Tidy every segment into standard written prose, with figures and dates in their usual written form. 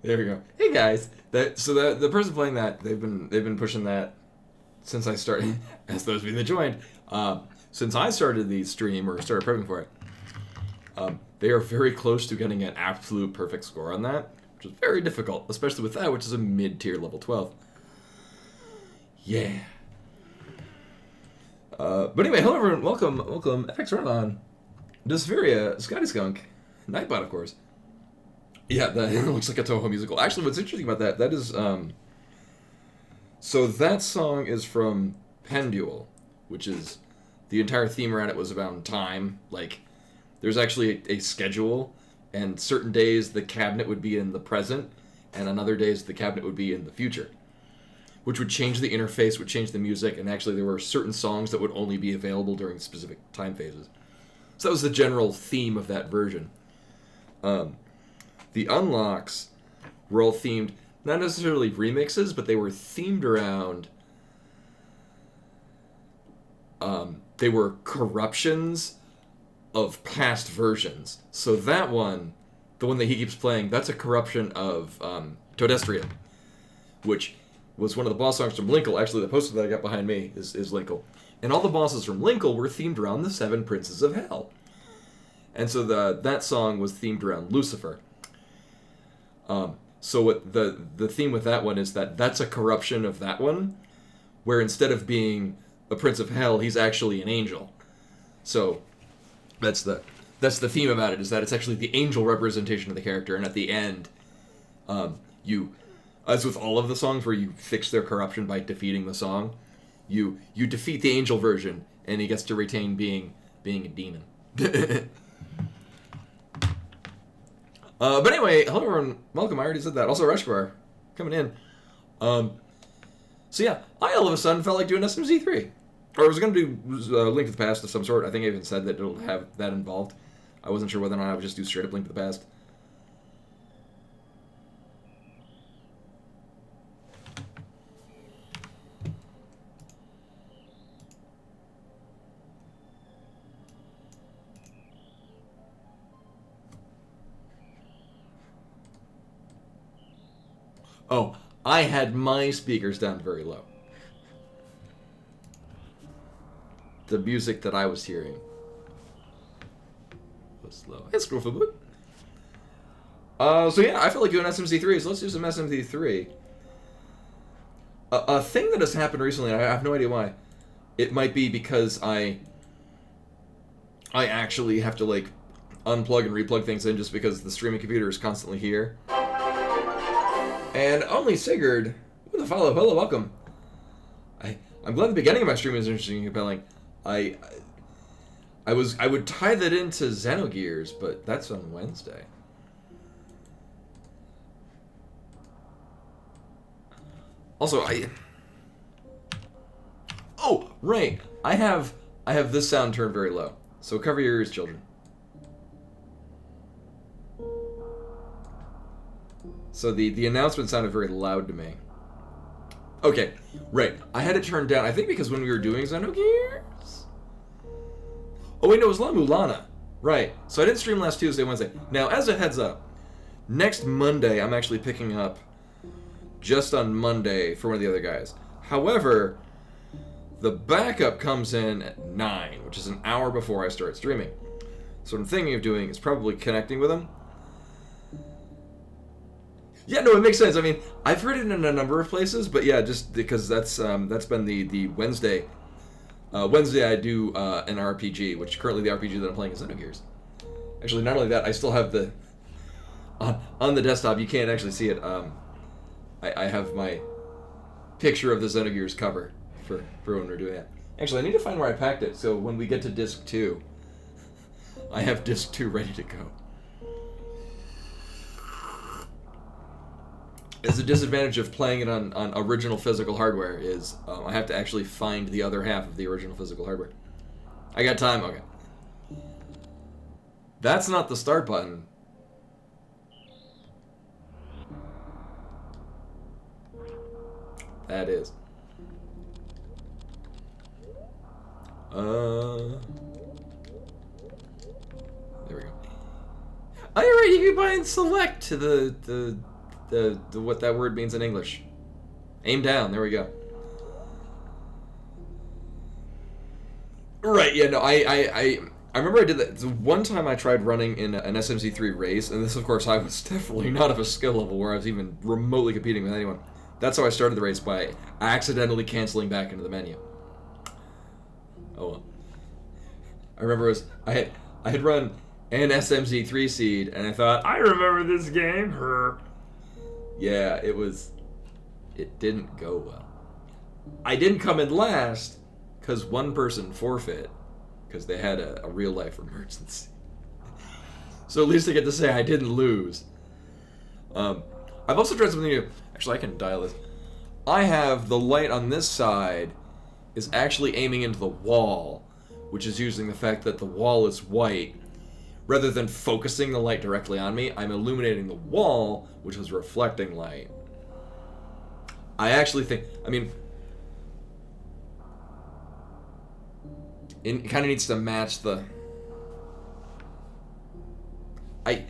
There we go. Hey guys, the person playing that they've been pushing that since I started. As those of you that joined, since I started the stream or started prepping for it, they are very close to getting an absolute perfect score on that, which is very difficult, especially with that, which is a mid-tier level 12. Yeah. But anyway, hello everyone, welcome, FX Run on, Dyspheria, Scotty Skunk, Nightbot, of course. Yeah, that looks like a Toho musical. Actually, what's interesting about that is, so that song is from Pendule, which is, the entire theme around it was about time. Like, there's actually a schedule, and certain days the cabinet would be in the present, and on other days the cabinet would be in the future, which would change the interface, would change the music, and actually there were certain songs that would only be available during specific time phases. So that was the general theme of that version. The unlocks were all themed, not necessarily remixes, but they were themed around, they were corruptions of past versions. So that one, the one that he keeps playing, that's a corruption of Todestria, which was one of the boss songs from Linkle. Actually, the poster that I got behind me is Linkle. And all the bosses from Linkle were themed around the 7 Princes of Hell. And so that song was themed around Lucifer. So what the theme with that one is that's a corruption of that one, where instead of being a Prince of Hell, he's actually an angel. So that's the theme about it, is that it's actually the angel representation of the character, and at the end, you, as with all of the songs where you fix their corruption by defeating the song, you defeat the angel version, and he gets to retain being a demon. But anyway, hello everyone, welcome, I already said that. Also, Rushbar, coming in. So yeah, I all of a sudden felt like doing SMZ3. Or I was going to do Link to the Past of some sort. I think I even said that it'll have that involved. I wasn't sure whether or not I would just do straight up Link to the Past. Oh, I had my speakers down very low. The music that I was hearing was low. It's cool for boot. So yeah, I feel like doing SMZ3, so let's do some SMZ3. A thing that has happened recently, I have no idea why. It might be because I actually have to like unplug and replug things in just because the streaming computer is constantly here. And only Sigurd, with a follow. Hello, welcome. I'm glad the beginning of my stream is interesting and compelling. I would tie that into Xenogears, but that's on Wednesday. Also, oh, right. I have this sound turned very low. So cover your ears, children. So the announcement sounded very loud to me. Okay, right. I had it turned down, I think because when we were doing Xenogears? Oh wait, no, it was La Mulana. Right. So I didn't stream last Tuesday, Wednesday. Now, as a heads up, next Monday I'm actually picking up just on Monday for one of the other guys. However, the backup comes in at 9, which is an hour before I start streaming. So what I'm thinking of doing is probably connecting with him. Yeah, no, it makes sense. I mean, I've heard it in a number of places, but yeah, just because that's been the Wednesday. Wednesday I do an RPG, which currently the RPG that I'm playing is Xenogears. Actually, not only that, I still have the on the desktop. You can't actually see it. I have my picture of the Xenogears cover for when we're doing that. Actually, I need to find where I packed it, so when we get to disc 2, I have disc 2 ready to go. As a disadvantage of playing it on original physical hardware is I have to actually find the other half of the original physical hardware. I got time, okay. That's not the start button. That is. There we go. Oh, you're right, you can buy and select the what that word means in English. Aim down. There we go. Right. Yeah. No. I remember I did that. The one time I tried running in an SMZ3 race, and this, of course, I was definitely not of a skill level where I was even remotely competing with anyone. That's how I started the race, by accidentally canceling back into the menu. Oh well. I remember I had run an SMZ3 seed, and I thought, I remember this game. Yeah, it didn't go well. I didn't come in last because one person forfeit because they had a real life emergency. So at least I get to say I didn't lose. I've also tried something new. Actually, I can dial this. I have the light on this side is actually aiming into the wall, which is using the fact that the wall is white. Rather than focusing the light directly on me, I'm illuminating the wall, which is reflecting light. I actually think, it kind of needs to match the... I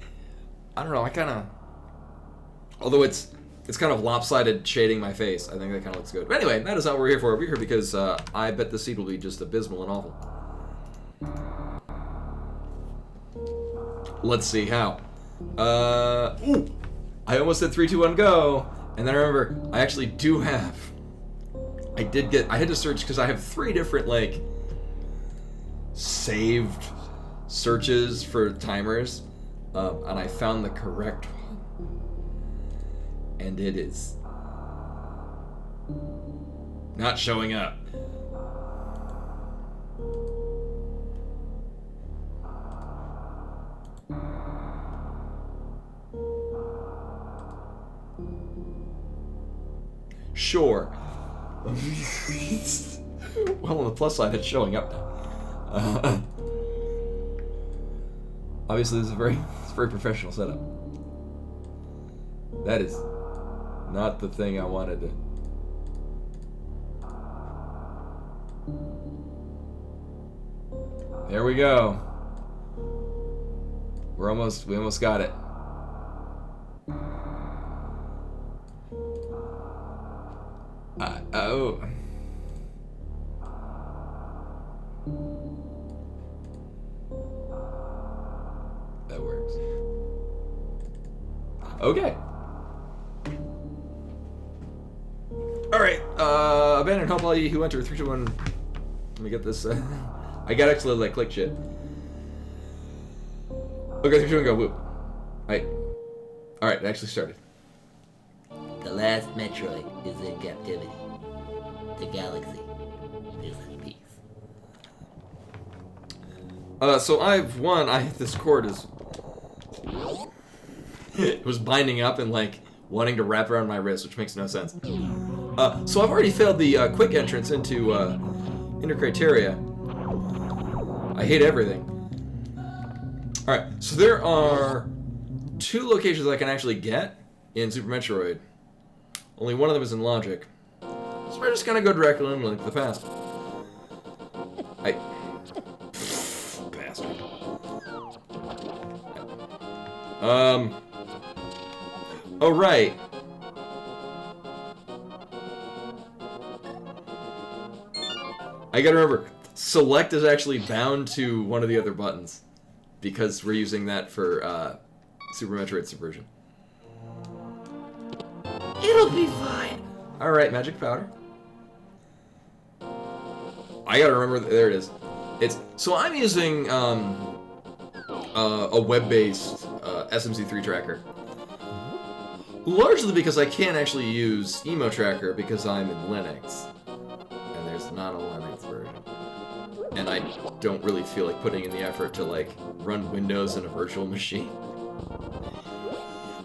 don't know, although it's kind of lopsided shading my face, I think that kind of looks good. But anyway, that is not what we're here for. We're here because I bet the seed will be just abysmal and awful. Let's see how. Ooh! I almost said 3, 2, 1, go! And then I remember, I actually do have... I had to search because I have 3 different, saved searches for timers. And I found the correct one. And it is not showing up. Sure. Well, on the plus side, it's showing up now. Obviously, this is a very professional setup. That is not the thing I wanted to. There we go. We almost got it. Oh. That works. Okay. Alright, abandon help all ye who enter 3, 2, 1. Let me get this. I got actually click shit. Okay, 3, 2, 1, go. Whoop. Alright, it actually started. The last Metroid is in captivity. The galaxy is in peace. So I've won. This cord is... It was binding up and, wanting to wrap around my wrist, which makes no sense. So I've already failed the quick entrance into Criteria. I hate everything. Alright, so there are 2 locations I can actually get in Super Metroid. Only one of them is in Logic. So we're just gonna go directly and Link to the Past. Bastard. Oh, right. I gotta remember, select is actually bound to one of the other buttons, because we're using that for Super Metroid Subversion. It'll be fine. Alright, magic powder. I gotta remember, there it is. So I'm using a web-based SMZ3 tracker. Largely because I can't actually use Emo Tracker because I'm in Linux. And there's not a Linux version. And I don't really feel like putting in the effort to run Windows in a virtual machine.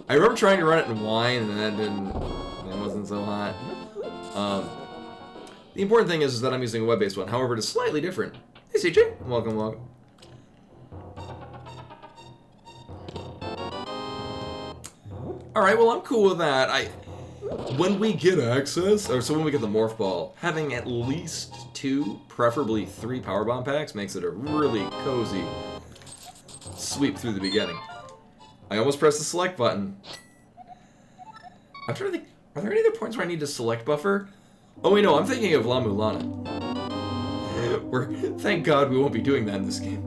I remember trying to run it in Wine and that wasn't so hot. The important thing is that I'm using a web-based one. However, it is slightly different. Hey CJ, welcome. Alright, well I'm cool with that. When we get access, when we get the Morph Ball, having at least 2, preferably 3 Power Bomb packs makes it a really cozy sweep through the beginning. I almost pressed the select button. I'm trying to think. Are there any other points where I need to select buffer? Oh wait, no, I'm thinking of La Mulana. Thank God we won't be doing that in this game.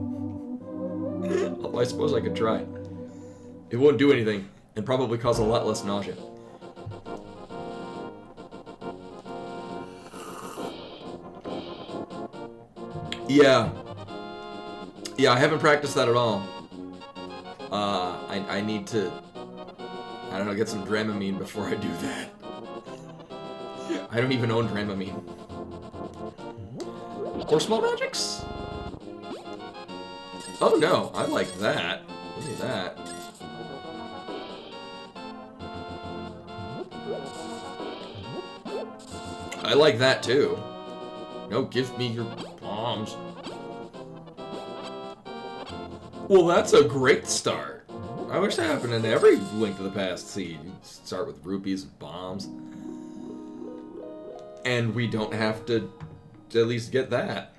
Although I suppose I could try. It won't do anything, and probably cause a lot less nausea. Yeah. Yeah, I haven't practiced that at all. I need to, I don't know, get some Dramamine before I do that. I don't even own Dramamine. Or small magics? Oh no, I like that. Give me that. I like that too. No, give me your bombs. Well, that's a great start. I wish that happened in every Link to the Past seed. You start with rupees and bombs. And we don't have to at least get that.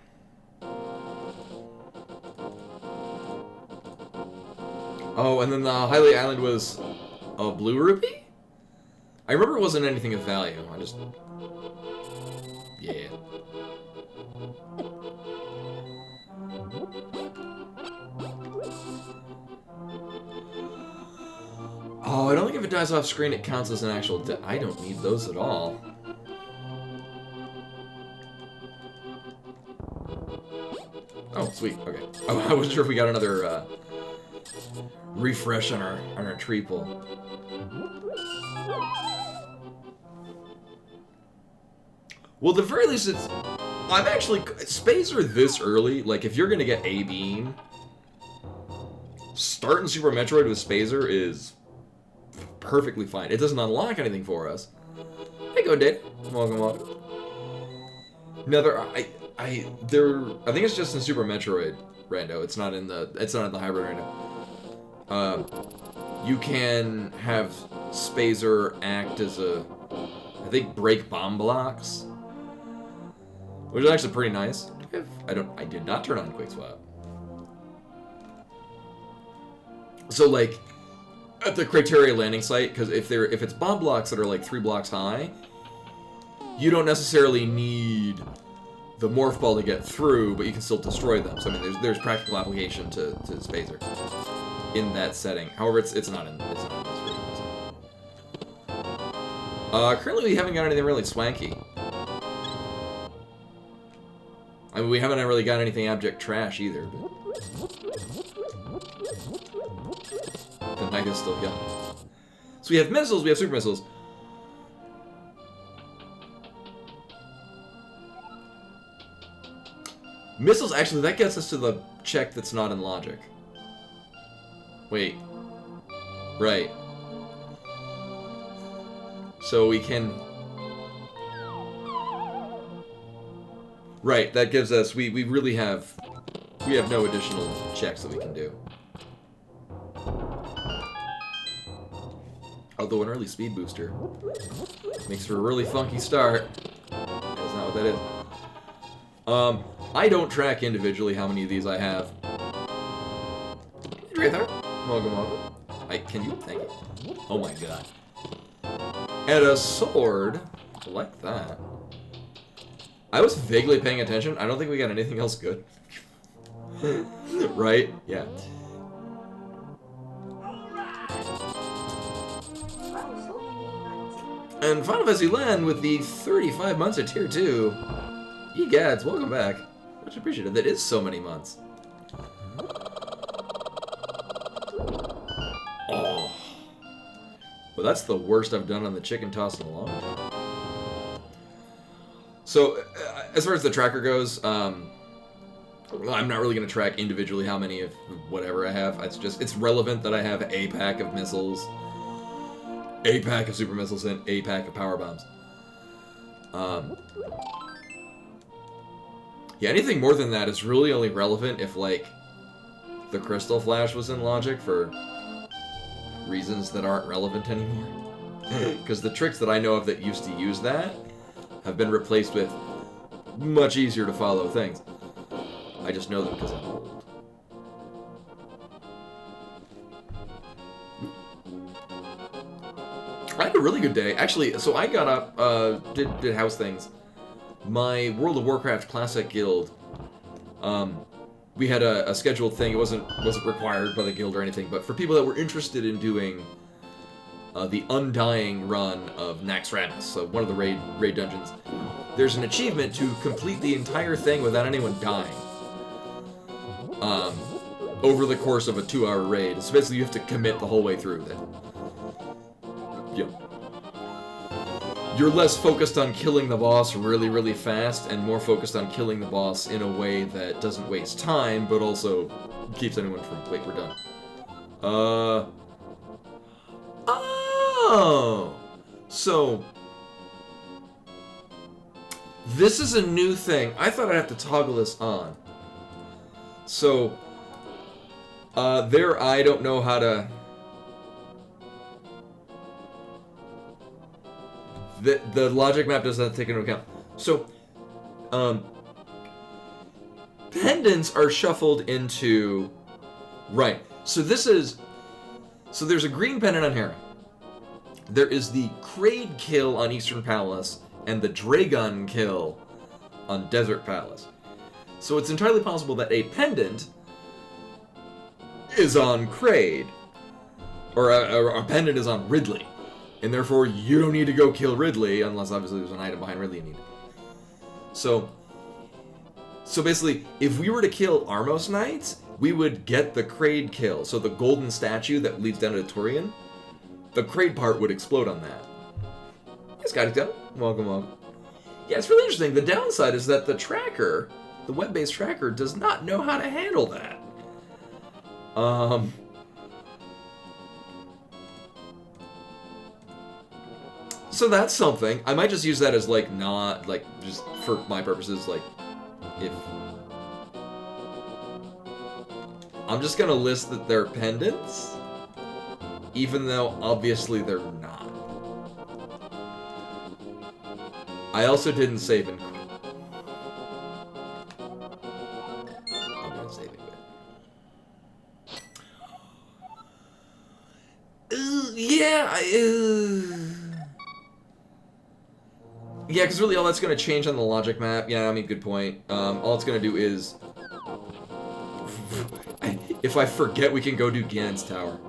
Oh, and then the Hylia Island was a blue rupee? I remember it wasn't anything of value. I just... Yeah. Oh, I don't think if it dies off screen it counts as an actual I don't need those at all. Oh, sweet. Okay. I wasn't sure if we got another refresh on our tree pull. Well, at the very least, I'm actually... Spazer this early, like, if you're gonna get a beam, starting Super Metroid with Spazer is perfectly fine. It doesn't unlock anything for us. Hey, go, Dave. Welcome. Another... I think it's just in Super Metroid, Rando. It's not in the hybrid Rando. You can have Spazer act as a... I think break bomb blocks. Which is actually pretty nice. I did not turn on Quick Swap. So like at the Criteria landing site, because if it's bomb blocks that are like 3 blocks high, you don't necessarily need the morph ball to get through, but you can still destroy them. So I mean there's practical application to Spazer in that setting. However, it's not in this version. Currently we haven't got anything really swanky. I mean, we haven't really got anything abject trash either, but... The night is still young. So we have missiles, we have super missiles. Missiles, actually, that gets us to the check that's not in logic. Wait. Right. So we can... Right, that gives us, we really have, we have no additional checks that we can do. Although an early speed booster makes for a really funky start. That's not what that is. I don't track individually how many of these I have. Draythar, welcome. Can you, thank you. Oh my god. And a sword, I like that. I was vaguely paying attention. I don't think we got anything else good. Right? Yeah. And Final Fantasy Land with the 35 months of Tier 2. Egads, welcome back. Much appreciated. That is so many months. Oh. Well, that's the worst I've done on the chicken toss in a long time. So, as far as the tracker goes, I'm not really going to track individually how many of whatever I have. It's relevant that I have a pack of missiles, a pack of super missiles, and a pack of power bombs. Yeah, anything more than that is really only relevant if, like, the Crystal Flash was in logic for reasons that aren't relevant anymore. Because the tricks that I know of that used to use that have been replaced with much easier to follow things. I just know them because I'm old. I had a really good day. Actually, so I got up, did house things. My World of Warcraft Classic Guild, we had a scheduled thing. It wasn't required by the guild or anything, but for people that were interested in doing the Undying run of Naxxramas, so one of the raid dungeons, there's an achievement to complete the entire thing without anyone dying. Over the course of a 2-hour raid. So basically you have to commit the whole way through that. Yeah. You're less focused on killing the boss really, really fast, and more focused on killing the boss in a way that doesn't waste time, but also keeps anyone from... Wait, we're done. Oh! So... This is a new thing. I thought I'd have to toggle this on. So... I don't know how to... The logic map does not take into account. So, pendants are shuffled into... Right. So this is... So there's a green pendant on Hera. There is the Kraid kill on Eastern Palace, and the Dragon kill on Desert Palace. So it's entirely possible that a pendant is on Kraid, or a pendant is on Ridley. And therefore, you don't need to go kill Ridley, unless obviously there's an item behind Ridley you need. So basically, if we were to kill Armos Knights, we would get the Kraid kill. So the golden statue that leads down to Turian, the Kraid part would explode on that. Yes, got it. Welcome, welcome. Yeah, it's really interesting. The downside is that the tracker, the web-based tracker, does not know how to handle that. So that's something. I might just use that as, like, not, like, just for my purposes, like, if... I'm just gonna list that they're pendants, even though, obviously, they're not. I also didn't save and quit. I'm gonna save and quit. Yeah, because really all that's going to change on the logic map. Yeah, I mean, good point. All it's going to do is... if I forget, we can go do Ganon's Tower.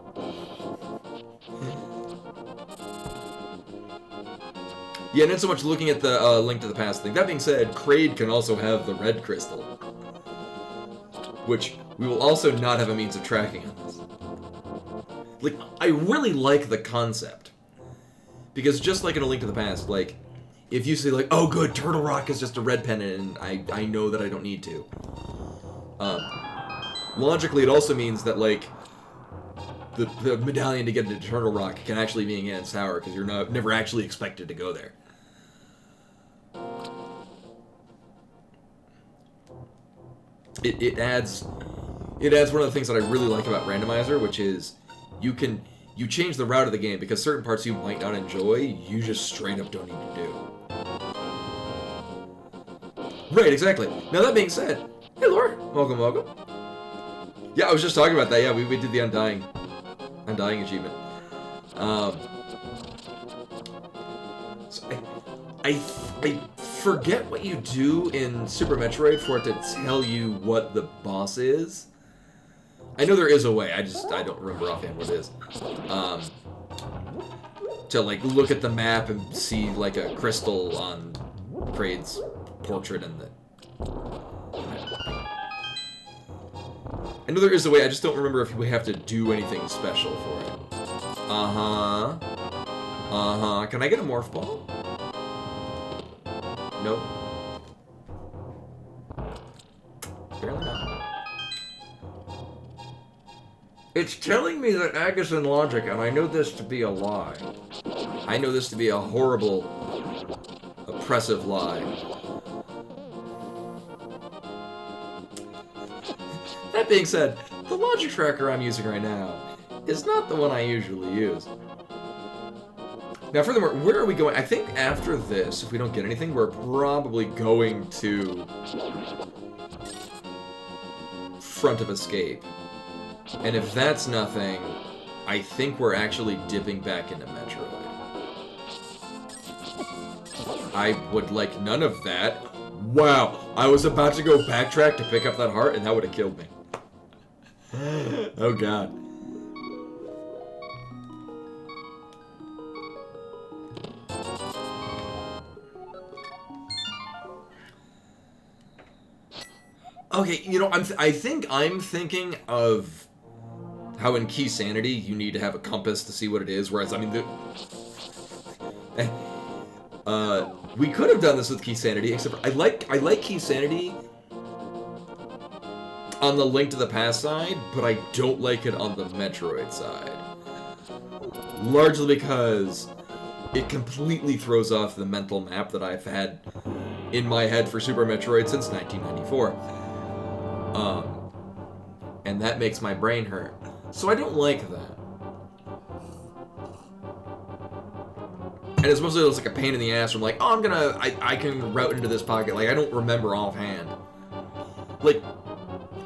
Yeah, not so much looking at the Link to the Past thing. That being said, Kraid can also have the red crystal, which we will also not have a means of tracking on this. Like, I really like the concept. Because just like in A Link to the Past, like, if you say, like, oh good, Turtle Rock is just a red pendant, and I know that I don't need to. Logically, it also means that, like, the medallion to get into Turtle Rock can actually be in Ganon's Tower, because you're never actually expected to go there. It adds one of the things that I really like about Randomizer, which is you change the route of the game, because certain parts you might not enjoy, you just straight up don't need to do. Right, exactly. Now that being said, hey Laura, welcome, welcome. Yeah, I was just talking about that. Yeah, we did the Undying achievement. So I forget what you do in Super Metroid for it to tell you what the boss is. I know there is a way. I don't remember offhand what it is. To like look at the map and see like a crystal on Kraid's portrait and the... I know there is a way, I just don't remember if we have to do anything special for it. Can I get a morph ball? Nope. Apparently not. It's telling me that Ag is in logic, and I know this to be a lie. I know this to be a horrible, oppressive lie. That being said, the logic tracker I'm using right now is not the one I usually use. Now, furthermore, where are we going? I think after this, if we don't get anything, we're probably going to Front of Escape. And if that's nothing, I think we're actually dipping back into Metroid. I would like none of that. Wow, I was about to go backtrack to pick up that heart, and that would have killed me. Oh god. Okay, you know, I think I'm thinking of how in Key Sanity you need to have a compass to see what it is, whereas, I mean, we could have done this with Key Sanity, except for I like Key Sanity on the Link to the Past side, but I don't like it on the Metroid side. Largely because it completely throws off the mental map that I've had in my head for Super Metroid since 1994. And that makes my brain hurt. So I don't like that. And it's mostly just like a pain in the ass from like, oh, I can route into this pocket. Like, I don't remember offhand. Like,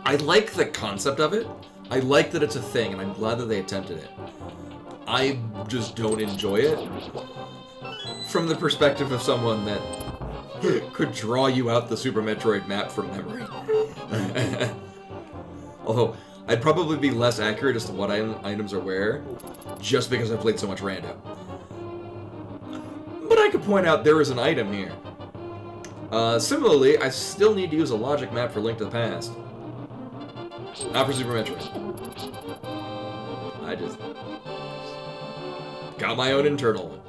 I like the concept of it. I like that it's a thing, and I'm glad that they attempted it. I just don't enjoy it from the perspective of someone that could draw you out the Super Metroid map from memory. Although, I'd probably be less accurate as to what items are where, just because I've played so much rando. But I could point out there is an item here. Similarly, I still need to use a logic map for Link to the Past. Not for Super Metroid. I just got my own internal one.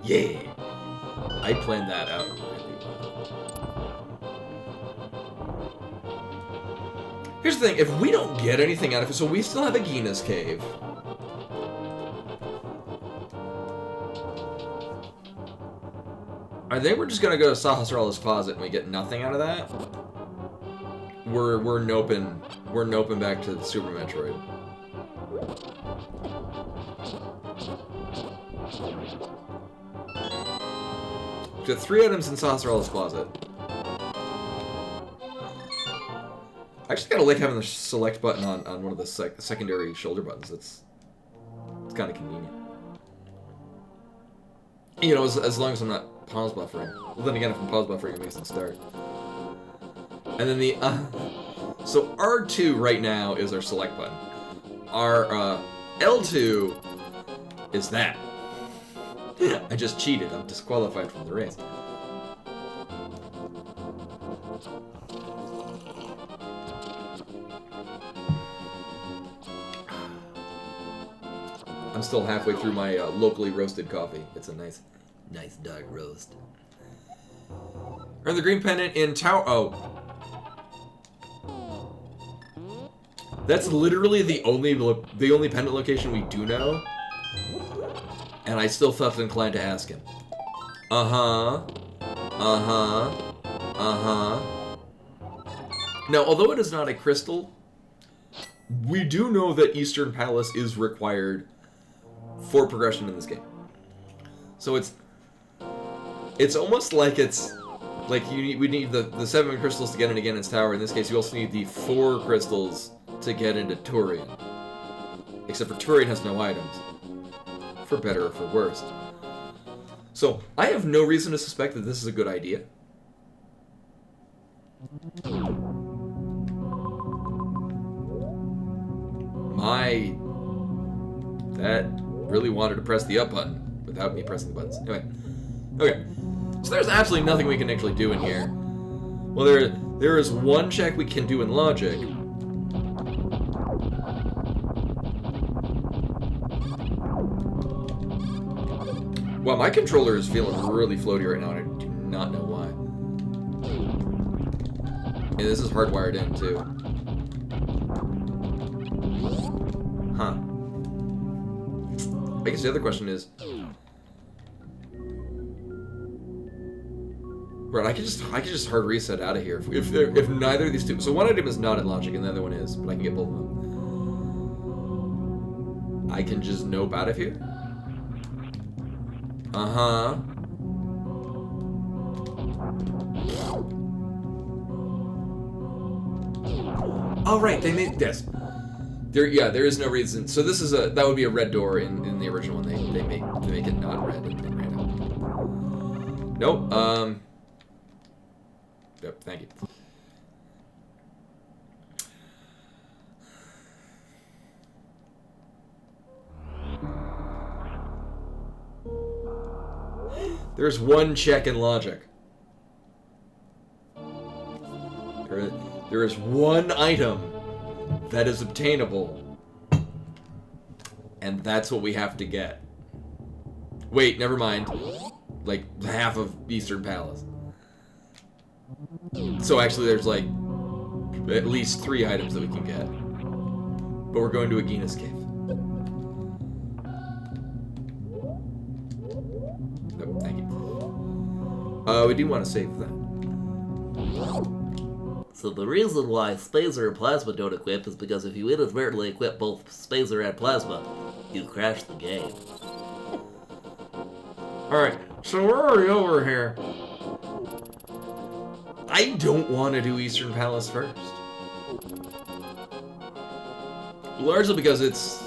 Yeah! I planned that out really well. Here's the thing, if we don't get anything out of it, so we still have a Gina's Cave. I think we're just gonna go to Sahasrara's Closet and we get nothing out of that. We're noping back to the Super Metroid. We've got 3 items in Sahasrara's Closet. I actually kind of like having the select button on one of the secondary shoulder buttons. It's kind of convenient. You know, as long as I'm not pause buffering. Well, then again, if I'm pause buffering, it makes it start. And then the so R2 right now is our select button. Our L2 is that. I just cheated. I'm disqualified from the race. I'm still halfway through my locally roasted coffee. It's a nice dark roast. Earn the green pendant in Tower. Oh. That's literally the only pendant location we do know. And I still felt inclined to ask him. Uh-huh. Now, although it is not a crystal, we do know that Eastern Palace is required for progression in this game. So it's almost like we need the 7 crystals to get into Ganon's Tower. In this case, you also need the 4 crystals to get into Turian. Except for Turian has no items. For better or for worse. So, I have no reason to suspect that this is a good idea. That really wanted to press the up button without me pressing the buttons. Anyway. Okay. So there's absolutely nothing we can actually do in here. Well, there is one check we can do in logic. Wow, my controller is feeling really floaty right now, and I do not know why. And this is hardwired in, too. Huh. I guess the other question is... Right, I could just hard reset out of here if neither of these two... So one item is not in logic, and the other one is, but I can get both of them. I can just nope out of here? Uh-huh. Oh, right, they made this. There is no reason. So this is that would be a red door in the original one. They make it not red in random. Nope. Yep. Thank you. There's one check in logic. There is one item that is obtainable, and that's what we have to get. Wait, never mind. Like half of Eastern Palace. So actually there's like at least 3 items that we can get. But we're going to Agina's cave. Nope, thank you. We do want to save that. So the reason why Spacer and Plasma don't equip is because if you inadvertently equip both Spacer and Plasma, you crash the game. Alright, so we're already over here. I don't want to do Eastern Palace first. Largely because it's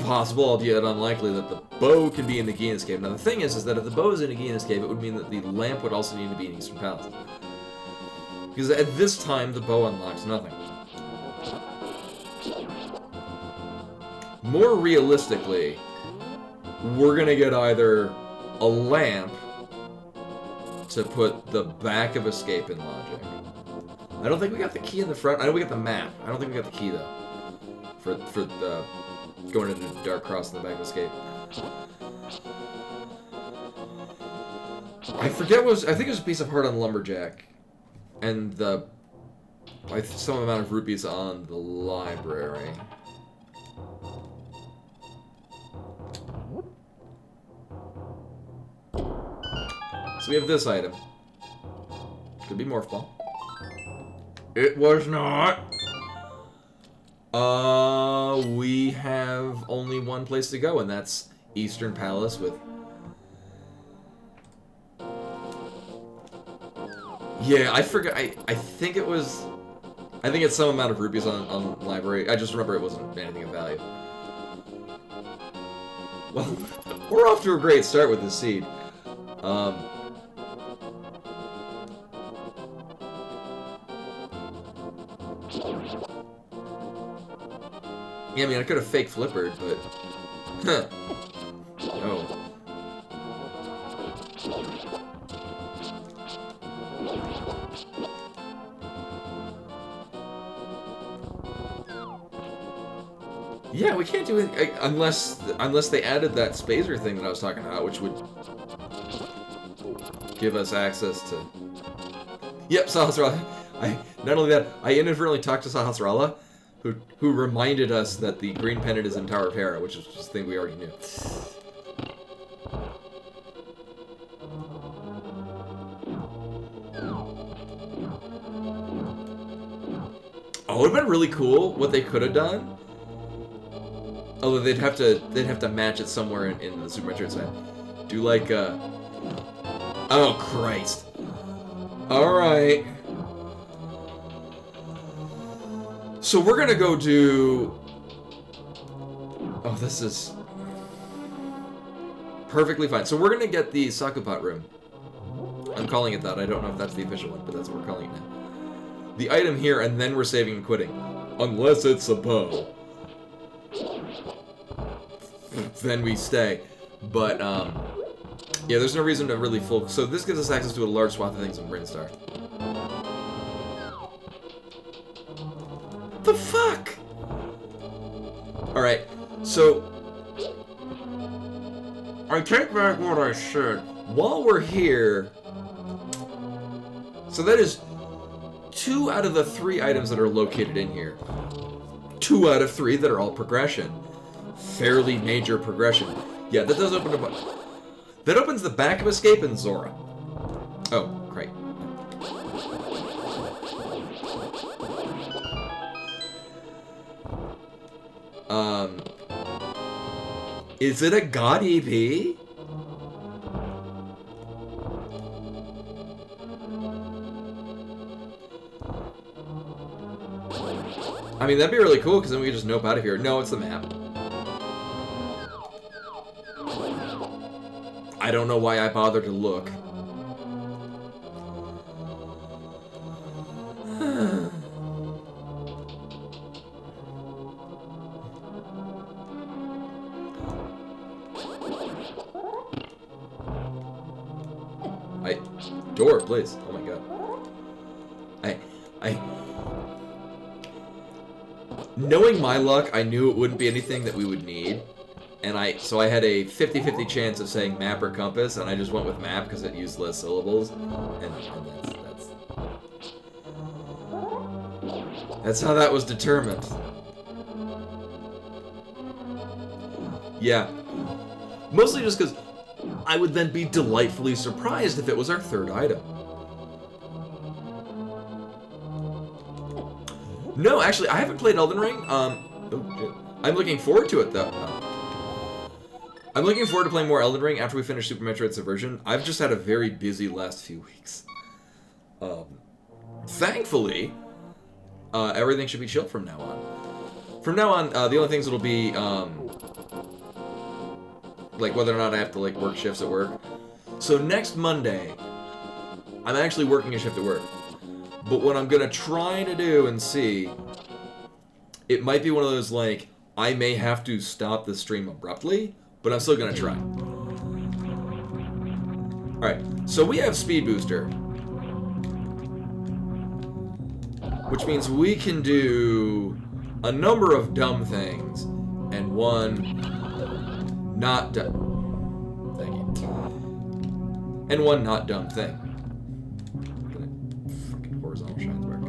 possible, albeit unlikely, that the bow can be in Nagina's cave. Now the thing is that if the bow is in Nagina's cave, it would mean that the lamp would also need to be in Eastern Palace. Because at this time, the bow unlocks nothing. More realistically, we're gonna get either a lamp to put the back of escape in logic. I don't think we got the key in the front. I know we got the map. I don't think we got the key though. For the going into the Dark Cross in the back of escape. I forget what was. I think it was a piece of heart on Lumberjack, and some amount of rupees on the library. So we have this item. Could be Morph Ball. It was not. We have only one place to go, and that's Eastern Palace with... Yeah, I forgot. I think it was... I think it's some amount of rupees on library. I just remember it wasn't anything of value. Well, we're off to a great start with this seed. Yeah, I mean, I could have fake flippered, but... Huh. Oh. Yeah, we can't do it unless they added that Spacer thing that I was talking about, which would give us access to... Yep, Sahasrara. Not only that, I inadvertently talked to Sahasrara, who reminded us that the green pendant is in Tower of Hera, which is just a thing we already knew. Oh, it would have been really cool what they could have done. Although they'd have to match it somewhere in the Super Metroid side. Do like oh Christ. Alright. So we're gonna go do... Oh, this is... perfectly fine. So we're gonna get the Sakupot room. I'm calling it that. I don't know if that's the official one, but that's what we're calling it now. The item here, and then we're saving and quitting. Unless it's a bow. Then we stay. But, yeah, there's no reason to really full... So this gives us access to a large swath of things in Brinstar. The fuck? Alright, so... I take back what I said. While we're here... So that is 2 out of the 3 items that are located in here. 2 out of 3 that are all progression. Fairly major progression. Yeah, that does open up... That opens the back of Escape and Zora. Oh, great. Is it a God EP? I mean, that'd be really cool, because then we could just nope out of here. No, it's the map. I don't know why I bothered to look. Door, please. Oh my god. Knowing my luck, I knew it wouldn't be anything that we would need. And so I had a 50-50 chance of saying map or compass, and I just went with map because it used less syllables. And that's how that was determined. Yeah. Mostly just because I would then be delightfully surprised if it was our third item. No, actually, I haven't played Elden Ring. I'm looking forward to it, though. I'm looking forward to playing more Elden Ring after we finish Super Metroid Subversion. I've just had a very busy last few weeks. Thankfully, everything should be chill from now on. From now on, the only things that'll be, like whether or not I have to like work shifts at work. So next Monday, I'm actually working a shift at work. But what I'm gonna try to do and see, it might be one of those like, I may have to stop the stream abruptly, but I'm still gonna try. Alright, so we have Speed Booster. Which means we can do a number of dumb things, and one not dumb. Thank you. And one not dumb thing. Fucking horizontal shines work.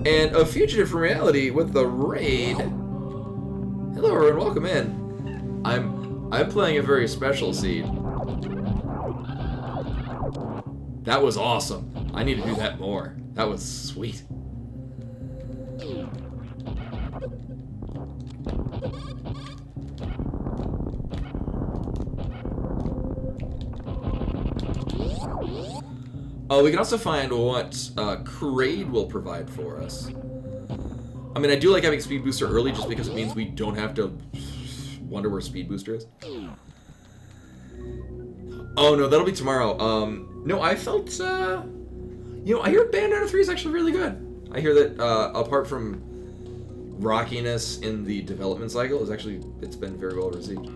And a fugitive from reality with the raid. Hello everyone, welcome in. I'm playing a very special seed. That was awesome. I need to do that more. That was sweet. Oh, we can also find what Kraid will provide for us. I mean, I do like having Speed Booster early just because it means we don't have to wonder where Speed Booster is. Oh no, that'll be tomorrow. No, I felt, you know, I hear Bayonetta 3 is actually really good. I hear that, apart from rockiness in the development cycle, it's been very well received.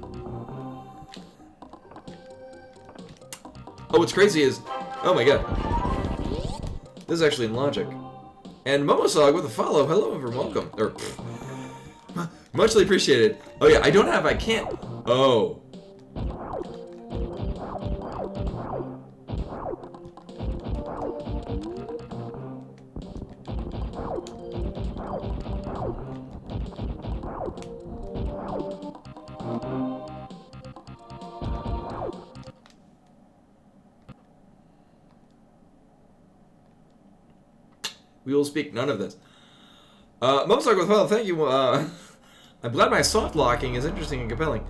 Oh, what's crazy is, oh my god, this is actually in logic. And Momosog with a follow, hello everyone, welcome. Or, muchly appreciated. Oh yeah, I can't, oh. We will speak none of this. Momosog with well, thank you. I'm glad my soft locking is interesting and compelling.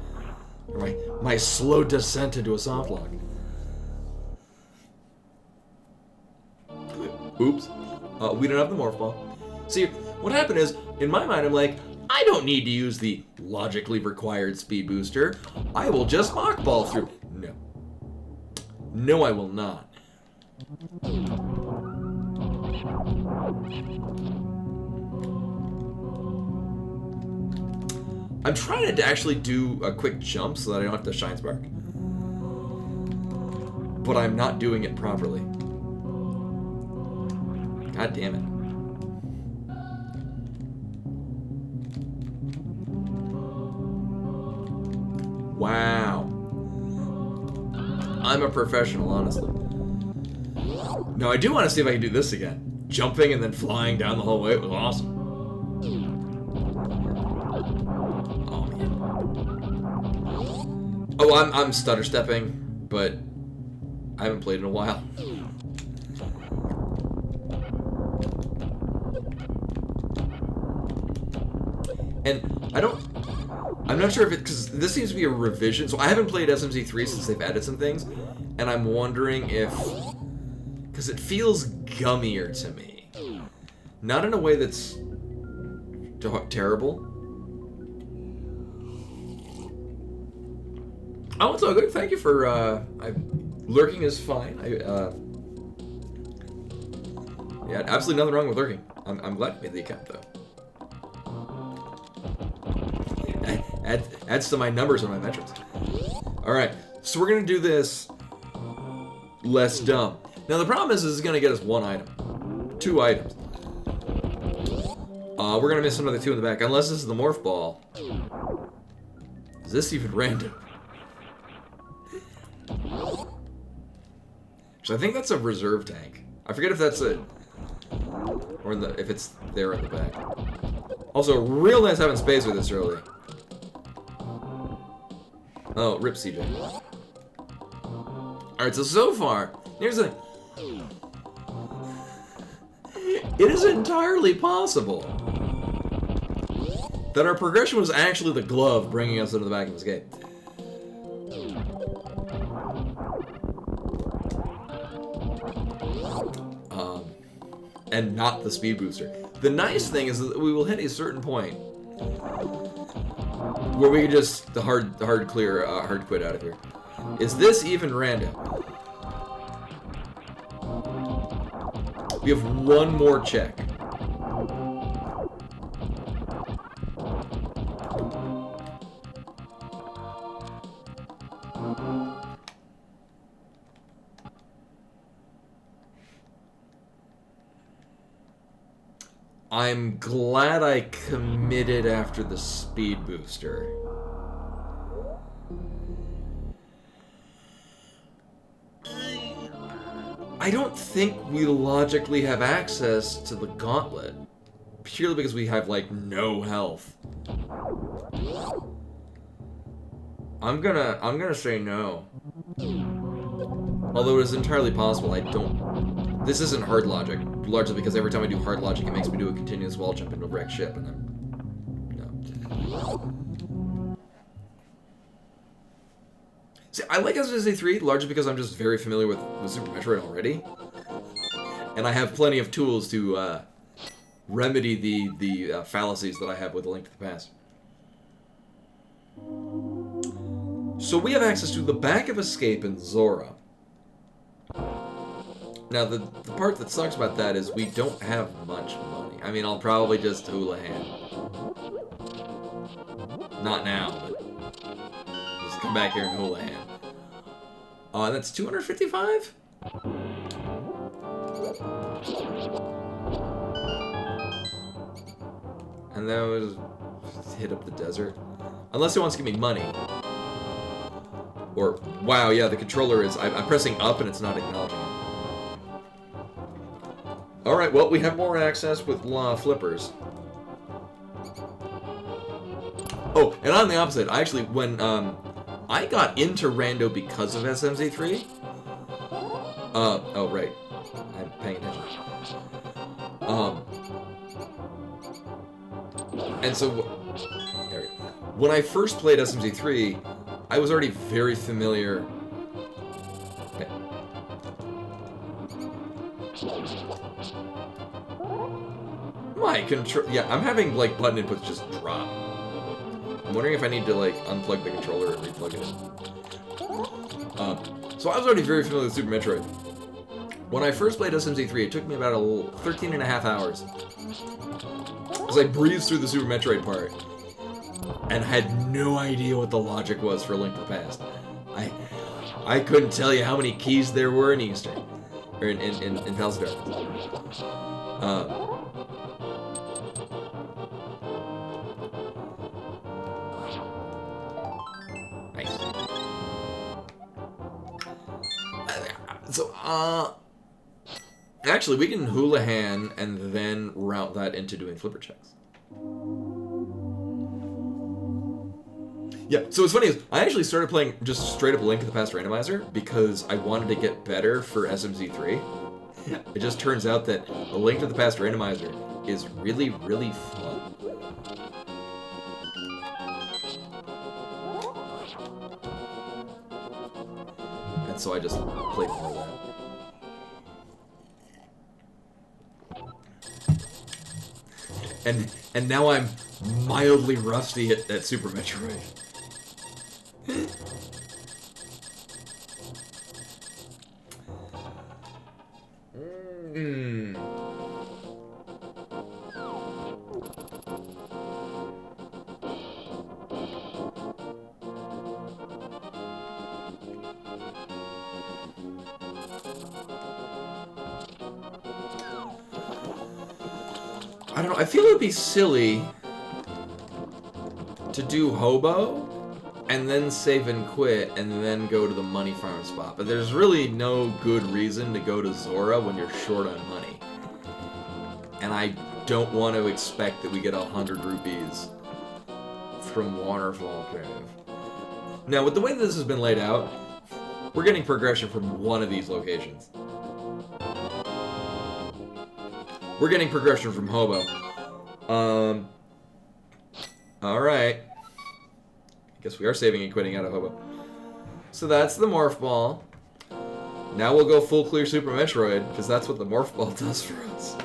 Or my slow descent into a soft lock. Oops. We don't have the morph ball. See, what happened is, in my mind, I'm like, I don't need to use the logically required speed booster. I will just mock ball through. No. No, I will not. I'm trying to actually do a quick jump so that I don't have to Shine Spark. But I'm not doing it properly. God damn it. Wow. I'm a professional, honestly. No, I do want to see if I can do this again. Jumping and then flying down the whole way. It was awesome. Oh, man. Oh, I'm stutter stepping, but I haven't played in a while. And I I'm not sure if it, because this seems to be a revision. So I haven't played SMZ3 since they've added some things, and I'm wondering if, because it feels gummier to me, not in a way that's terrible. Oh, it's all good. Thank you for lurking is fine. Yeah, absolutely nothing wrong with lurking. I'm glad you made the account though. Adds to my numbers and my metrics. All right, so we're gonna do this less dumb. Now the problem is this is gonna get us 1 item, 2 items. We're gonna miss another 2 in the back unless this is the morph ball. Is this even random? So I think that's a reserve tank. I forget if that's a, or if it's there in the back. Also, real nice having Spacer this early. Oh, rip CJ. Alright, so far, here's the thing. It is entirely possible that our progression was actually the glove bringing us into the back of this gate. And not the speed booster. The nice thing is that we will hit a certain point where we can just hard quit out of here. Is this even random? We have 1 more check. I'm glad I committed after the speed booster. I don't think we logically have access to the gauntlet. Purely because we have, like, no health. I'm gonna say no. Although it is entirely possible, I don't... This isn't hard logic, largely because every time I do hard logic, it makes me do a continuous wall jump into a wrecked ship, and no. See, I like SMZ3 largely because I'm just very familiar with Super Metroid already, and I have plenty of tools to remedy the fallacies that I have with A Link to the Past. So we have access to the back of Escape and Zora. Now, the part that sucks about that is we don't have much money. I mean, I'll probably just hula-hand. Not now, but just come back here and hula-hand. And that's 255? And then we'll just hit up the desert. Unless he wants to give me money. Or, wow, yeah, the controller is... I'm pressing up and it's not acknowledging it. Alright, well, we have more access with flippers. Oh, and on the opposite, I actually, when I got into Rando because of SMZ3. Oh, right. I'm paying attention. And so, when I first played SMZ3, I was already very familiar. Okay. My control. Yeah, I'm having like button inputs just drop. I'm wondering if I need to like unplug the controller and replug it in. So I was already very familiar with Super Metroid. When I first played SMZ3, it took me about 13.5 hours. As I breezed through the Super Metroid part and had no idea what the logic was for A Link to the Past. I couldn't tell you how many keys there were in Eastern. Or in Palace of Darkness. Nice. So, actually, we can hula-hand and then route that into doing flipper checks. Yeah, so what's funny is, I actually started playing just straight up Link to the Past randomizer because I wanted to get better for SMZ3. It just turns out that A Link to the Past randomizer is really, really fun. lot, so I just played more of that. And now I'm mildly rusty at Super Metroid. I don't know, I feel it would be silly to do Hobo and then save and quit and then go to the money farm spot. But there's really no good reason to go to Zora when you're short on money. And I don't want to expect that we get 100 rupees from Waterfall Cave. Now, with the way this has been laid out, we're getting progression from one of these locations. We're getting progression from Hobo. Alright. I guess we are saving and quitting out of Hobo. So that's the Morph Ball. Now we'll go full clear Super Metroid, because that's what the Morph Ball does for us.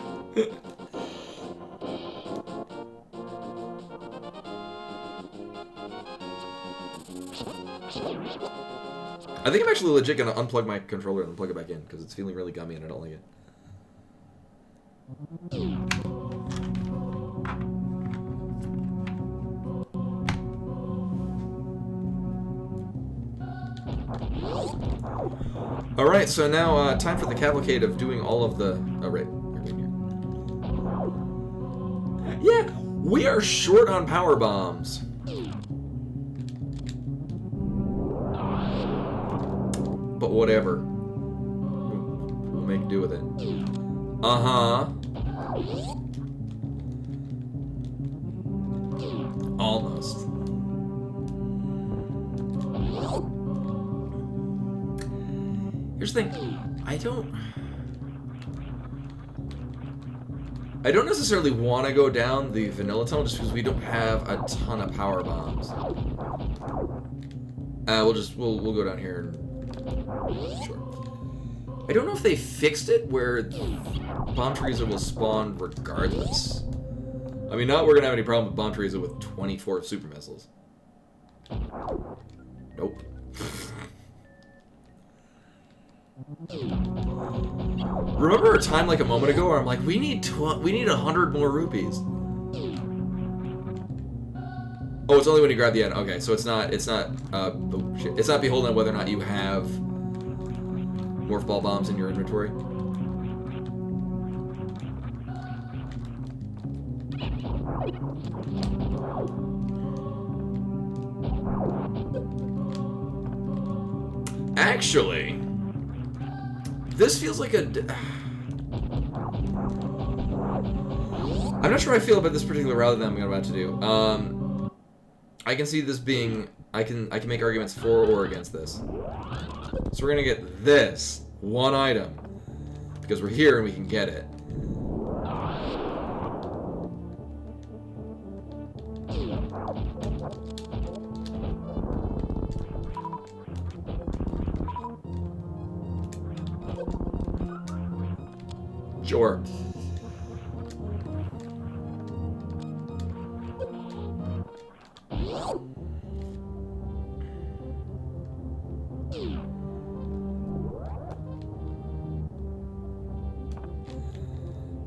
I think I'm actually legit gonna unplug my controller and plug it back in, because it's feeling really gummy and I don't like it. Alright, so now time for the cavalcade of doing all of the... Oh, right. Yeah, we are short on power bombs. But whatever. We'll make do with it. Uh-huh. Almost. Here's the thing. I don't necessarily want to go down the vanilla tunnel just because we don't have a ton of power bombs. We'll go down here and... Sure. I don't know if they fixed it where Bomb Teresa will spawn regardless. I mean, not we're gonna have any problem with Bomb Teresa with 24 super missiles. Nope. Remember a time like a moment ago where I'm like, we need 100 more rupees. Oh, it's only when you grab the end. Okay, so it's not beholden on whether or not you have Morph Ball bombs in your inventory. Actually, this feels like a... I'm not sure how I feel about this particular route that I'm about to do. I can see this being... I can make arguments for or against this. So we're gonna get this one item because we're here and we can get it. Sure.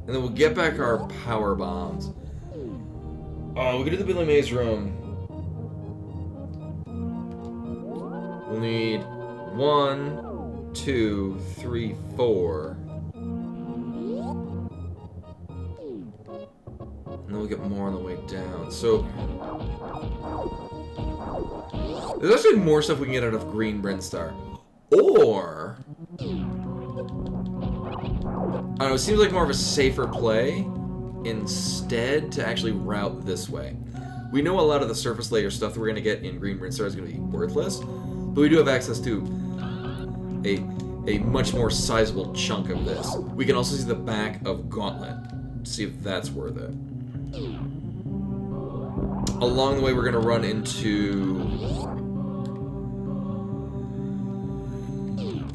And then we'll get back our power bombs. Oh, we'll go to the Billy Maze room. We'll need 1, 2, 3, 4. And then we'll get more on the way down. So there's actually more stuff we can get out of Green Brinstar. Or I don't know, it seems like more of a safer play instead to actually route this way. We know a lot of the surface layer stuff that we're going to get in Green Brinstar is going to be worthless, but we do have access to a much more sizable chunk of this. We can also see the back of Gauntlet, see if that's worth it. Along the way, we're going to run into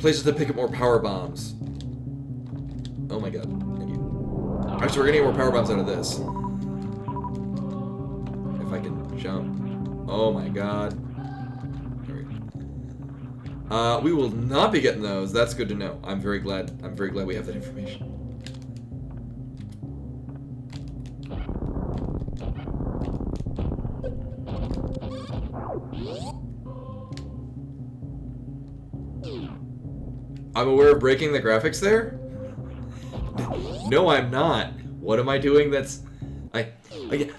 Places to pick up more power bombs. Oh my god. Thank you. Actually, we're gonna get more power bombs out of this. If I can jump. Oh my god. There we go. We will not be getting those. That's good to know. I'm very glad we have that information. I'm aware of breaking the graphics there? No, I'm not. What am I doing that's...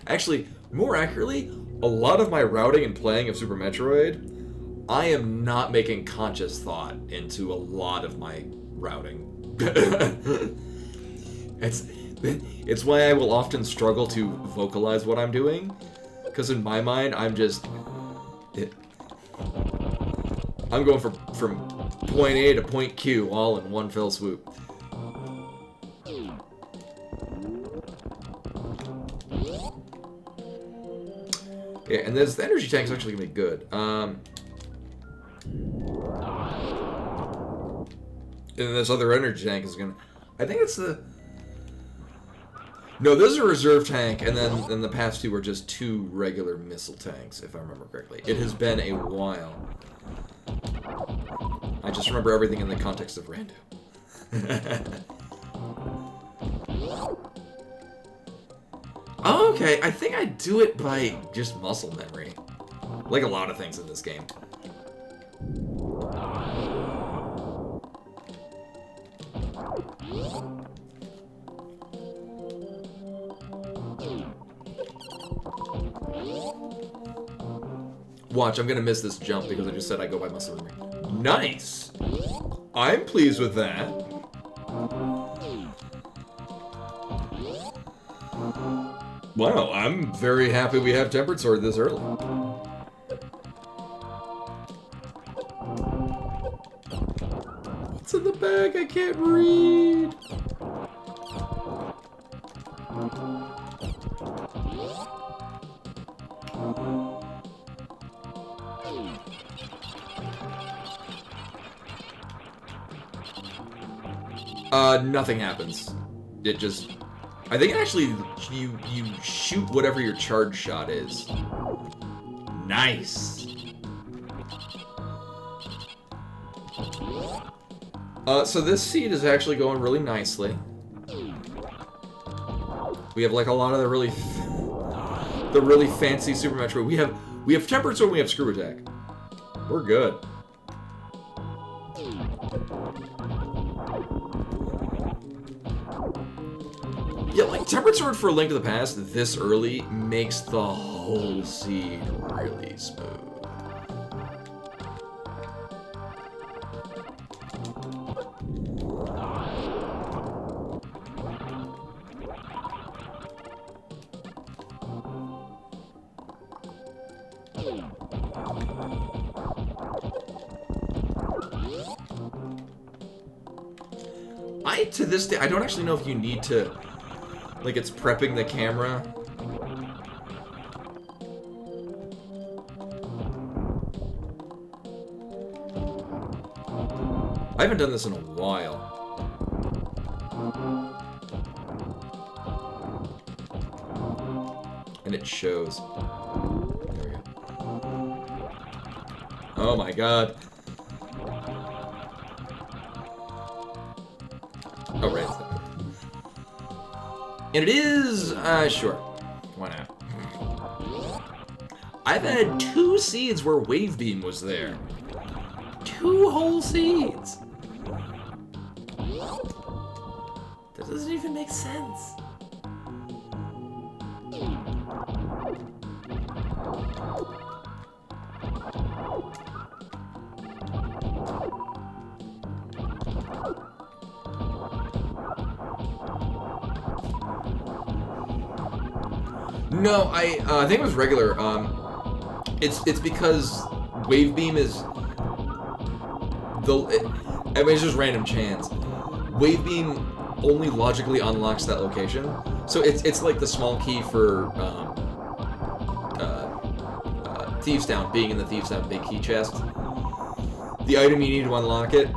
Actually, more accurately, a lot of my routing and playing of Super Metroid, I am not making conscious thought into a lot of my routing. It's why I will often struggle to vocalize what I'm doing, because in my mind, I'm going from point A to point Q all in one fell swoop. Yeah, and the energy tank is actually gonna be good. And this other energy tank is gonna... I think it's the... No, this is a reserve tank, and then the past two were just two regular missile tanks, if I remember correctly. It has been a while. I just remember everything in the context of random. Oh, okay, I think I do it by just muscle memory. Like a lot of things in this game. Watch, I'm gonna miss this jump because I just said I go by muscle memory. Nice! I'm pleased with that. Wow, I'm very happy we have Tempered Sword this early. What's in the bag? I can't read. Nothing happens. It just... I think actually you shoot whatever your charge shot is. Nice. So this seed is actually going really nicely. We have like a lot of the really fancy Super Metroid. We have Tempered Sword, we have Screw Attack. We're good. Yeah, like, Tempered Sword for A Link to the Past this early makes the whole seed really smooth. To this day, I don't actually know if you need to... Like, it's prepping the camera. I haven't done this in a while. And it shows. There we go. Oh my god. Oh, right. And it is, sure. Why not? I've had 2 seeds where Wave Beam was there. 2 whole seeds. That doesn't even make sense. No, I think it was regular. It's because Wave Beam is I mean, it's just random chance. Wave Beam only logically unlocks that location, so it's like the small key for Thieves Town, being in the Thieves Town big key chest. The item you need to unlock it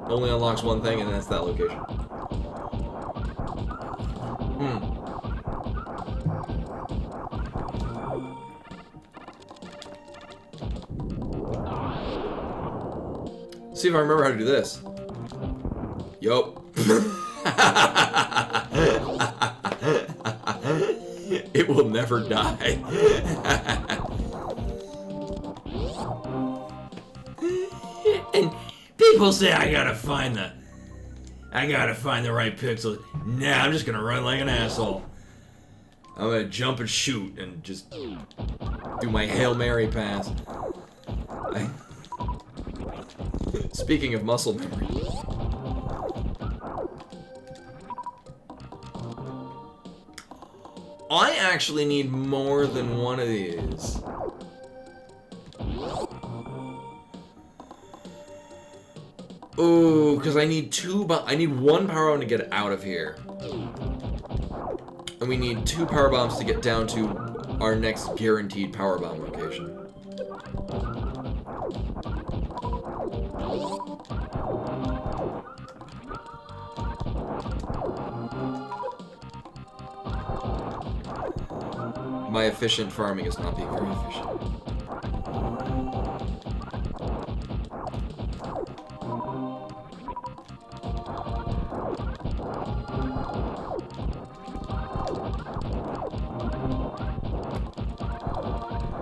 only unlocks one thing, and that's that location. See if I remember how to do this. Yup. It will never die. And people say I gotta find the right pixel. Nah, I'm just gonna run like an asshole. I'm gonna jump and shoot and just do my Hail Mary pass. Speaking of muscle memory. I actually need more than one of these. Ooh, because I need I need one power bomb to get out of here. And we need 2 power bombs to get down to our next guaranteed power bomb location. My efficient farming is not being very efficient.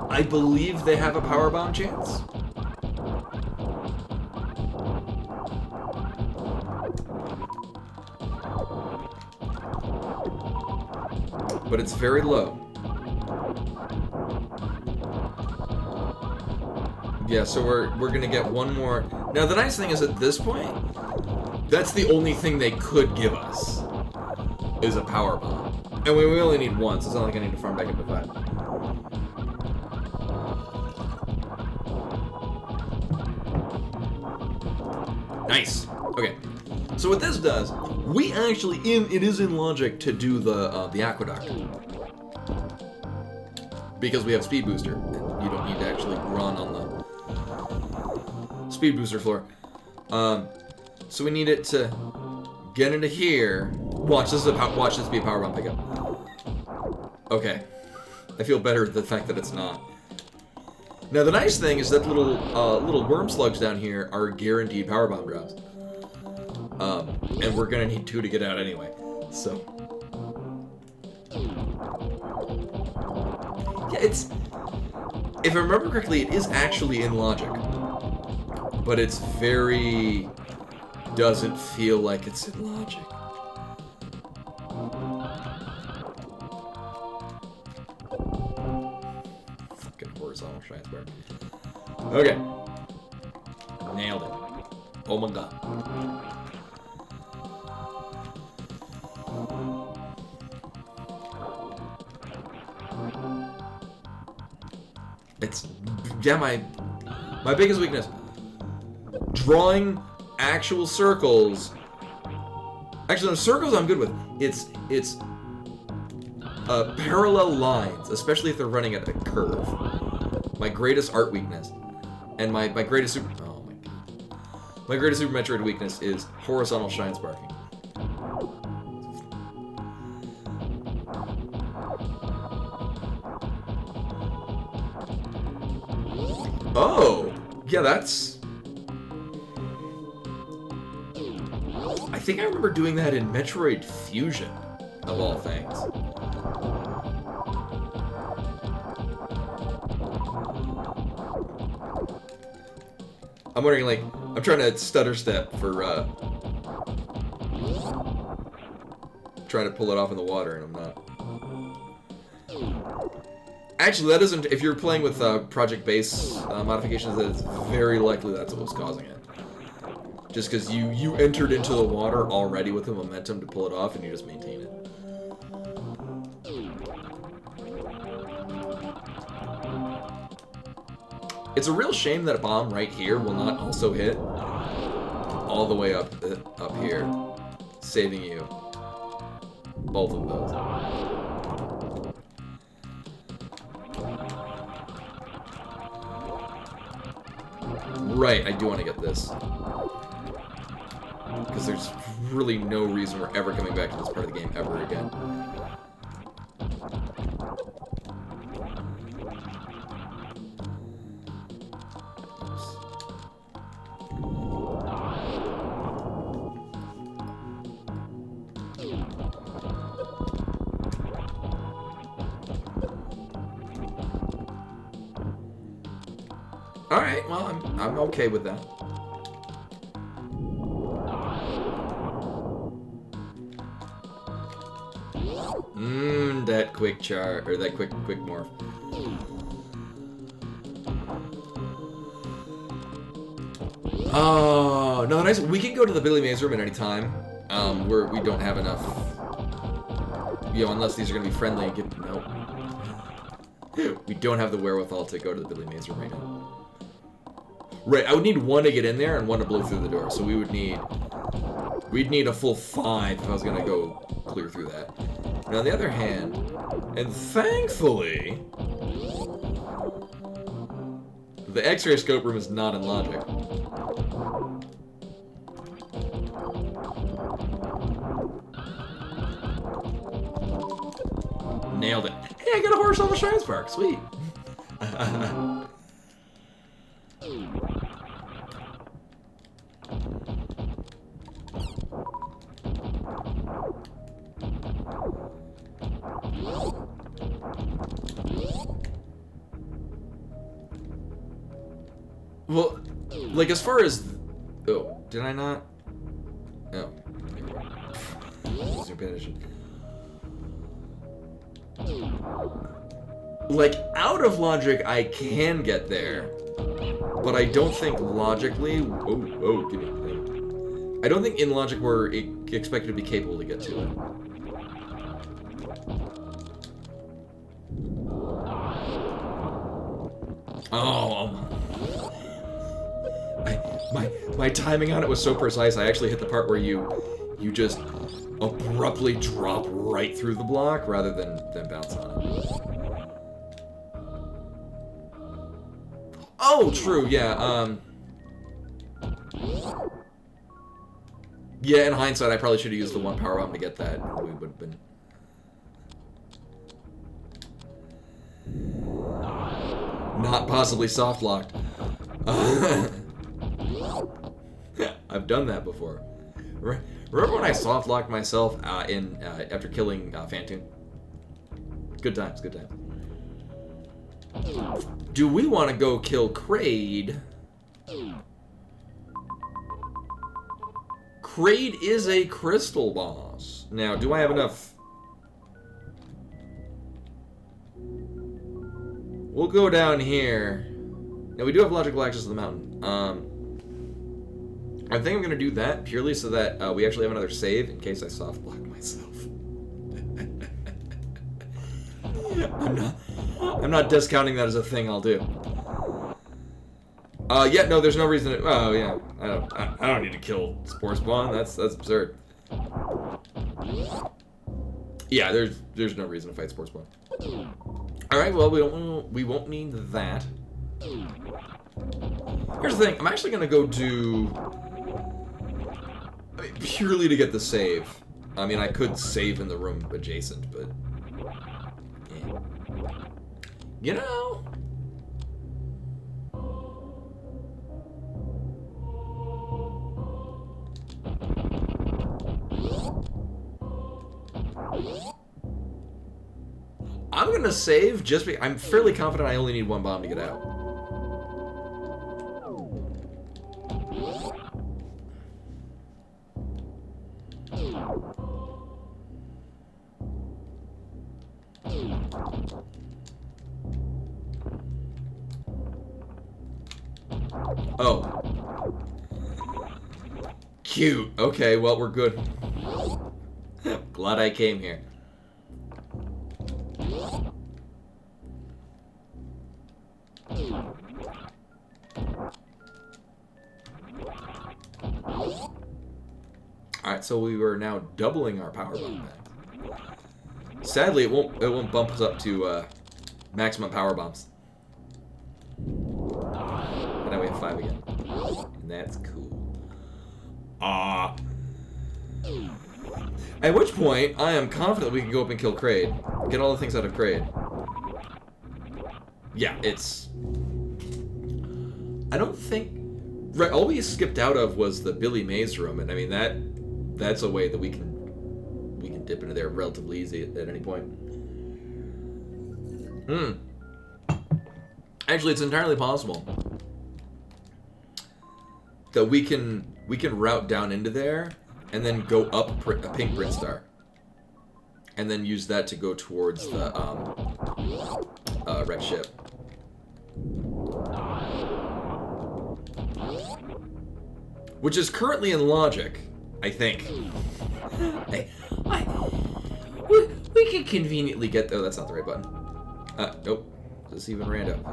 I believe they have a power bomb chance. But it's very low. Yeah, so we're gonna get one more. Now the nice thing is at this point, that's the only thing they could give us is a power bomb. And we only need one, so it's not like I need to farm back up to 5. Nice. Okay. So what this does, we actually it is in logic to do the aqueduct. Because we have speed booster. You don't need to actually run on the speed booster floor. So we need it to get into here. Watch this be a power bomb pickup. Okay. I feel better at the fact that it's not. Now the nice thing is that little worm slugs down here are guaranteed power bomb drops. And we're gonna need 2 to get out anyway. So yeah, it's, if I remember correctly, it is actually in logic. But it's very, doesn't feel like it's in logic. Fucking horizontal shine spark. Okay. Nailed it. Oh my god. It's, yeah, my biggest weakness. Drawing actual circles. Actually, no, circles I'm good with. It's parallel lines, especially if they're running at a curve. My greatest art weakness. And my greatest super, oh my god. My greatest Super Metroid weakness is horizontal shine sparking. Oh, yeah, that's... I think I remember doing that in Metroid Fusion, of all things. I'm wondering, like, I'm trying to stutter step for, trying to pull it off in the water, and I'm not. Actually, that isn't, if you're playing with project base modifications, that it's very likely that's what was causing it. Just because you entered into the water already with the momentum to pull it off, and you just maintain it. It's a real shame that a bomb right here will not also hit all the way up here, saving you both of those. Right, I do want to get this. because there's really no reason we're ever coming back to this part of the game ever again. Alright, well, I'm okay with that. That quick or that quick morph. Oh, no, nice. We can go to the Billy Mays room at any time. We don't have enough. You know, unless these are gonna be friendly and get no. We don't have the wherewithal to go to the Billy Mays room right now. Right, I would need one to get in there and one to blow through the door. So we'd need a full 5 if I was gonna go clear through that. And on the other hand, and thankfully, the X-ray scope room is not in logic. Nailed it. Hey, I got a horse on the Shrine Spark. Sweet. Well, like, as far as... Oh, did I not? Oh. Wasn't paying attention. Like, out of logic, I can get there. But I don't think logically... Oh, give me a thing. I don't think in logic we're expected to be capable to get to it. Oh, my timing on it was so precise. I actually hit the part where you just abruptly drop right through the block rather than bounce on it. Oh, true. Yeah. Yeah. In hindsight, I probably should have used the one power bomb to get that. We would have been. Not possibly soft locked. I've done that before. Remember when I soft locked myself after killing Phantoon? Good times, good times. Do we want to go kill Kraid? Kraid is a crystal boss. Now, do I have enough? We'll go down here. Now, we do have logical access to the mountain. I think I'm going to do that purely so that we actually have another save in case I soft block myself. I'm not discounting that as a thing I'll do. Yeah, no, there's no reason to... Oh, yeah. I don't need to kill Spore Spawn. That's absurd. Yeah, there's no reason to fight Spore Spawn. Alright, well, we won't need that. Here's the thing. I'm actually going to go do... I mean, purely to get the save. I mean, I could save in the room adjacent, but... Yeah. You know... I'm gonna save just because I'm fairly confident I only need one bomb to get out. Oh. Cute. Okay, well, we're good. Glad I came here. Alright, so we were now doubling our power bomb back. Sadly, it won't bump us up to maximum power bombs. But now we have 5 again. And that's cool. At which point, I am confident we can go up and kill Kraid. Get all the things out of Kraid. Yeah, it's... I don't think... Right, all we skipped out of was the Billy Mays room, and I mean, that's a way that we can dip into there relatively easy at any point. Actually, it's entirely possible that we can route down into there and then go up a pink Brinstar, and then use that to go towards the red ship. Which is currently in logic, I think. We can conveniently get... Oh, that's not the right button. Nope. This is even random.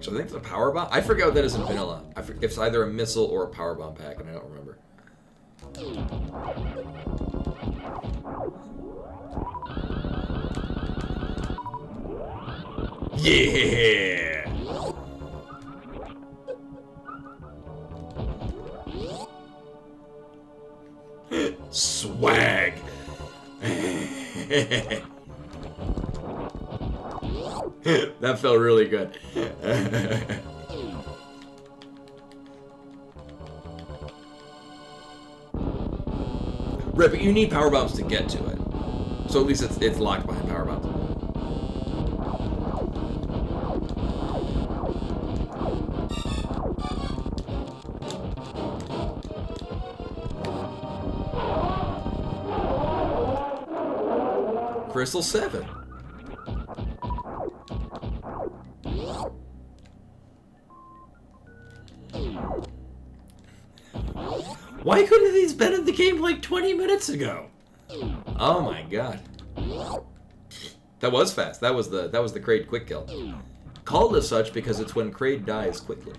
So I think it's a power bomb? I forget what that is in vanilla. It's either a missile or a power bomb pack, and I don't remember. Yeah! Swag! That felt really good. Right, but you need power bombs to get to it. So at least it's locked behind power bombs. Crystal 7. Why couldn't these been in the game like 20 minutes ago? Oh my god. That was fast. That was the Kraid quick kill. Called as such because it's when Kraid dies quickly.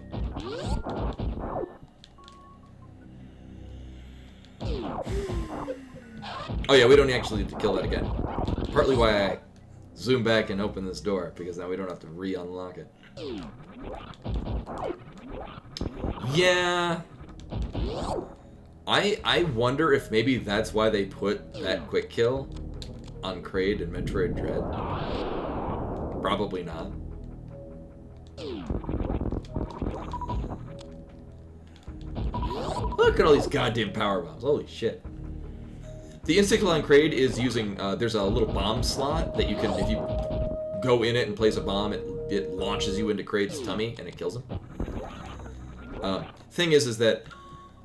Oh yeah, we don't actually need to kill that again. Partly why I zoom back and open this door, because now we don't have to re-unlock it. Yeah. I wonder if maybe that's why they put that quick kill on Kraid and Metroid Dread. Probably not. Look at all these goddamn power bombs. Holy shit. The insta-kill on Kraid is using, there's a little bomb slot that you can, if you go in it and place a bomb, it launches you into Kraid's tummy and it kills him. Thing is that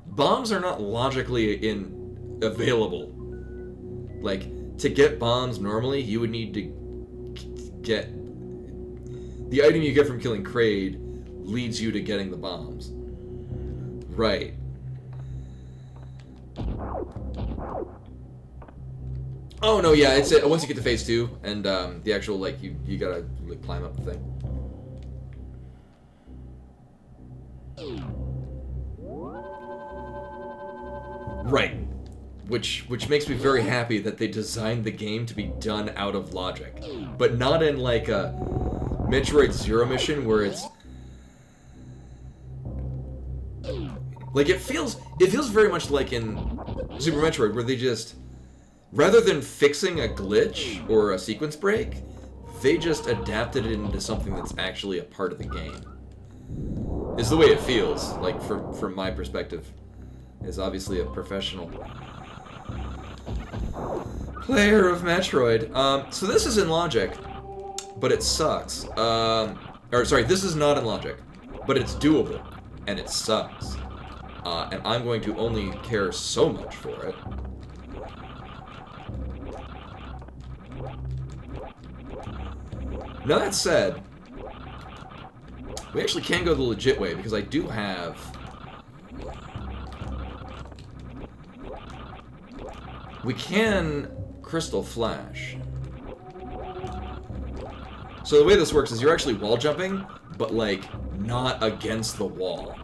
bombs are not logically available. Like, to get bombs normally, you would need to get... The item you get from killing Kraid leads you to getting the bombs. Right. Oh no, yeah, it's once you get to phase 2 and the actual like you gotta like climb up the thing. Right. Which makes me very happy that they designed the game to be done out of logic. But not in like a Metroid Zero mission where it's like it feels very much like in Super Metroid where they just, rather than fixing a glitch or a sequence break, they just adapted it into something that's actually a part of the game. Is the way it feels, like from my perspective, as obviously a professional player of Metroid. So this is in logic, but it sucks. Or sorry, this is not in logic, but it's doable, and it sucks. And I'm going to only care so much for it. Now that said, we actually can go the legit way, because I do have... We can Crystal Flash. So the way this works is you're actually wall jumping, but like not against the wall.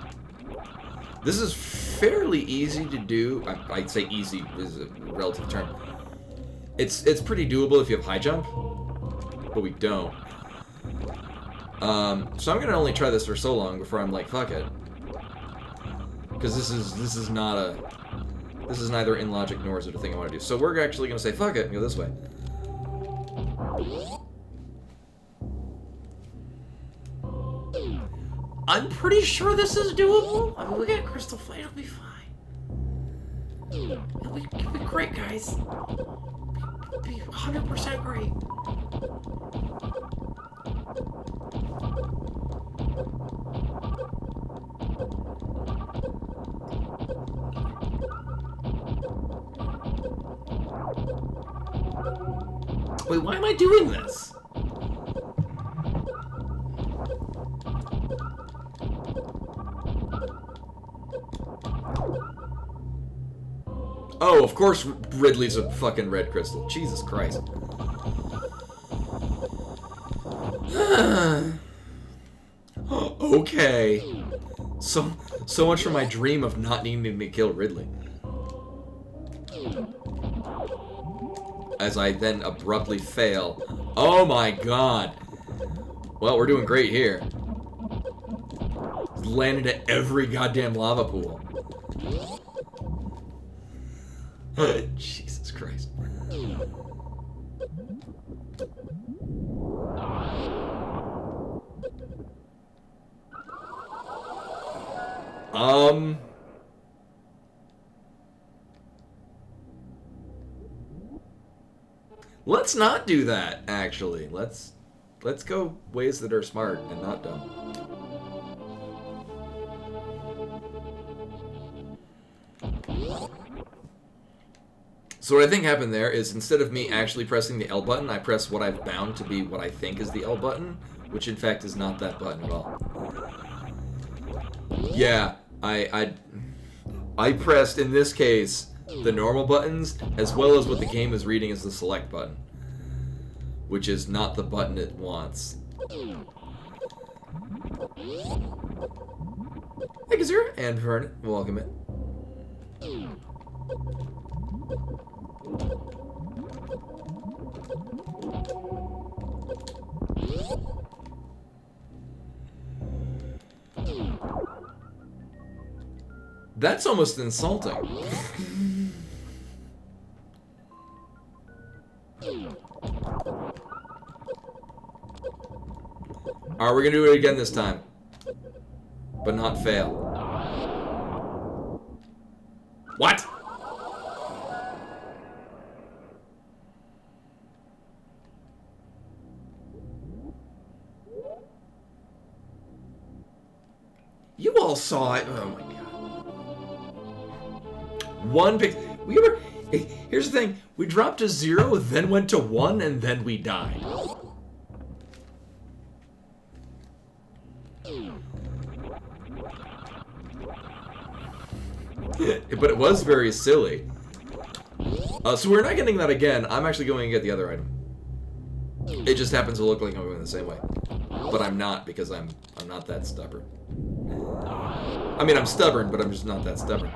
This is fairly easy to do. I'd say easy is a relative term. It's pretty doable if you have high jump, but we don't. So I'm gonna only try this for so long before I'm like, fuck it, because this is not a This is neither in logic nor is it a thing I want to do. So we're actually going to say fuck it and go this way. I'm pretty sure this is doable. I mean, we got Crystal Flame. It'll be fine. It'll be great, guys. It'll be 100% great. Wait, why am I doing this? Oh, of course Ridley's a fucking red crystal. Jesus Christ. Okay. So much for my dream of not needing to kill Ridley. As I then abruptly fail. Oh my god. Well, we're doing great here. Landed at every goddamn lava pool. Jesus Christ. Let's not do that, actually. Let's go ways that are smart and not dumb. So what I think happened there is instead of me actually pressing the L button, I press what I've bound to be what I think is the L button, which in fact is not that button at all. Yeah, I pressed, in this case, the normal buttons, as well as what the game is reading as the select button, which is not the button it wants. Hey, Kazura and Vernon, welcome in. That's almost insulting. Alright, we're gonna do it again this time. But not fail. What? You all saw it. Oh my god. One pick. Here's the thing. We dropped to 0, then went to 1, and then we died. But it was very silly. So we're not getting that again. I'm actually going to get the other item. It just happens to look like I'm going the same way. But I'm not, because I'm not that stubborn. I mean, I'm stubborn, but I'm just not that stubborn.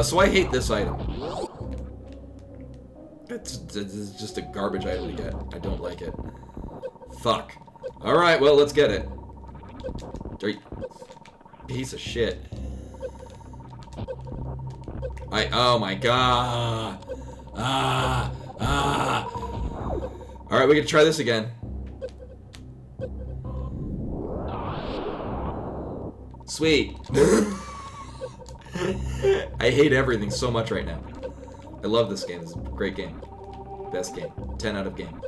So I hate this item. It's just a garbage item to get. I don't like it. Fuck. Alright, well, let's get it. Piece of shit. Oh my god. Alright, we can try this again. Sweet. I hate everything so much right now. I love this game. It's a great game. Best game. 10 out of game.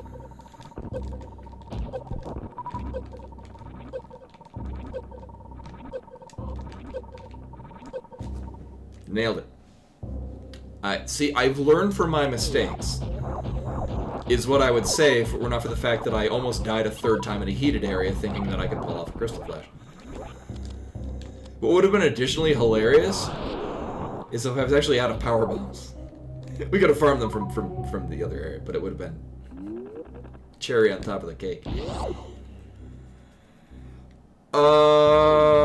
Nailed it. See, I've learned from my mistakes, is what I would say if it were not for the fact that I almost died a third time in a heated area thinking that I could pull off a crystal flash. What would have been additionally hilarious is if I was actually out of power bombs. We could have farmed them from the other area, but it would have been cherry on top of the cake.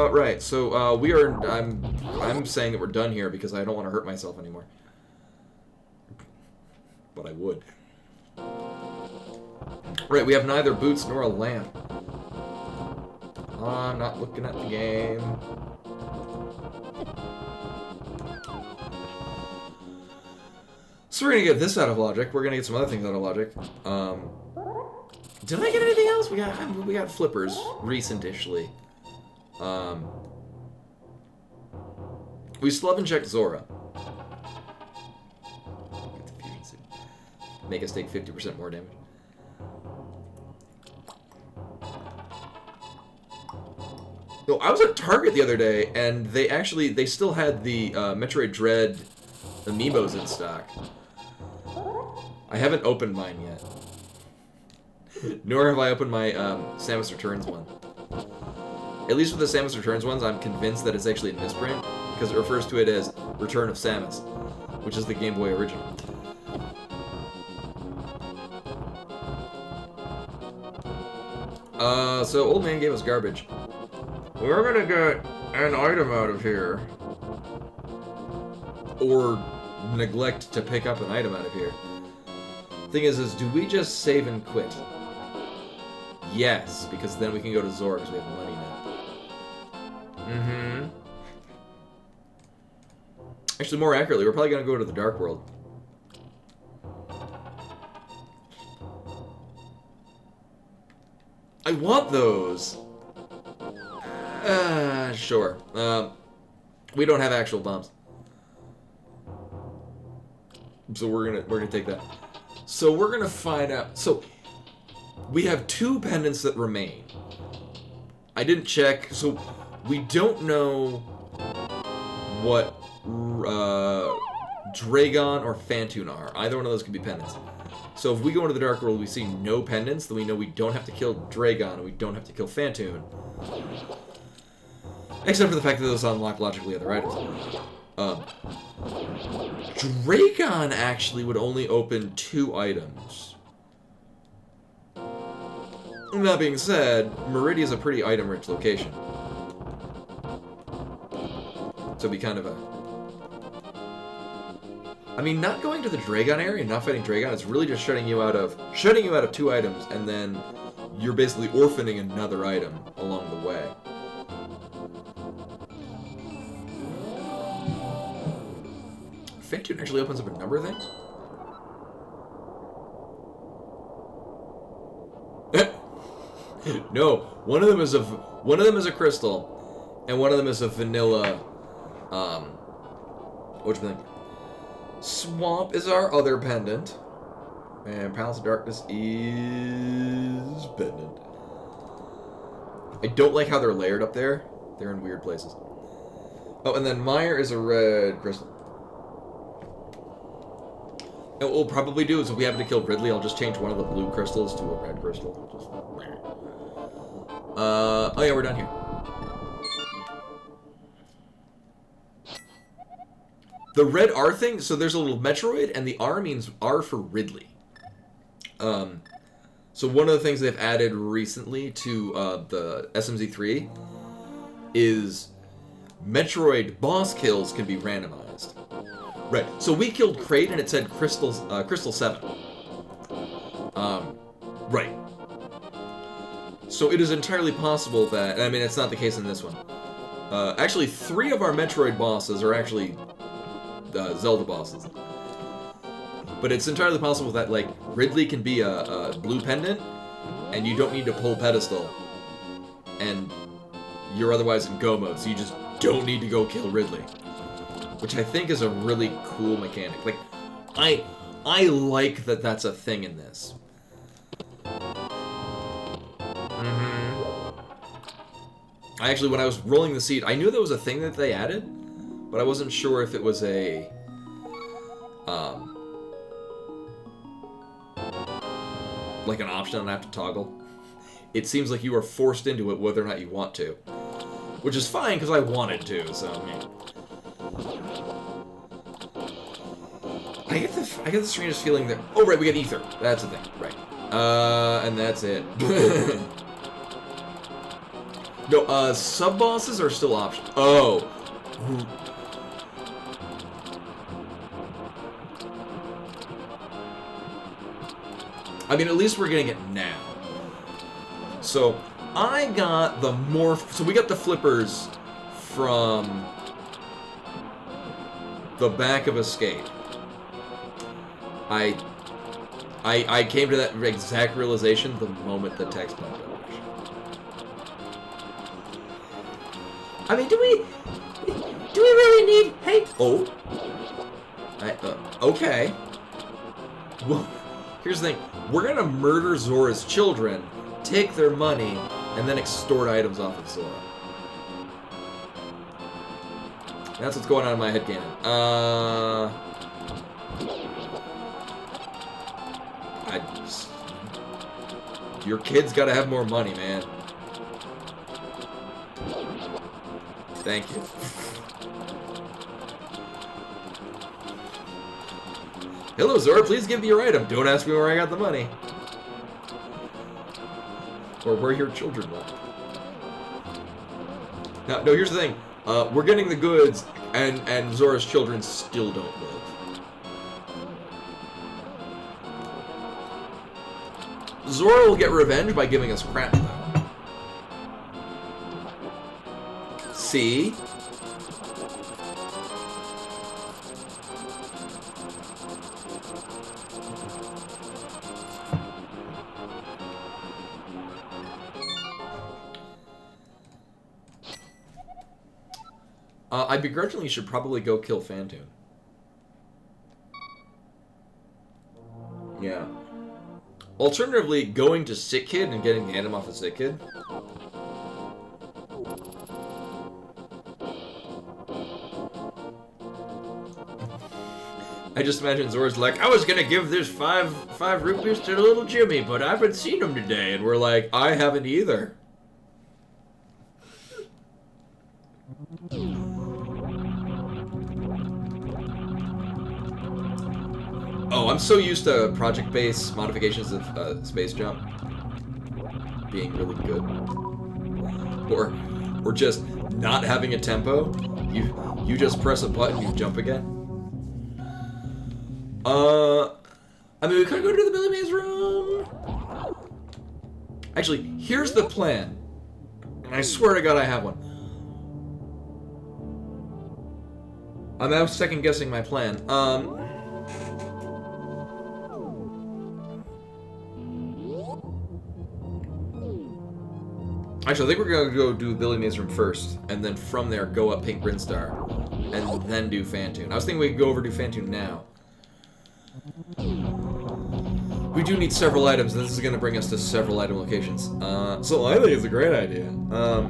Right. So we are. I'm saying that we're done here because I don't want to hurt myself anymore. But I would. Right. We have neither boots nor a lamp. I'm not looking at the game. So we're gonna get this out of logic. We're gonna get some other things out of logic. Did I get anything else? We got flippers recentishly. We still haven't checked Zora. Get the fusion suit. Make us take 50% more damage. No, I was at Target the other day, and they still had the Metroid Dread amiibos in stock. I haven't opened mine yet. Nor have I opened my Samus Returns one. At least with the Samus Returns ones, I'm convinced that it's actually a misprint, because it refers to it as Return of Samus, which is the Game Boy original. So old man gave us garbage. We're gonna get an item out of here. Or neglect to pick up an item out of here. Thing is do we just save and quit? Yes, because then we can go to Zora because we have money now. Actually, more accurately, we're probably gonna go to the Dark World. I want those! Sure. We don't have actual bombs. So we're gonna take that. So we're gonna find out. So we have 2 pendants that remain. I didn't check, so we don't know what Dragon or Phantoon are. Either one of those could be pendants. So if we go into the Dark World, we see no pendants, then we know we don't have to kill Dragon and we don't have to kill Phantoon. Except for the fact that those unlock logically other items. Dragon actually would only open 2 items. That being said, Meridia is a pretty item-rich location. So it'd be kind of a... I mean, not going to the Dragon area and not fighting Dragon is really just shutting you out of 2 items, and then you're basically orphaning another item along the way. Phantoon actually opens up a number of things. No, one of them is a crystal, and one of them is a vanilla. Which thing? Swamp is our other pendant, and Palace of Darkness is pendant. I don't like how they're layered up there. They're in weird places. Oh, and then Mire is a red crystal. And what we'll probably do is if we happen to kill Ridley, I'll just change one of the blue crystals to a red crystal. Just... oh yeah, we're done here. The red R thing, so there's a little Metroid, and the R means R for Ridley. So one of the things they've added recently to the SMZ3 is Metroid boss kills can be randomized. Right, so we killed Kraid and it said Crystal 7. Right. So it is entirely possible that, I mean, it's not the case in this one. Actually, 3 of our Metroid bosses are actually Zelda bosses. But it's entirely possible that, like, Ridley can be a blue pendant, and you don't need to pull pedestal, and you're otherwise in go mode, so you just don't need to go kill Ridley. Which I think is a really cool mechanic. Like, I like that that's a thing in this. I actually, when I was rolling the seed, I knew there was a thing that they added, but I wasn't sure if it was a, like an option I have to toggle. It seems like you are forced into it whether or not you want to. Which is fine, because I wanted to, so, I mean... I get the strangest feeling that... Oh, right, we get Ether. That's the thing. Right. And that's it. No, sub-bosses are still optional. Oh. I mean, at least we're getting it now. So, I got the morph... So we got the flippers from the back of Escape. I came to that exact realization the moment the text popped up. I mean, do we really need? Hey, oh, okay. Well, here's the thing: we're gonna murder Zora's children, take their money, and then extort items off of Zora. That's what's going on in my headcanon. Your kids gotta have more money, man. Thank you. Hello, Zora. Please give me your item. Don't ask me where I got the money. Or where your children went. Now, no, here's the thing. We're getting the goods, and Zora's children still don't live. Zora will get revenge by giving us crap, though. See? I begrudgingly should probably go kill Phantoon. Yeah. Alternatively, going to Sick Kid and getting the item off of Sick Kid. I just imagine Zora's like, I was gonna give this five rupees to little Jimmy, but I haven't seen him today. And we're like, I haven't either. Oh, I'm so used to project-based modifications of Space Jump being really good, or just not having a tempo. You just press a button, you jump again. I mean, we could go to the Billy Mays room. Actually, here's the plan, and I swear to God, I have one. I'm now second guessing my plan. Actually, I think we're gonna go do Billy Mays room first, and then from there go up Pink Brinstar, and then do Phantoon. I was thinking we could go over to Phantoon now. We do need several items, and this is gonna bring us to several item locations. So I think it's a great idea. I'm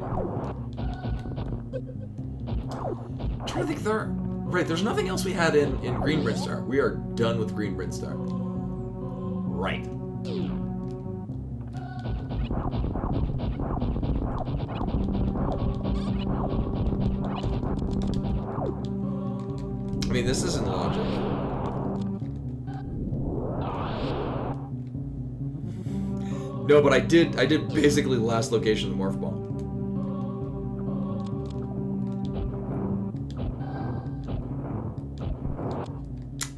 trying to think there. Right, there's nothing else we had in Green Brinstar. We are done with Green Brinstar. Right. I mean, this isn't logic. No, but I did basically the last location of the Morph Ball.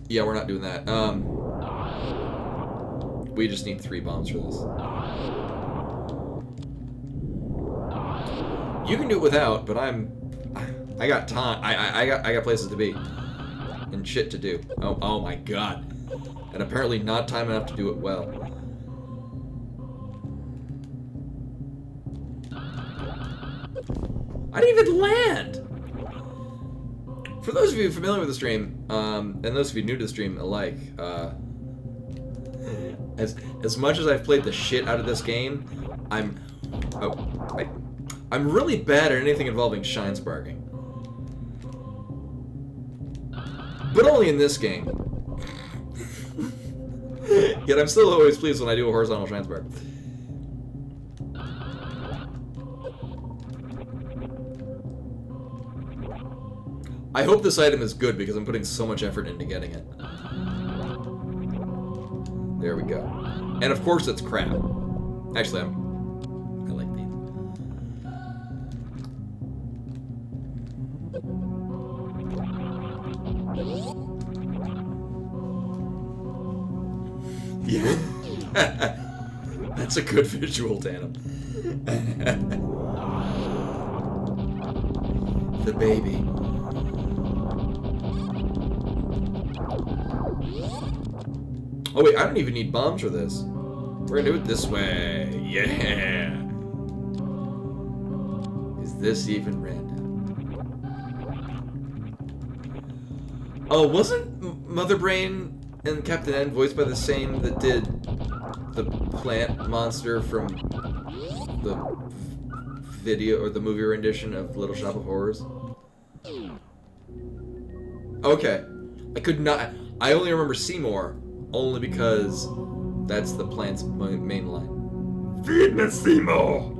Yeah, we're not doing that. We just need 3 bombs for this. You can do it without, but I got time. I got places to be and shit to do. Oh my God. And apparently not time enough to do it well. I didn't even land. For those of you familiar with the stream, and those of you new to the stream alike, as much as I've played the shit out of this game, I'm really bad at anything involving shine sparking. But only in this game. Yet I'm still always pleased when I do a horizontal shine spark. I hope this item is good because I'm putting so much effort into getting it. There we go. And of course it's crap. Actually, I like these. Yeah. That's a good visual, Tandem. The baby. Oh wait, I don't even need bombs for this. We're gonna do it this way. Yeah. Is this even random? Oh, wasn't Mother Brain and Captain N voiced by the same that did the plant monster from the video or the movie rendition of Little Shop of Horrors? Okay. I could not. I only remember Seymour only because that's the plant's main line. Feed me, Seymour!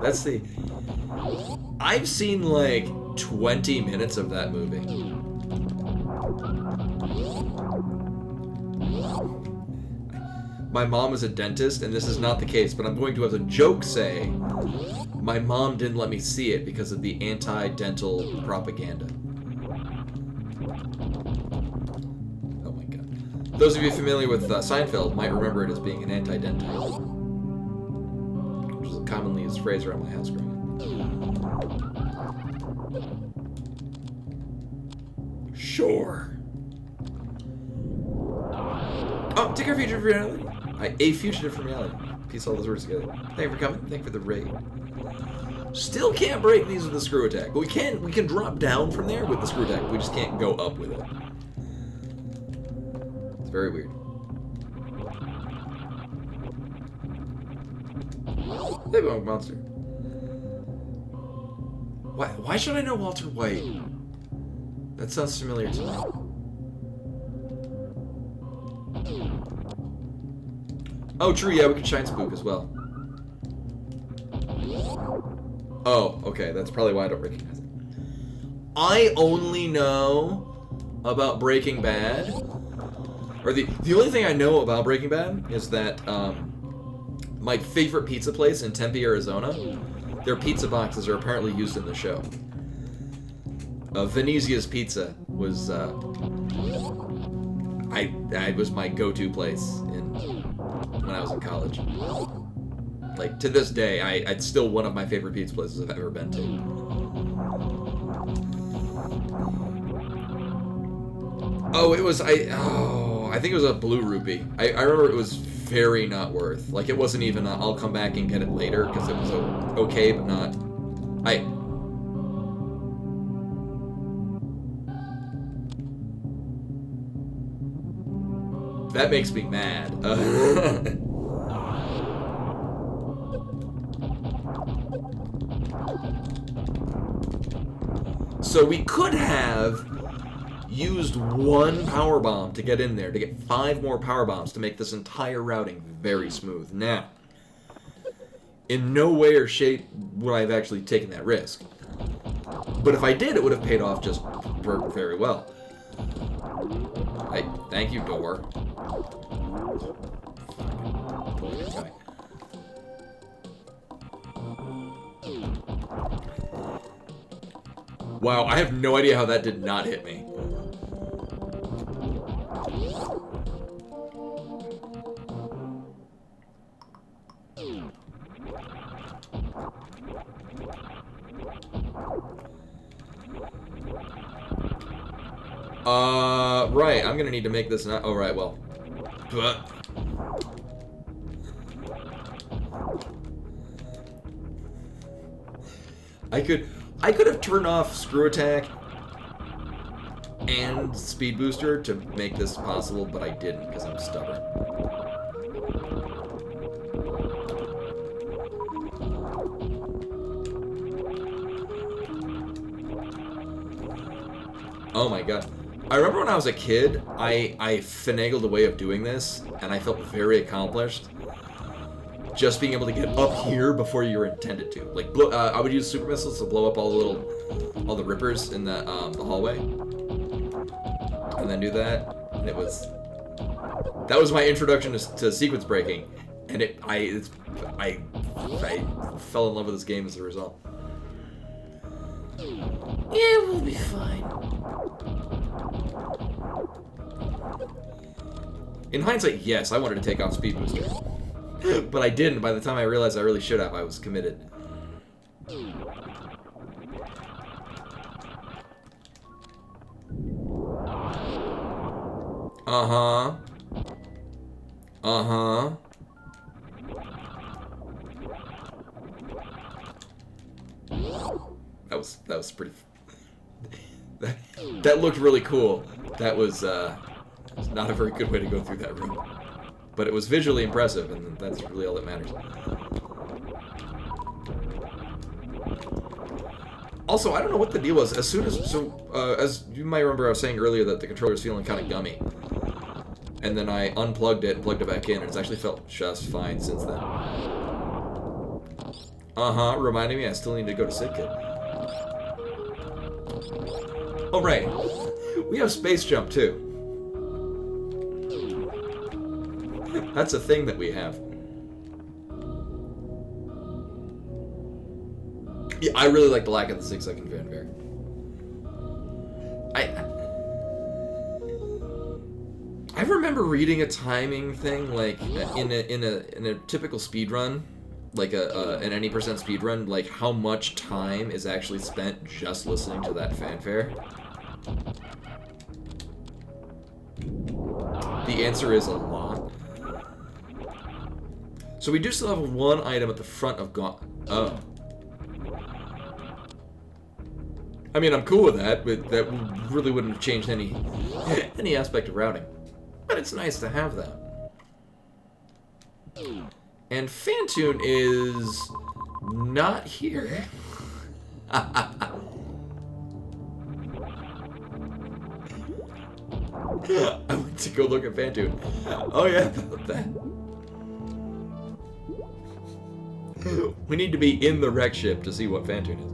That's the. I've seen like 20 minutes of that movie. My mom is a dentist, and this is not the case, but I'm going to, as a joke, say my mom didn't let me see it because of the anti-dental propaganda. Oh my god. Those of you familiar with Seinfeld might remember it as being an anti-dental, which is a commonly used phrase around my house growing up. Sure. Oh, take our fugitive from reality. A fugitive from reality. Piece all those words together. Thank you for coming. Thank you for the raid. Still can't break these with the screw attack, but we can drop down from there with the screw attack. We just can't go up with it. It's very weird. There we go, monster. Why should I know Walter White? That sounds familiar to me. Oh, true, yeah, we can shine spook as well. Oh, okay, that's probably why I don't recognize it. I only know about Breaking Bad, or the only thing I know about Breaking Bad is that my favorite pizza place in Tempe, Arizona, their pizza boxes are apparently used in the show. Venezia's Pizza was I was my go-to place when I was in college. Like, to this day, it's still one of my favorite pizza places I've ever been to. Oh, I think it was a blue rupee. I remember it was very not worth. Like, it wasn't even I'll come back and get it later, because it was okay, but not... That makes me mad. So we could have used one power bomb to get in there, to get 5 more power bombs to make this entire routing very smooth. Now, in no way or shape would I have actually taken that risk. But if I did, it would have paid off just very well. Thank you, door. Wow, I have no idea how that did not hit me. Right, I'm gonna need to make this not. Oh, right, well. I could have turned off screw attack and speed booster to make this possible, but I didn't because I'm stubborn. Oh my god. I remember when I was a kid, I finagled a way of doing this, and I felt very accomplished. Just being able to get up here before you were intended to. Like, I would use super missiles to blow up all the rippers in the hallway, and then do that. And that was my introduction to sequence breaking, and I fell in love with this game as a result. Yeah, we'll be fine. In hindsight, yes, I wanted to take off speed booster. But I didn't. By the time I realized I really should have, I was committed. Uh-huh. Uh-huh. That was pretty... that looked really cool. That was not a very good way to go through that room. But it was visually impressive, and that's really all that matters. Also, I don't know what the deal was. As soon as... as you might remember, I was saying earlier that the controller's feeling kind of gummy. And then I unplugged it and plugged it back in, and it's actually felt just fine since then. Uh-huh, reminding me I still need to go to Sick Kid. Oh, right. We have Space Jump, too. That's a thing that we have. Yeah, I really like the lack of the 6-second fanfare. I remember reading a timing thing, like, in a typical speedrun, like an any percent speedrun, like how much time is actually spent just listening to that fanfare. The answer is a lot. So we do still have one item at the front of Oh. I mean, I'm cool with that, but that really wouldn't have changed any aspect of routing. But it's nice to have that. And Phantoon is not here. I went to go look at Phantoon. Oh yeah, about that. We need to be in the wreck ship to see what Phantoon is.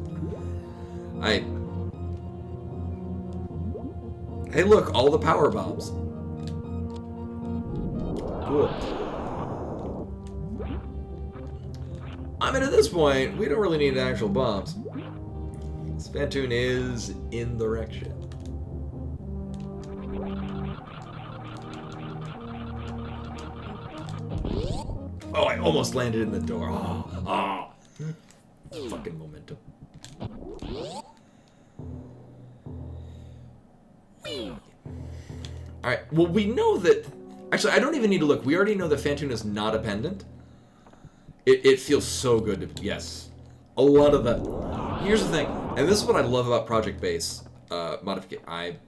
Hey look, all the power bombs. Cool. I mean, at this point, we don't really need actual bombs. Phantoon is in the wreck ship. Oh, I almost landed in the door. Oh. Fucking momentum. Alright, well, we know that... Actually, I don't even need to look. We already know that Phantoon is not a pendant. It feels so good to... Yes. A lot of that... Here's the thing, and this is what I love about Project Base modification.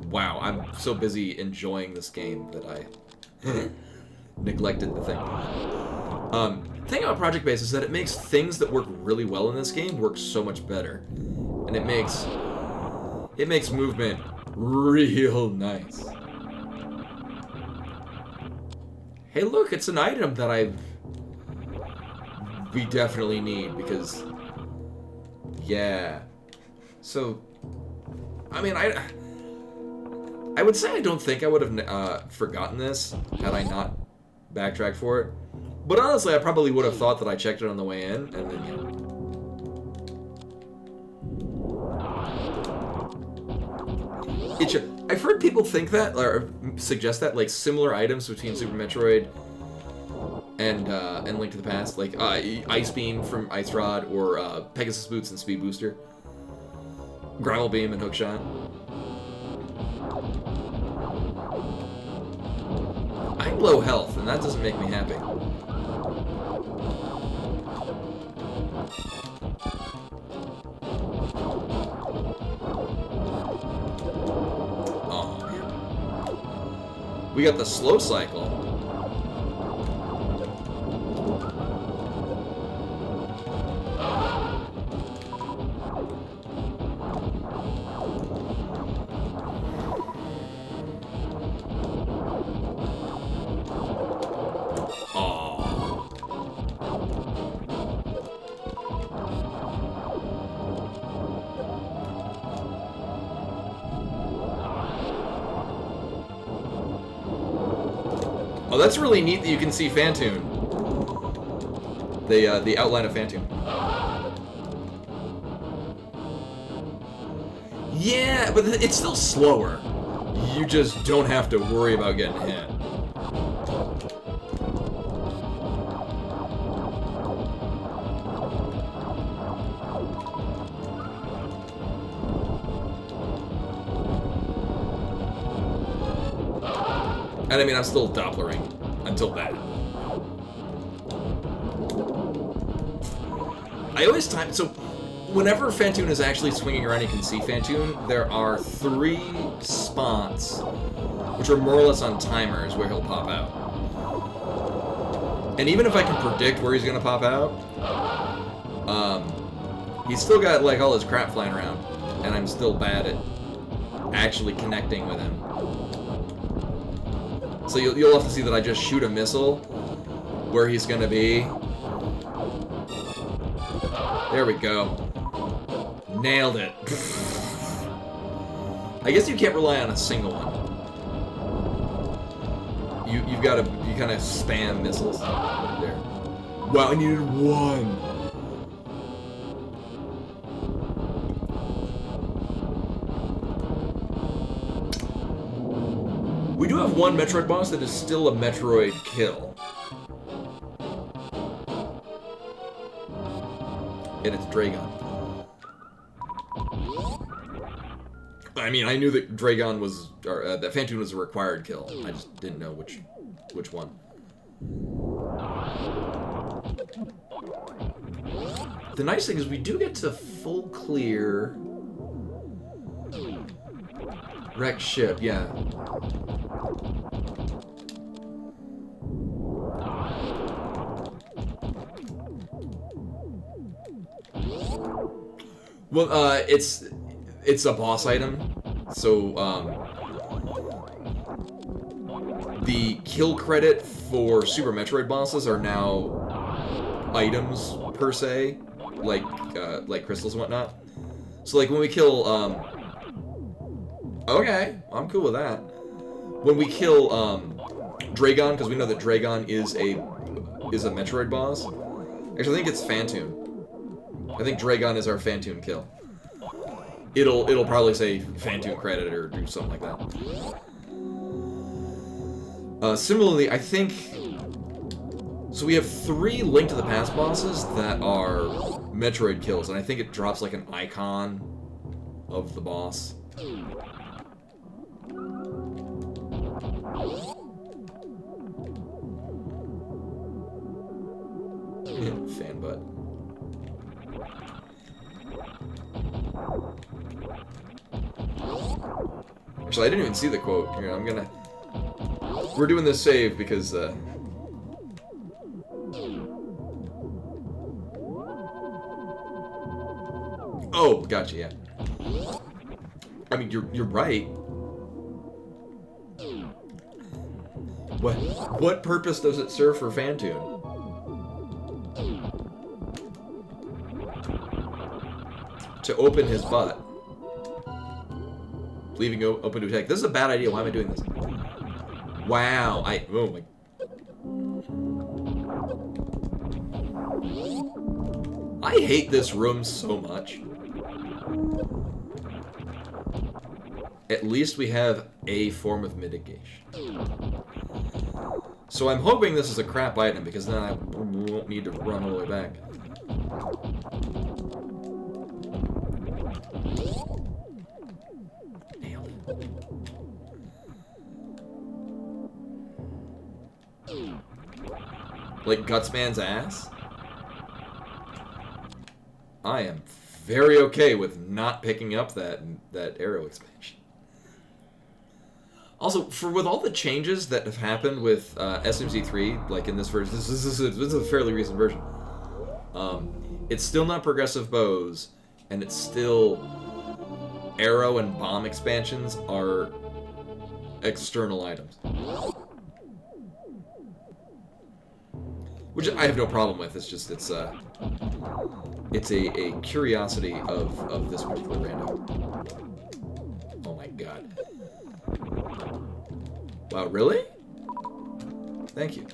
Wow, I'm so busy enjoying this game that I neglected the thing. The thing about Project Base is that it makes things that work really well in this game work so much better. And it makes movement real nice. Hey look, it's an item that we definitely need, because, yeah. So, I mean, I would say I don't think I would have forgotten this had I not backtracked for it. But honestly, I probably would have thought that I checked it on the way in, and then, yeah. I've heard people think that, or suggest that, like, similar items between Super Metroid and Link to the Past, like Ice Beam from Ice Rod, or Pegasus Boots and Speed Booster, Gravel Beam and Hookshot. I'm low health, and that doesn't make me happy. We got the slow cycle. Oh, that's really neat that you can see Phantoon. The outline of Phantoon. Yeah, but it's still slower. You just don't have to worry about getting hit. And I mean, I'm still Dopplering until that. I always time... So, whenever Phantoon is actually swinging around, you can see Phantoon, there are 3 spots, which are more or less on timers, where he'll pop out. And even if I can predict where he's going to pop out, he's still got, like, all his crap flying around, and I'm still bad at actually connecting with him. So you'll have to see that I just shoot a missile where he's going to be. There we go. Nailed it. I guess you can't rely on a single one. You've got to kind of spam missiles. There. Wow, I needed 1. We do have 1 Metroid boss that is still a Metroid kill. And it's Dragon. I mean, I knew that Dragon was, or that Phantoon was a required kill. I just didn't know which one. The nice thing is we do get to full clear wrecked ship, yeah. Well, it's a boss item, so the kill credit for Super Metroid bosses are now items per se, like crystals and whatnot. So like when we kill okay, I'm cool with that. When we kill Dragon, because we know that Dragon is a Metroid boss. Actually, I think it's Phantoon. I think Dragon is our Phantoon kill. It'll probably say Phantoon credit or do something like that. Similarly, I think... So we have 3 Link to the Past bosses that are Metroid kills, and I think it drops like an icon of the boss. Fan butt. Actually, I didn't even see the quote. Here, we're doing this save because, Oh, gotcha, yeah. I mean, you're right. What purpose does it serve for Phantoon? To open his butt. Leaving open to attack. This is a bad idea. Why am I doing this? Wow. Oh my. I hate this room so much. At least we have a form of mitigation. So I'm hoping this is a crap item, because then I won't need to run all the way back. Nailed it. Like Gutsman's ass? I am very okay with not picking up that arrow expansion. Also, with all the changes that have happened with SMZ3, like in this version, this is a fairly recent version. It's still not progressive bows, and it's still arrow and bomb expansions are external items. Which I have no problem with. It's just it's a curiosity of this particular rando. Oh my god. Wow, really? Thank you.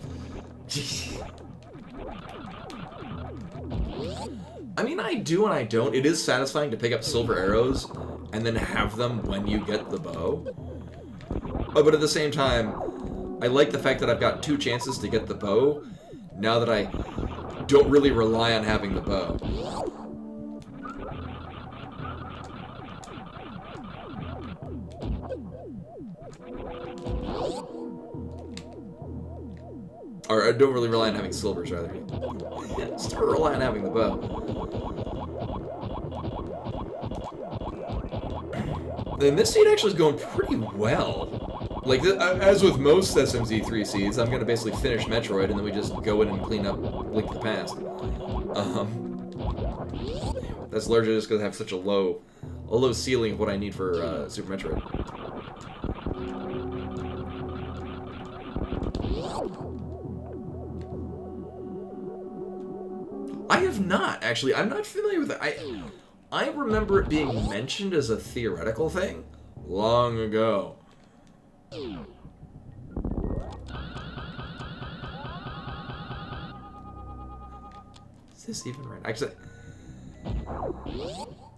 I mean, I do and I don't. It is satisfying to pick up silver arrows and then have them when you get the bow. Oh, but at the same time, I like the fact that I've got 2 chances to get the bow, now that I don't really rely on having the bow. Or I don't really rely on having silvers, rather. Still rely on having the bow. And this seed actually is going pretty well. Like, as with most SMZ3 seeds, I'm going to basically finish Metroid, and then we just go in and clean up Link to the Past. That's largely just because I have such a low ceiling of what I need for Super Metroid. I have not, actually. I'm not familiar with it. I remember it being mentioned as a theoretical thing long ago. Is this even right? Actually,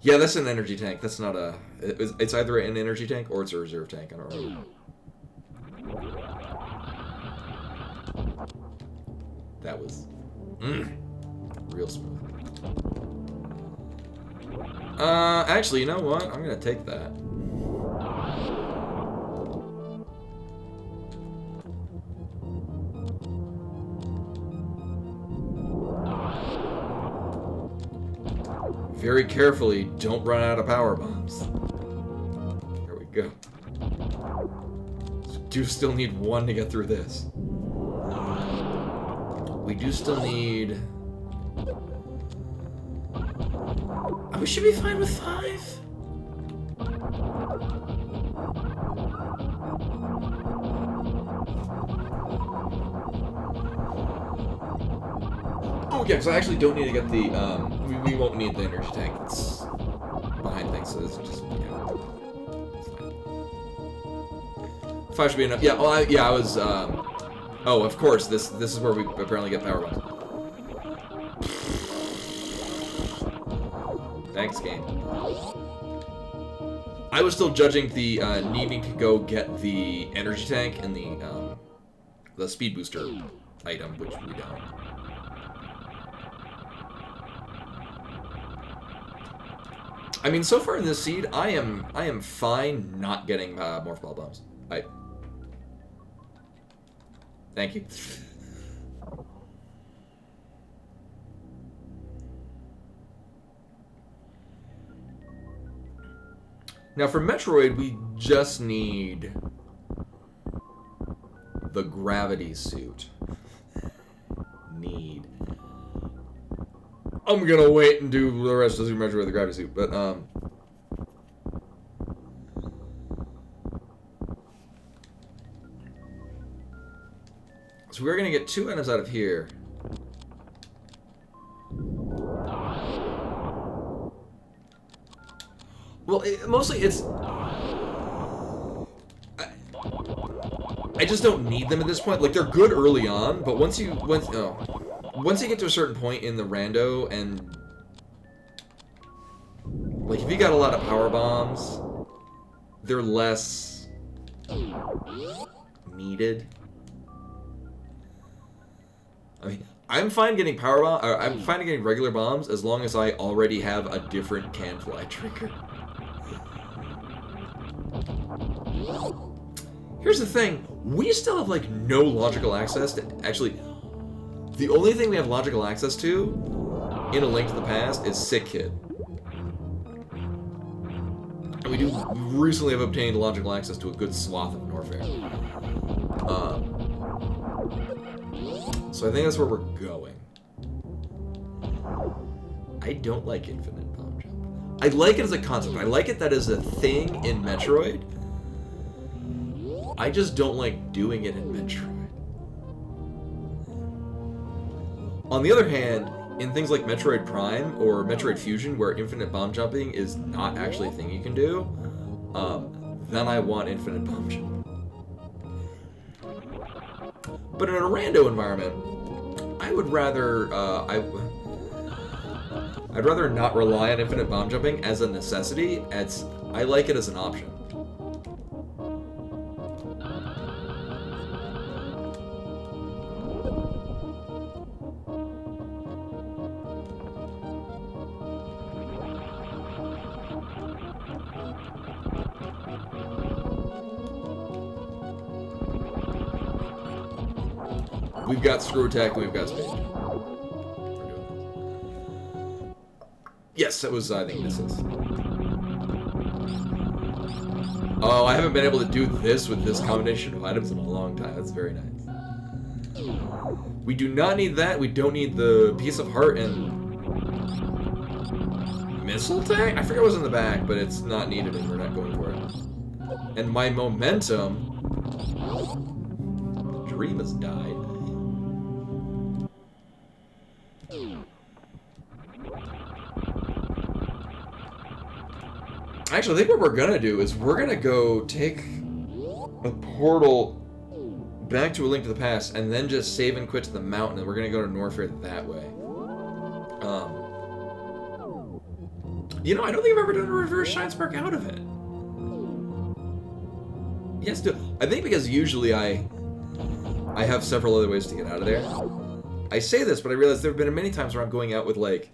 yeah, that's an energy tank. That's not a... It's either an energy tank or it's a reserve tank. I don't remember. That was... real smooth. Actually, you know what? I'm gonna take that. Very carefully, don't run out of power bombs. There we go. So do still need one to get through this. We do still need... Oh, we should be fine with 5. Oh, yeah, so I actually don't need to get the, we won't need the energy tank. It's behind things, so it's just, yeah. It's fine. 5 should be enough. Yeah, well, I was, oh, of course, this is where we apparently get power bombs. Thanks, game. I was still judging the, needing to go get the energy tank and the speed booster item, which we don't. I mean, so far in this seed, I am fine not getting morph ball bombs. Thank you. Now for Metroid, we just need the gravity suit. I'm gonna wait and do the rest of Super Metroid with the gravity suit, but so we're gonna get 2 items out of here. Well, mostly it's... I just don't need them at this point. Like, they're good early on, but once you get to a certain point in the rando, and like if you got a lot of power bombs, they're less needed. I mean, I'm fine getting I'm fine getting regular bombs as long as I already have a different can fly trigger. Here's the thing, we still have like no logical access to, actually, the only thing we have logical access to in A Link to the Past is Sick Kid. And we do recently have obtained logical access to a good swath of Norfair. So I think that's where we're going. I don't like infinite bomb jump. I like it as a concept. I like it that is a thing in Metroid. I just don't like doing it in Metroid. On the other hand, in things like Metroid Prime or Metroid Fusion, where infinite bomb jumping is not actually a thing you can do, then I want infinite bomb jump. But in a rando environment, I would rather, I'd rather not rely on infinite bomb jumping as a necessity. I like it as an option. We've got screw attack and we've got speed. We're doing this. Yes, that was, I think, misses. Oh, I haven't been able to do this with this combination of items in a long time. That's very nice. We do not need that. We don't need the piece of heart and missile tank? I forget what was in the back, but it's not needed and we're not going for it. And my momentum... The dream has died. Actually, I think what we're gonna do is we're gonna go take a portal back to A Link to the Past and then just save and quit to the mountain and we're gonna go to Norfair that way. You know, I don't think I've ever done a reverse Shine Spark out of it. Yes, I think because usually I have several other ways to get out of there. I say this, but I realize there have been many times where I'm going out with like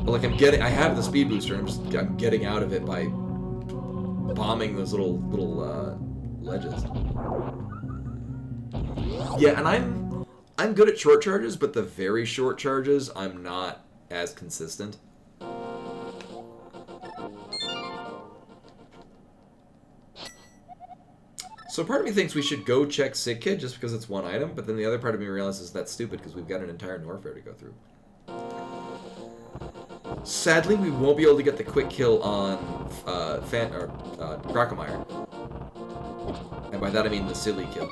I have the speed booster and I'm getting out of it by bombing those little ledges. Yeah, and I'm good at short charges, but the very short charges I'm not as consistent. So part of me thinks we should go check Sig Kid just because it's one item, but then the other part of me realizes that's stupid because we've got an entire Norfair to go through. Sadly, we won't be able to get the quick kill on Crocomire. And by that I mean the silly kill.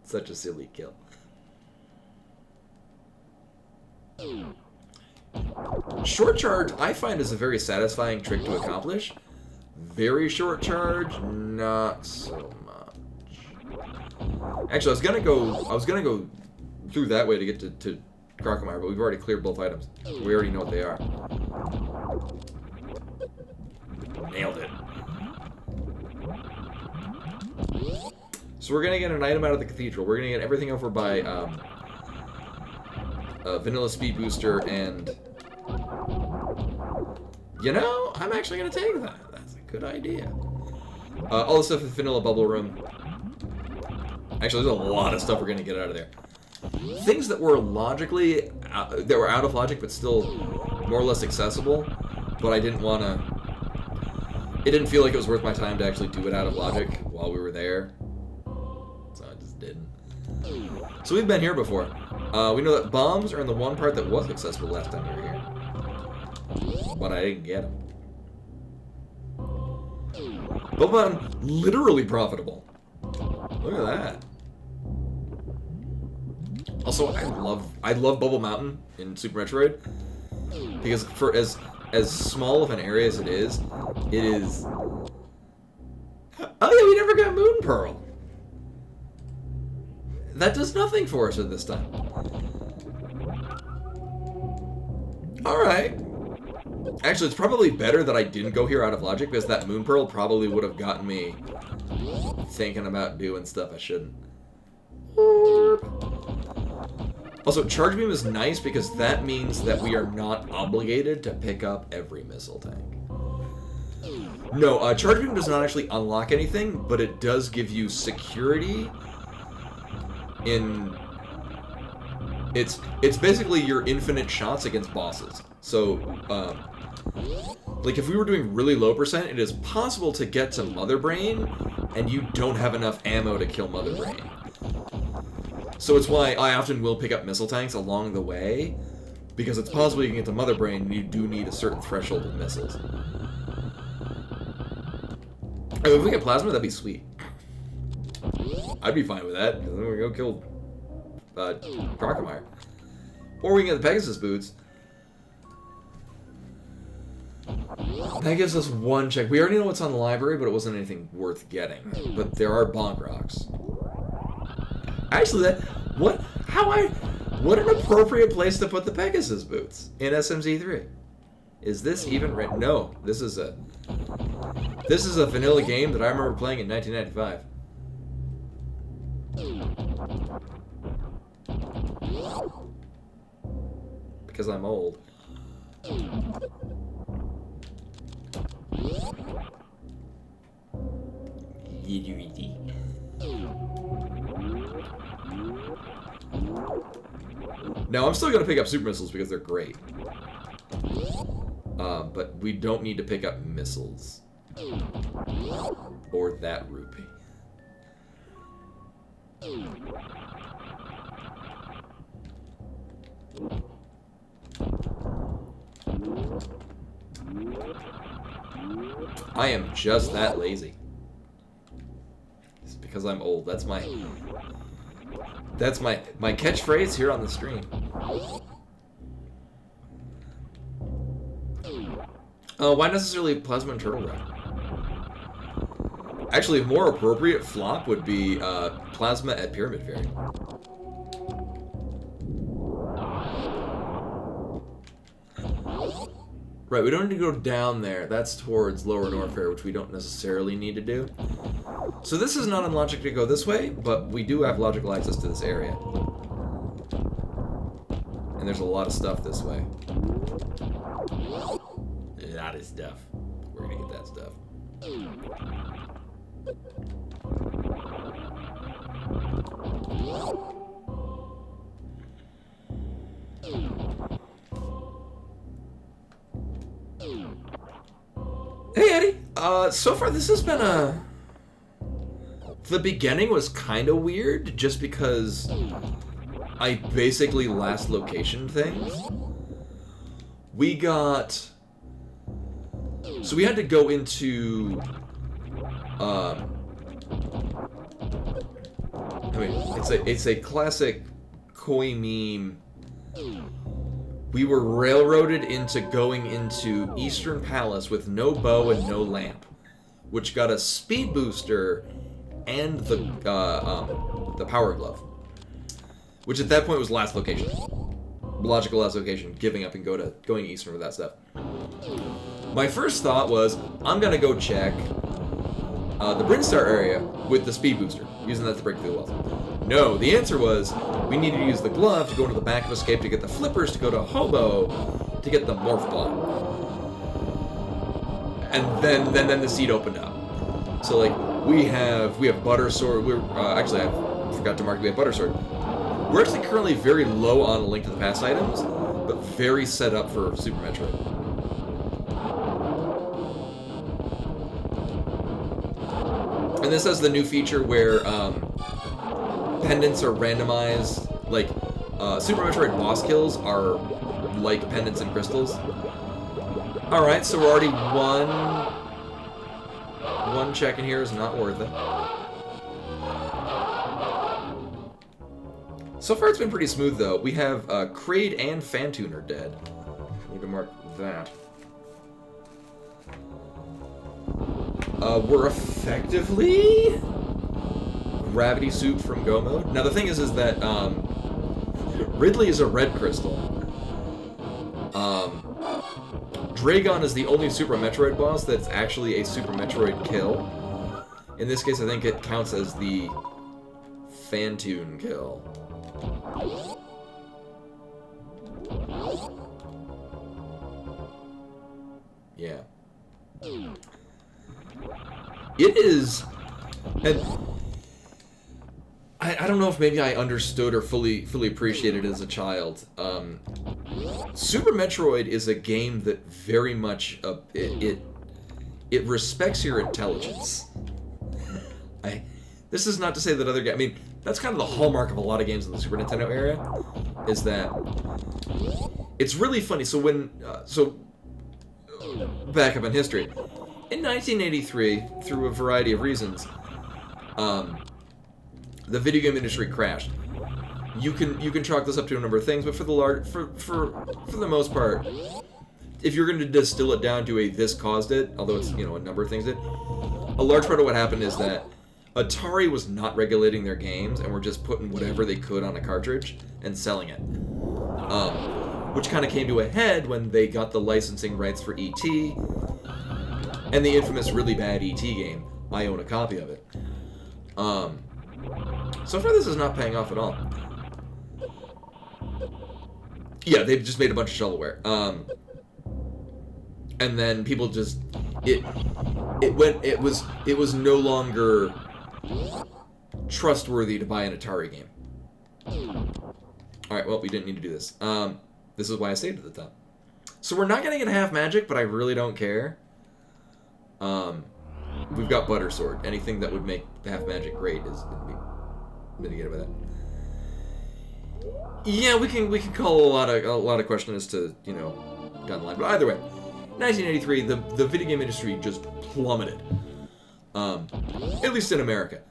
Such a silly kill. Short charge, I find, is a very satisfying trick to accomplish. Very short charge, not so much. Actually, I was gonna go through that way to get to Crocomire, but we've already cleared both items. We already know what they are. Nailed it. So we're gonna get an item out of the cathedral. We're gonna get everything over by Vanilla Speed Booster and... You know, I'm actually gonna take that. That's a good idea. All the stuff with Vanilla Bubble Room. Actually, there's a lot of stuff we're gonna get out of there. Things that were logically, that were out of logic, but still more or less accessible. But I didn't want to. It didn't feel like it was worth my time to actually do it out of logic while we were there. So I just didn't. So we've been here before. We know that bombs are in the one part that was accessible last time we were here. But I didn't get them. Bubble Mountain, literally profitable. Look at that. Also, I love Bubble Mountain in Super Metroid because for as small of an area as it is. Oh yeah, we never got Moon Pearl. That does nothing for us at this time. All right. Actually, it's probably better that I didn't go here out of logic because that Moon Pearl probably would have gotten me thinking about doing stuff I shouldn't. Also, Charge Beam is nice because that means that we are not obligated to pick up every missile tank. No, Charge Beam does not actually unlock anything, but it does give you security in... It's basically your infinite shots against bosses. So, like if we were doing really low percent, it is possible to get to Mother Brain, and you don't have enough ammo to kill Mother Brain. So it's why I often will pick up missile tanks along the way, because it's possible you can get to Mother Brain, and you do need a certain threshold of missiles. I mean, if we get Plasma, that'd be sweet. I'd be fine with that, because then we go kill Crocomire. Or we can get the Pegasus boots. That gives us one check. We already know what's on the library, but it wasn't anything worth getting. But there are Bonk Rocks. Actually, what an appropriate place to put the Pegasus boots in SMZ3. Is this even right? No, this is a vanilla game that I remember playing in 1995. Because I'm old. Now, I'm still going to pick up super missiles because they're great. But we don't need to pick up missiles. Or that rupee. I am just that lazy. It's because I'm old. That's my catchphrase here on the stream. Why necessarily plasma and turtle red? Actually, a more appropriate flop would be plasma at Pyramid Fairy. Right, we don't need to go down there. That's towards Lower Norfair, which we don't necessarily need to do. So this is not unlogic to go this way, but we do have logical access to this area. And there's a lot of stuff this way. A lot of stuff. We're gonna get that stuff. Hey, Eddie. So far this has been a... The beginning was kind of weird, just because I basically last location things. We got... So we had to go into... I mean, it's a classic koi meme. We were railroaded into going into Eastern Palace with no bow and no lamp, which got a speed booster and the power glove, which at that point was last location, logical last location, giving up and going Eastern with that stuff. My first thought was, I'm gonna go check the Brinstar area with the speed booster, using that to break through the walls. No, the answer was, we needed to use the glove to go into the back of Escape to get the flippers to go to Hobo to get the morph bomb. And then the seat opened up. So like we have butter sword. Actually I forgot to mark we have butter sword. We're actually currently very low on a Link to the Past items, but very set up for Super Metroid. And this has the new feature where pendants are randomized. Like Super Metroid boss kills are like pendants and crystals. All right, so we're already one check in here is not worth it. So far it's been pretty smooth though. We have Kraid and Phantoon are dead. Need to mark that. We're effectively Gravity Suit from Go Mode. Now the thing is that Ridley is a red crystal. Dragon is the only Super Metroid boss that's actually a Super Metroid kill. In this case, I think it counts as the Phantoon kill. Yeah. It is... And I don't know if maybe I understood or fully appreciated it as a child. Super Metroid is a game that very much it respects your intelligence. This is not to say that other games. I mean, that's kind of the hallmark of a lot of games in the Super Nintendo era, is that it's really funny. So when back up in history, in 1983, through a variety of reasons, the video game industry crashed. You can chalk this up to a number of things, but for the most part, if you're going to distill it down to this caused it, although it's a number of things did, a large part of what happened is that Atari was not regulating their games and were just putting whatever they could on a cartridge and selling it, which kind of came to a head when they got the licensing rights for E.T. and the infamous really bad E.T. game. I own a copy of it. So far, this is not paying off at all. Yeah, they've just made a bunch of shovelware. And then people just it was no longer trustworthy to buy an Atari game. Alright, well, we didn't need to do this. This is why I saved at the top. So we're not going to get half magic, but I really don't care. We've got Butter Sword. Anything that would make half magic great is going to be mitigated by that. Yeah, we can call a lot of question as to, you know, down the line. But either way, 1983, the video game industry just plummeted. At least in America.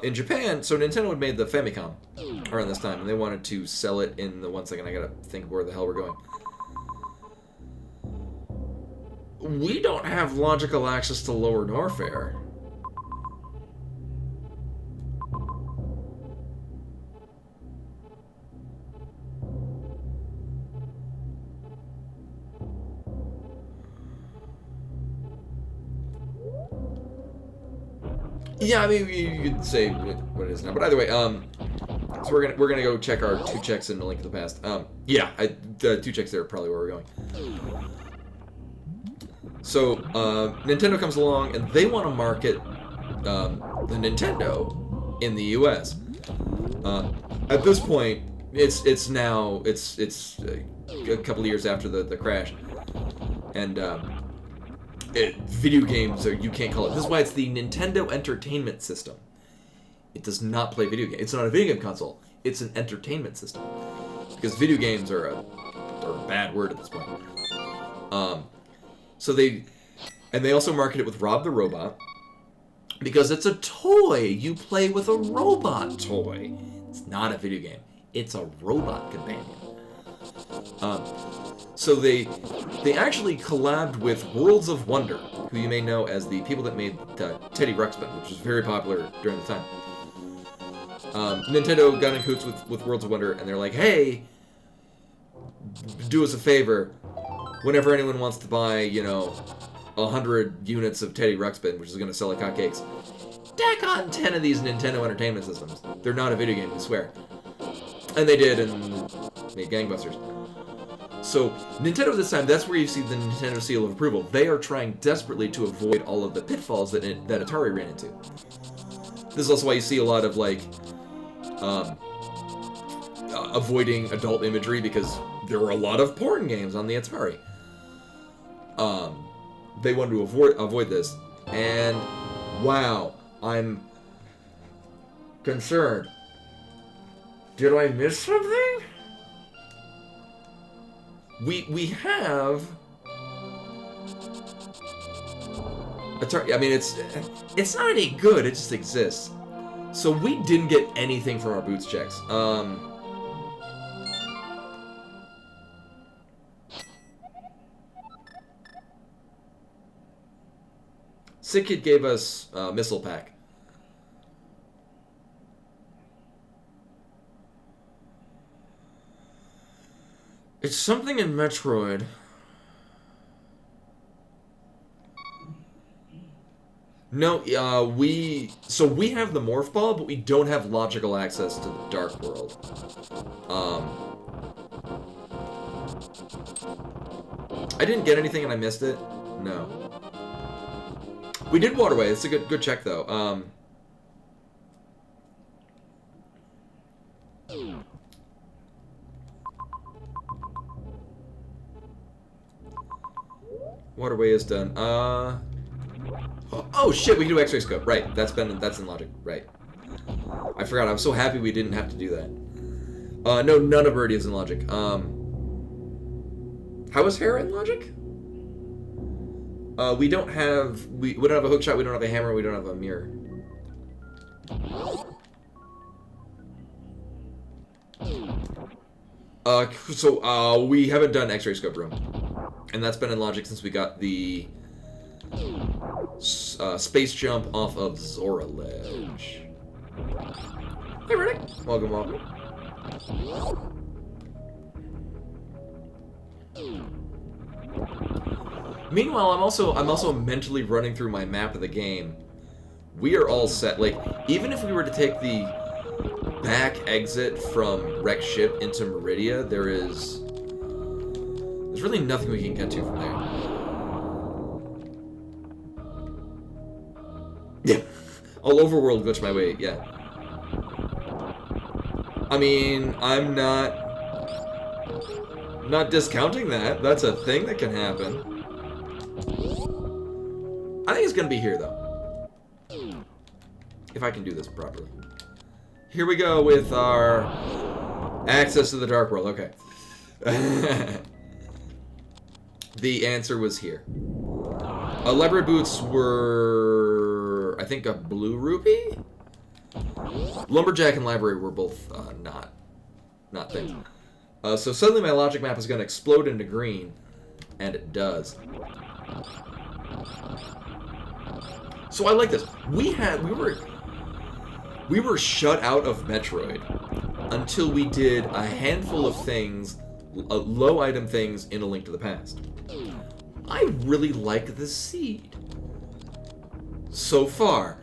In Japan, so Nintendo had made the Famicom around this time, and they wanted to sell it in the 1 second. I gotta think where the hell we're going. We don't have logical access to Lower Norfair. Yeah, I mean, you could say what it is now, but either way, so we're gonna go check our 2 checks in the Link to the Past. Yeah, the 2 checks there are probably where we're going. So Nintendo comes along and they want to market the Nintendo in the U.S. At this point, it's a couple of years after the crash, and video games are, you can't call it. This is why it's the Nintendo Entertainment System. It does not play video games. It's not a video game console. It's an entertainment system. Because video games are a bad word at this point. So they also market it with Rob the Robot, because it's a toy. You play with a robot toy. It's not a video game. It's a robot companion. So they actually collabed with Worlds of Wonder, who you may know as the people that made Teddy Ruxpin, which was very popular during the time. Nintendo got in cahoots with Worlds of Wonder, and they're like, hey, do us a favor. Whenever anyone wants to buy, you know, 100 units of Teddy Ruxpin, which is going to sell like hotcakes, tack on 10 of these Nintendo Entertainment Systems. They're not a video game, I swear. And they did, and made gangbusters. So, Nintendo this time, that's where you see the Nintendo seal of approval. They are trying desperately to avoid all of the pitfalls that Atari ran into. This is also why you see a lot of, like, avoiding adult imagery, because there were a lot of porn games on the Atari. They wanted to avoid this, and wow, I'm concerned. Did I miss something? We have Atari. I mean, it's not any good. It just exists. So we didn't get anything from our boots checks. Sick Kid gave us Missile Pack. It's something in Metroid. No, we have the Morph Ball, but we don't have logical access to the Dark World. I didn't get anything and I missed it? No. We did Waterway. It's a good check, though. Waterway is done. Oh shit, we can do X-ray scope. Right, that's in logic. Right. I forgot. I was so happy we didn't have to do that. No, none of Birdie is in logic. How is Hera in logic? We don't have a hook shot. We don't have a hammer. We don't have a mirror. So we haven't done X-ray scope room, and that's been in logic since we got the space jump off of Zora Ledge. Hey, Riddick. Welcome. Meanwhile, I'm also mentally running through my map of the game. We are all set. Like, even if we were to take the back exit from Wrecked Ship into Meridia, there's really nothing we can get to from there. Yeah. I'll overworld glitch my way, yeah. I mean, I'm not discounting that. That's a thing that can happen. I think it's gonna be here though. If I can do this properly. Here we go with our access to the dark world. Okay. The answer was here. Leopard boots were, I think, a blue rupee? Lumberjack and library were both not things. So suddenly my logic map is going to explode into green, and it does. So I like this. We were shut out of Metroid until we did a handful of things, low item things in A Link to the Past. I really like this seed so far.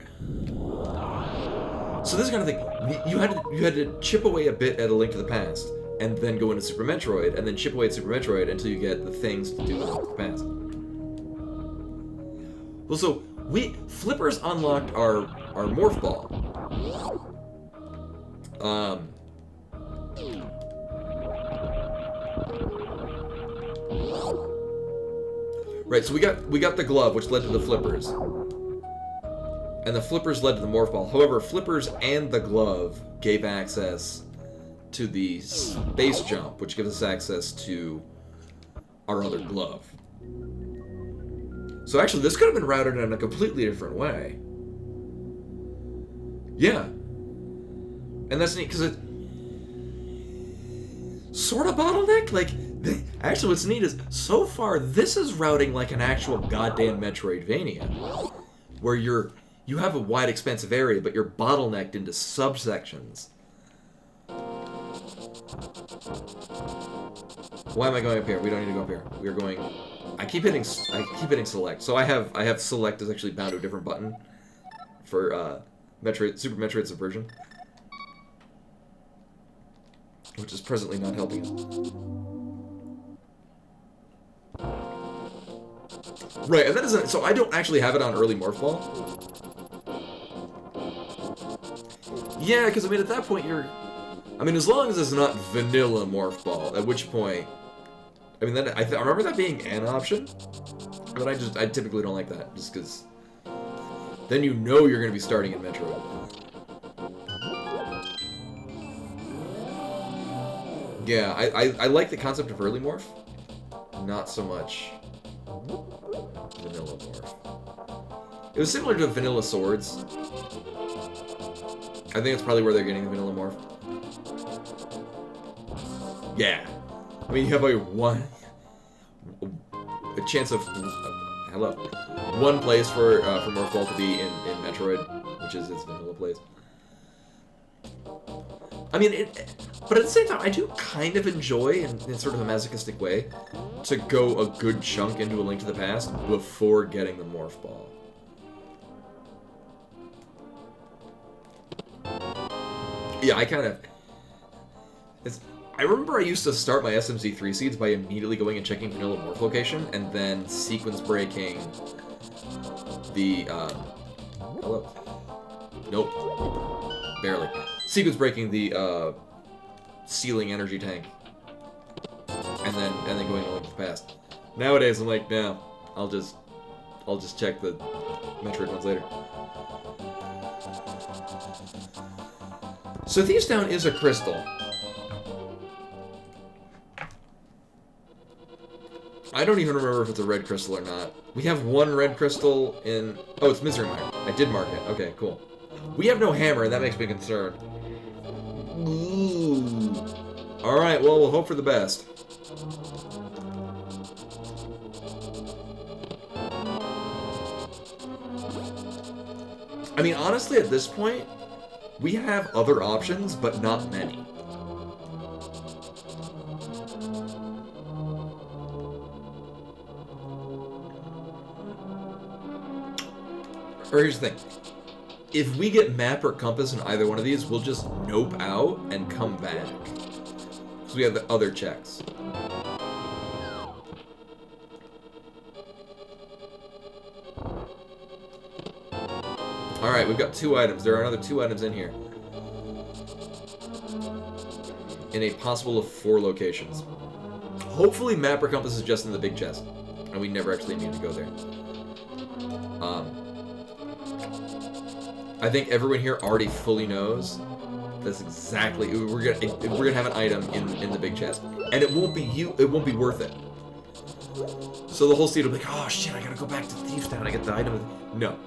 So this kind of thing, you had to chip away a bit at A Link to the Past, and then go into Super Metroid, and then chip away at Super Metroid until you get the things to do in A Link to the Past. Well, so Flippers unlocked our Morph Ball. Right, so we got the glove, which led to the Flippers. And the Flippers led to the Morph Ball. However, Flippers and the glove gave access to the space jump, which gives us access to our other glove. So actually, this could have been routed in a completely different way. Yeah. And that's neat, because it sort of bottlenecked. Like, actually what's neat is, so far, this is routing like an actual goddamn Metroidvania. Where you have a wide, expansive area, but you're bottlenecked into subsections. Why am I going up here? We don't need to go up here. We're going... I keep hitting select. So I have select is actually bound to a different button for Super Metroid Subversion, which is presently not helping us. Right, and that isn't... So I don't actually have it on early Morph Ball. Yeah, because I mean at that point you're... I mean, as long as it's not vanilla Morph Ball, at which point... I mean, I remember that being an option, but I typically don't like that, just because then you know you're going to be starting in Metroid. Yeah, I like the concept of early Morph, not so much vanilla Morph. It was similar to Vanilla Swords. I think that's probably where they're getting the Vanilla Morph. Yeah. I mean, you have like a chance of one place for Morph Ball to be in Metroid, which is its vanilla place. I mean, but at the same time, I do kind of enjoy, in sort of a masochistic way, to go a good chunk into A Link to the Past before getting the Morph Ball. Yeah, I kind of... I remember I used to start my SMZ3 seeds by immediately going and checking vanilla morph location, and then sequence breaking the, hello? Nope. Barely. Sequence breaking the, sealing energy tank. And then going to Link to the Past. Nowadays, I'm like, no, I'll just check the Metroid ones later. So Thieves Town is a crystal. I don't even remember if it's a red crystal or not. We have one red crystal in... Oh, it's Misery Mire. I did mark it. Okay, cool. We have no hammer, and that makes me concerned. Ooh. Alright, well, we'll hope for the best. I mean, honestly, at this point, we have other options, but not many. Or here's the thing. If we get map or compass in either one of these, we'll just nope out and come back. So we have the other checks. Alright, we've got 2 items. There are another 2 items in here. in a possible of 4 locations. Hopefully Mapper Compass is just in the big chest, and we never actually need to go there. I think everyone here already fully knows that's exactly we're gonna have an item in the big chest, and it won't be worth it. So the whole seed will be like, oh shit, I gotta go back to Thief Town, I get the item. No.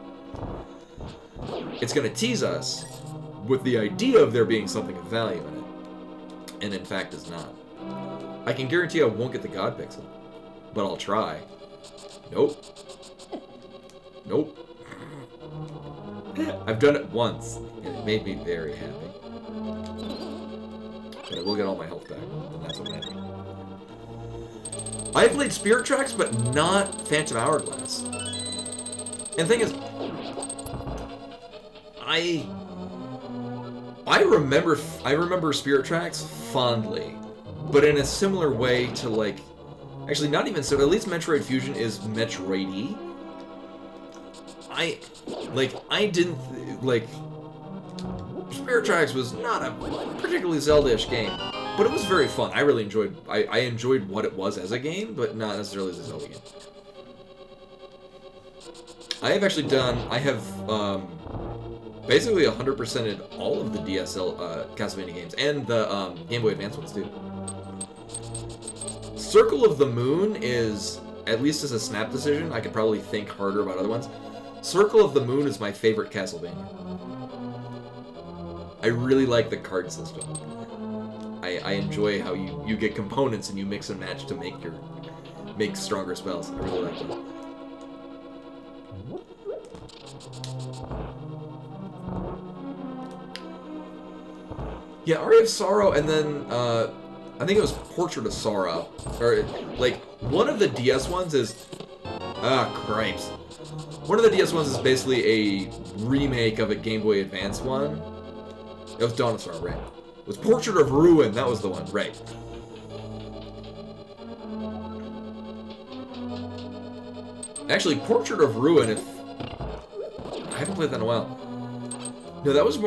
It's gonna tease us with the idea of there being something of value in it, and in fact is not. I can guarantee I won't get the God Pixel, but I'll try. Nope. Nope. I've done it once, and it made me very happy. But I will get all my health back, and that's what matters. I played Spirit Tracks, but not Phantom Hourglass. And the thing is, I remember Spirit Tracks fondly, but in a similar way to, like, actually not even so. At least Metroid Fusion is Metroid-y. Spirit Tracks was not a particularly Zelda-ish game, but it was very fun. I really enjoyed. I enjoyed what it was as a game, but not necessarily as a Zelda game. I have actually done. I have basically 100%ed all of the DSL Castlevania games and the Game Boy Advance ones too. Circle of the Moon is, at least as a snap decision, I could probably think harder about other ones. Circle of the Moon is my favorite Castlevania. I really like the card system. I enjoy how you get components and you mix and match to make stronger spells. I really like that. Yeah, Aria of Sorrow, and then I think it was Portrait of Sorrow, or like one of the DS ones is cripes. One of the DS ones is basically a remake of a Game Boy Advance one. It was Dawn of Sorrow, right? It was Portrait of Ruin, that was the one, right. Actually, Portrait of Ruin, I haven't played that in a while. No, that was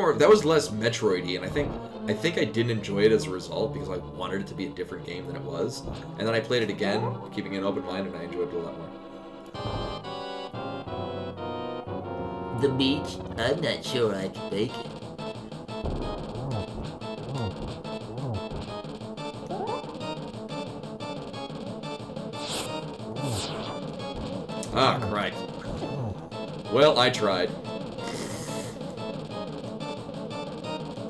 less Metroid-y, and I think I didn't enjoy it as a result because I wanted it to be a different game than it was. And then I played it again, keeping an open mind, and I enjoyed it a lot more. The beach? I'm not sure I can make it. Ah, crike. Well, I tried.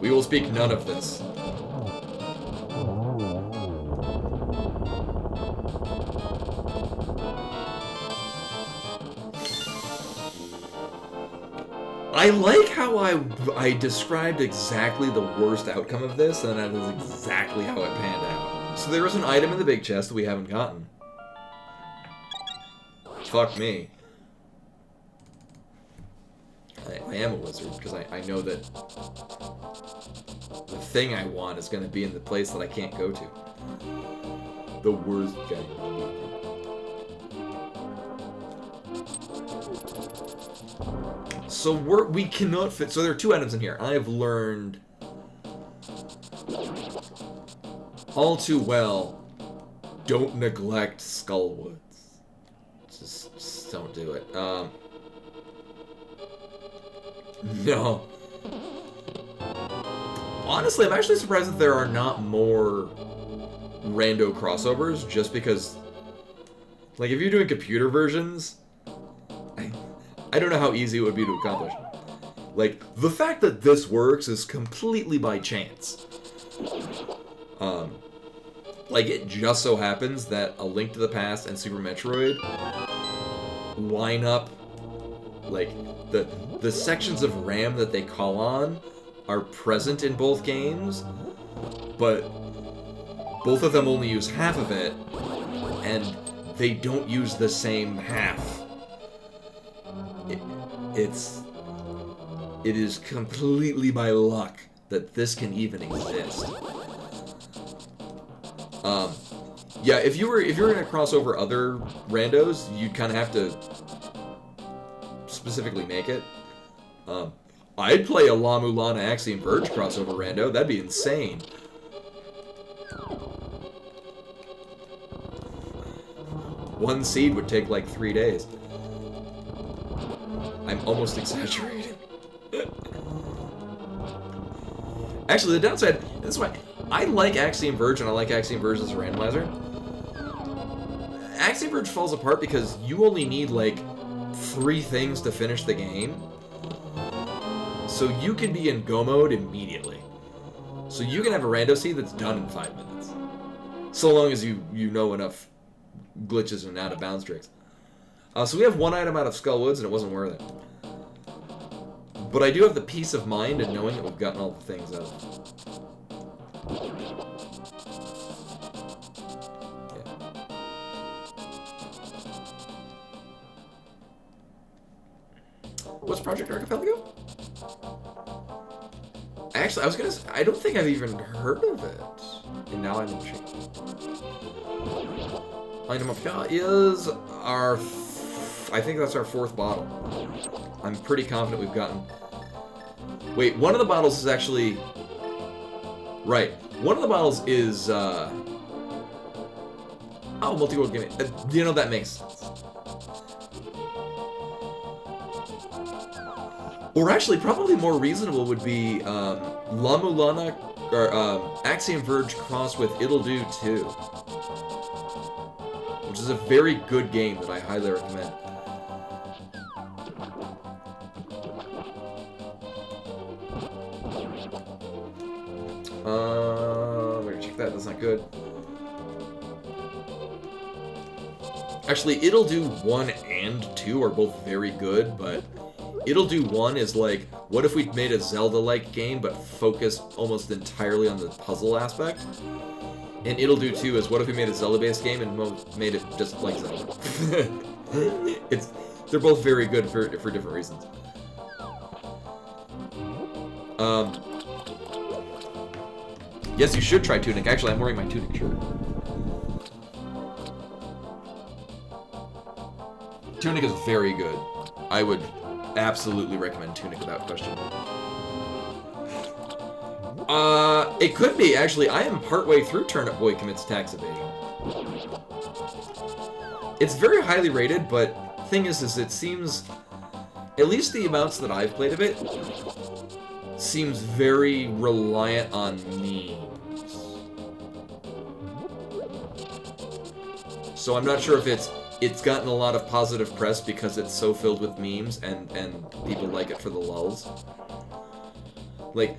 We will speak none of this. I like how I described exactly the worst outcome of this, and that is exactly how it panned out. So there is an item in the big chest that we haven't gotten. Fuck me. I am a wizard, because I know that the thing I want is going to be in the place that I can't go to. The worst guy. So we cannot fit. So there are 2 items in here. I have learned all too well. Don't neglect Skullwoods. Just don't do it. No. Honestly, I'm actually surprised that there are not more rando crossovers, just because, like, if you're doing computer versions, I don't know how easy it would be to accomplish. Like, the fact that this works is completely by chance. Like, it just so happens that A Link to the Past and Super Metroid line up, like, the sections of RAM that they call on are present in both games, but both of them only use half of it, and they don't use the same half. It is completely by luck that this can even exist. Yeah, if you were gonna cross over other randos, you'd kind of have to specifically make it. I'd play a La Mulana Axiom Verge crossover rando. That'd be insane. one seed would take like 3 days. I'm almost exaggerating. Actually, the downside, that's why I like Axiom Verge, and I like Axiom Verge as a randomizer. Axiom Verge falls apart because you only need like 3 things to finish the game. So you can be in go mode immediately. So you can have a rando seed that's done in 5 minutes. So long as you know enough glitches and out of bounds tricks. So we have 1 item out of Skullwoods, and it wasn't worth it. But I do have the peace of mind in knowing that we've gotten all the things out. What's Project Archipelago? Actually, I don't think I've even heard of it. And now I'm intrigued. Item up here is our... I think that's our 4th bottle. I'm pretty confident we've gotten... Wait, one of the bottles is actually... Right. One of the bottles is, Oh, multi-world gaming. You know, that makes sense. Or actually, probably more reasonable would be La Mulana, or Axiom Verge crossed with It'll Do 2. Which is a very good game that I highly recommend. We're gonna check that, that's not good. Actually, It'll Do 1 and 2 are both very good, but It'll Do 1 is like, what if we made a Zelda-like game, but focused almost entirely on the puzzle aspect? And It'll Do 2 is, what if we made a Zelda-based game and made it just like Zelda? They're both very good for different reasons. Yes, you should try Tunic. Actually, I'm wearing my Tunic shirt. Tunic is very good. I would absolutely recommend Tunic without question. It could be, actually. I am partway through Turnip Boy Commits Tax Evasion. It's very highly rated, but thing is it seems, at least the amounts that I've played of it, seems very reliant on memes. So I'm not sure if it's gotten a lot of positive press because it's so filled with memes and people like it for the lulz. Like,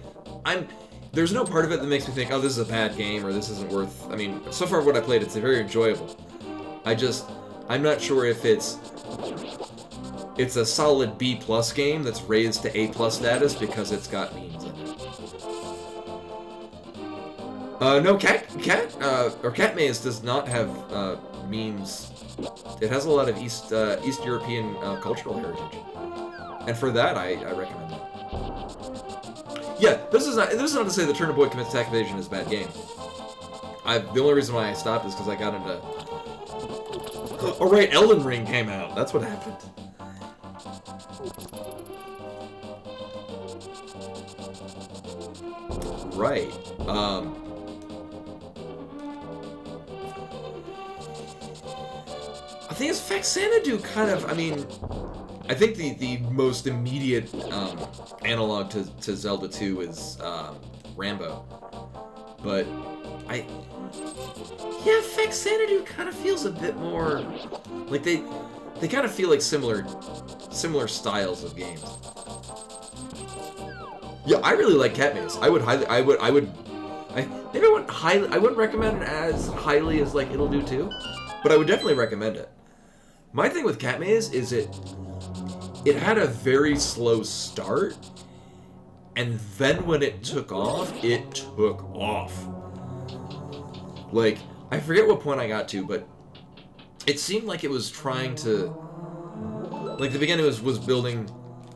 there's no part of it that makes me think, oh, this is a bad game or this isn't worth... I mean, so far what I played, it's very enjoyable. I'm not sure if it's a solid B+ game that's raised to A+ status because it's got memes in it. No, Cat Maze does not have memes. It has a lot of East European cultural heritage, and for that I recommend it. Yeah, this is not to say that Turnip Boy Commits Tax Evasion is a bad game. The only reason why I stopped is because I got into... Oh right, Elden Ring came out. That's what happened. Right. I think it's Faxanadu kind of, I mean, I think the most immediate analog to Zelda 2 is Rambo. But yeah, Faxanadu kind of feels a bit more like they kind of feel like similar styles of games. Yeah, I really like Cat Maze. I wouldn't recommend it as highly as like It'll Do 2, but I would definitely recommend it. My thing with Cat Maze is it had a very slow start, and then when it took off, it took off. Like, I forget what point I got to, but it seemed like it was trying to... Like, the beginning was building,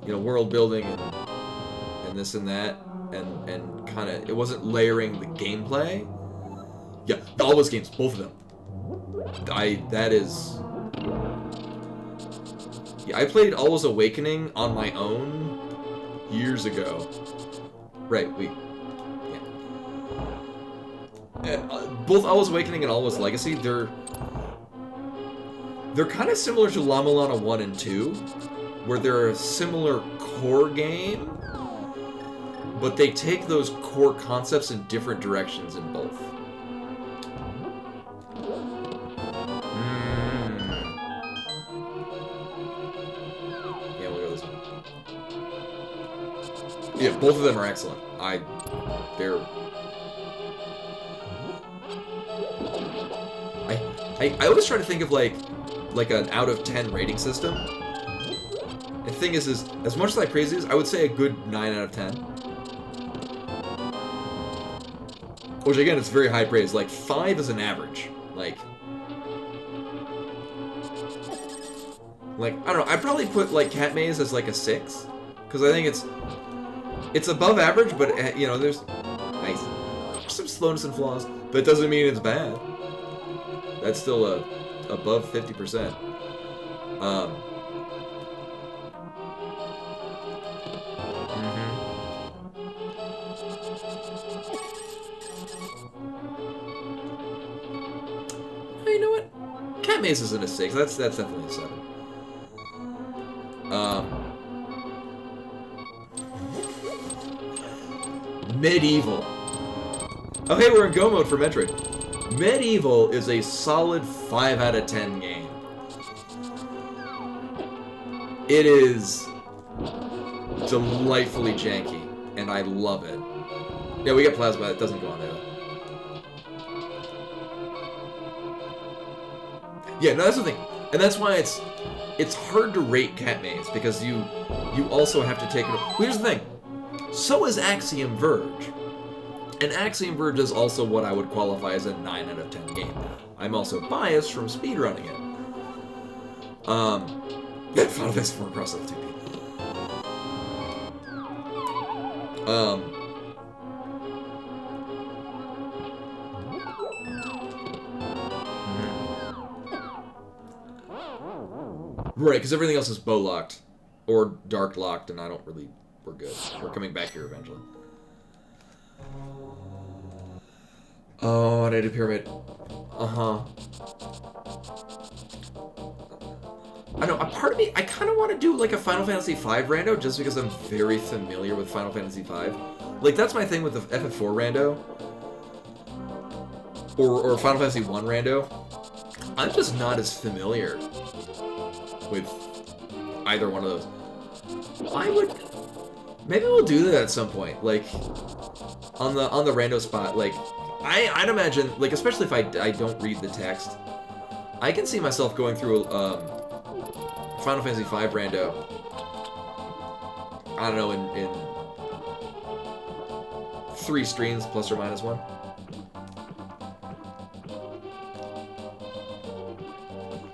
world building and this and that, and kind of... It wasn't layering the gameplay. Yeah, all those games, both of them. Yeah, I played Alwa's Awakening on my own years ago. Right, both Alwa's Awakening and Alwa's Legacy, they're kind of similar to La Mulana 1 and 2, where they're a similar core game, but they take those core concepts in different directions in both. Yeah, we'll go this one. Yeah, both of them are excellent. I always try to think of like an out of 10 rating system. The thing is as much as I praise these, I would say a good 9 out of 10. Which again, it's very high praise. Like 5 is an average. Like I don't know. I'd probably put like Cat Maze as like a 6, because I think it's above average, but you know, there's some slowness and flaws, but it doesn't mean it's bad. That's still above 50%. You know what? Cat Maze isn't a 6. That's definitely a 7. Medieval. Oh, hey, we're in Go mode for Metroid. Medieval is a solid 5 out of 10 game. It is delightfully janky, and I love it. Yeah, we got Plasma. It doesn't go on there, though. Yeah, no, that's the thing. And that's why it's hard to rate Cat Maze, because you also have to take it... Here's the thing. So is Axiom Verge. And Axiom Verge is also what I would qualify as a 9 out of 10 game. I'm also biased from speedrunning it. Final Fantasy IV Cross Level 2P. Right, because everything else is bow locked or dark locked, and I don't really. We're good. We're coming back here eventually. Oh, Native Pyramid. I know, a part of me, I kind of want to do like a Final Fantasy V rando, just because I'm very familiar with Final Fantasy V. Like, that's my thing with the FF4 rando. Or Final Fantasy 1 rando. I'm just not as familiar with either one of those. Maybe we'll do that at some point, like on the rando spot. Like I'd imagine, like, especially if I don't read the text, I can see myself going through Final Fantasy V rando. I don't know, in 3 streams plus or minus 1.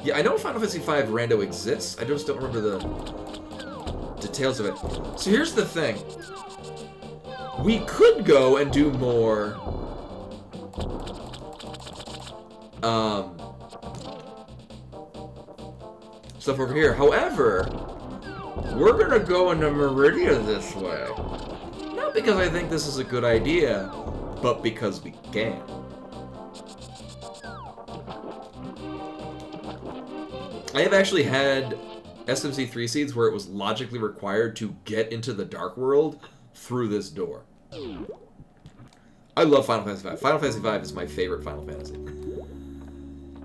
Yeah, I know Final Fantasy V rando exists. I just don't remember the details of it. So here's the thing. We could go and do more stuff over here. However, we're gonna go into Meridia this way. Not because I think this is a good idea, but because we can. I have actually had SMZ3 seeds where it was logically required to get into the Dark World through this door. I love Final Fantasy V. Final Fantasy V is my favorite Final Fantasy. Oh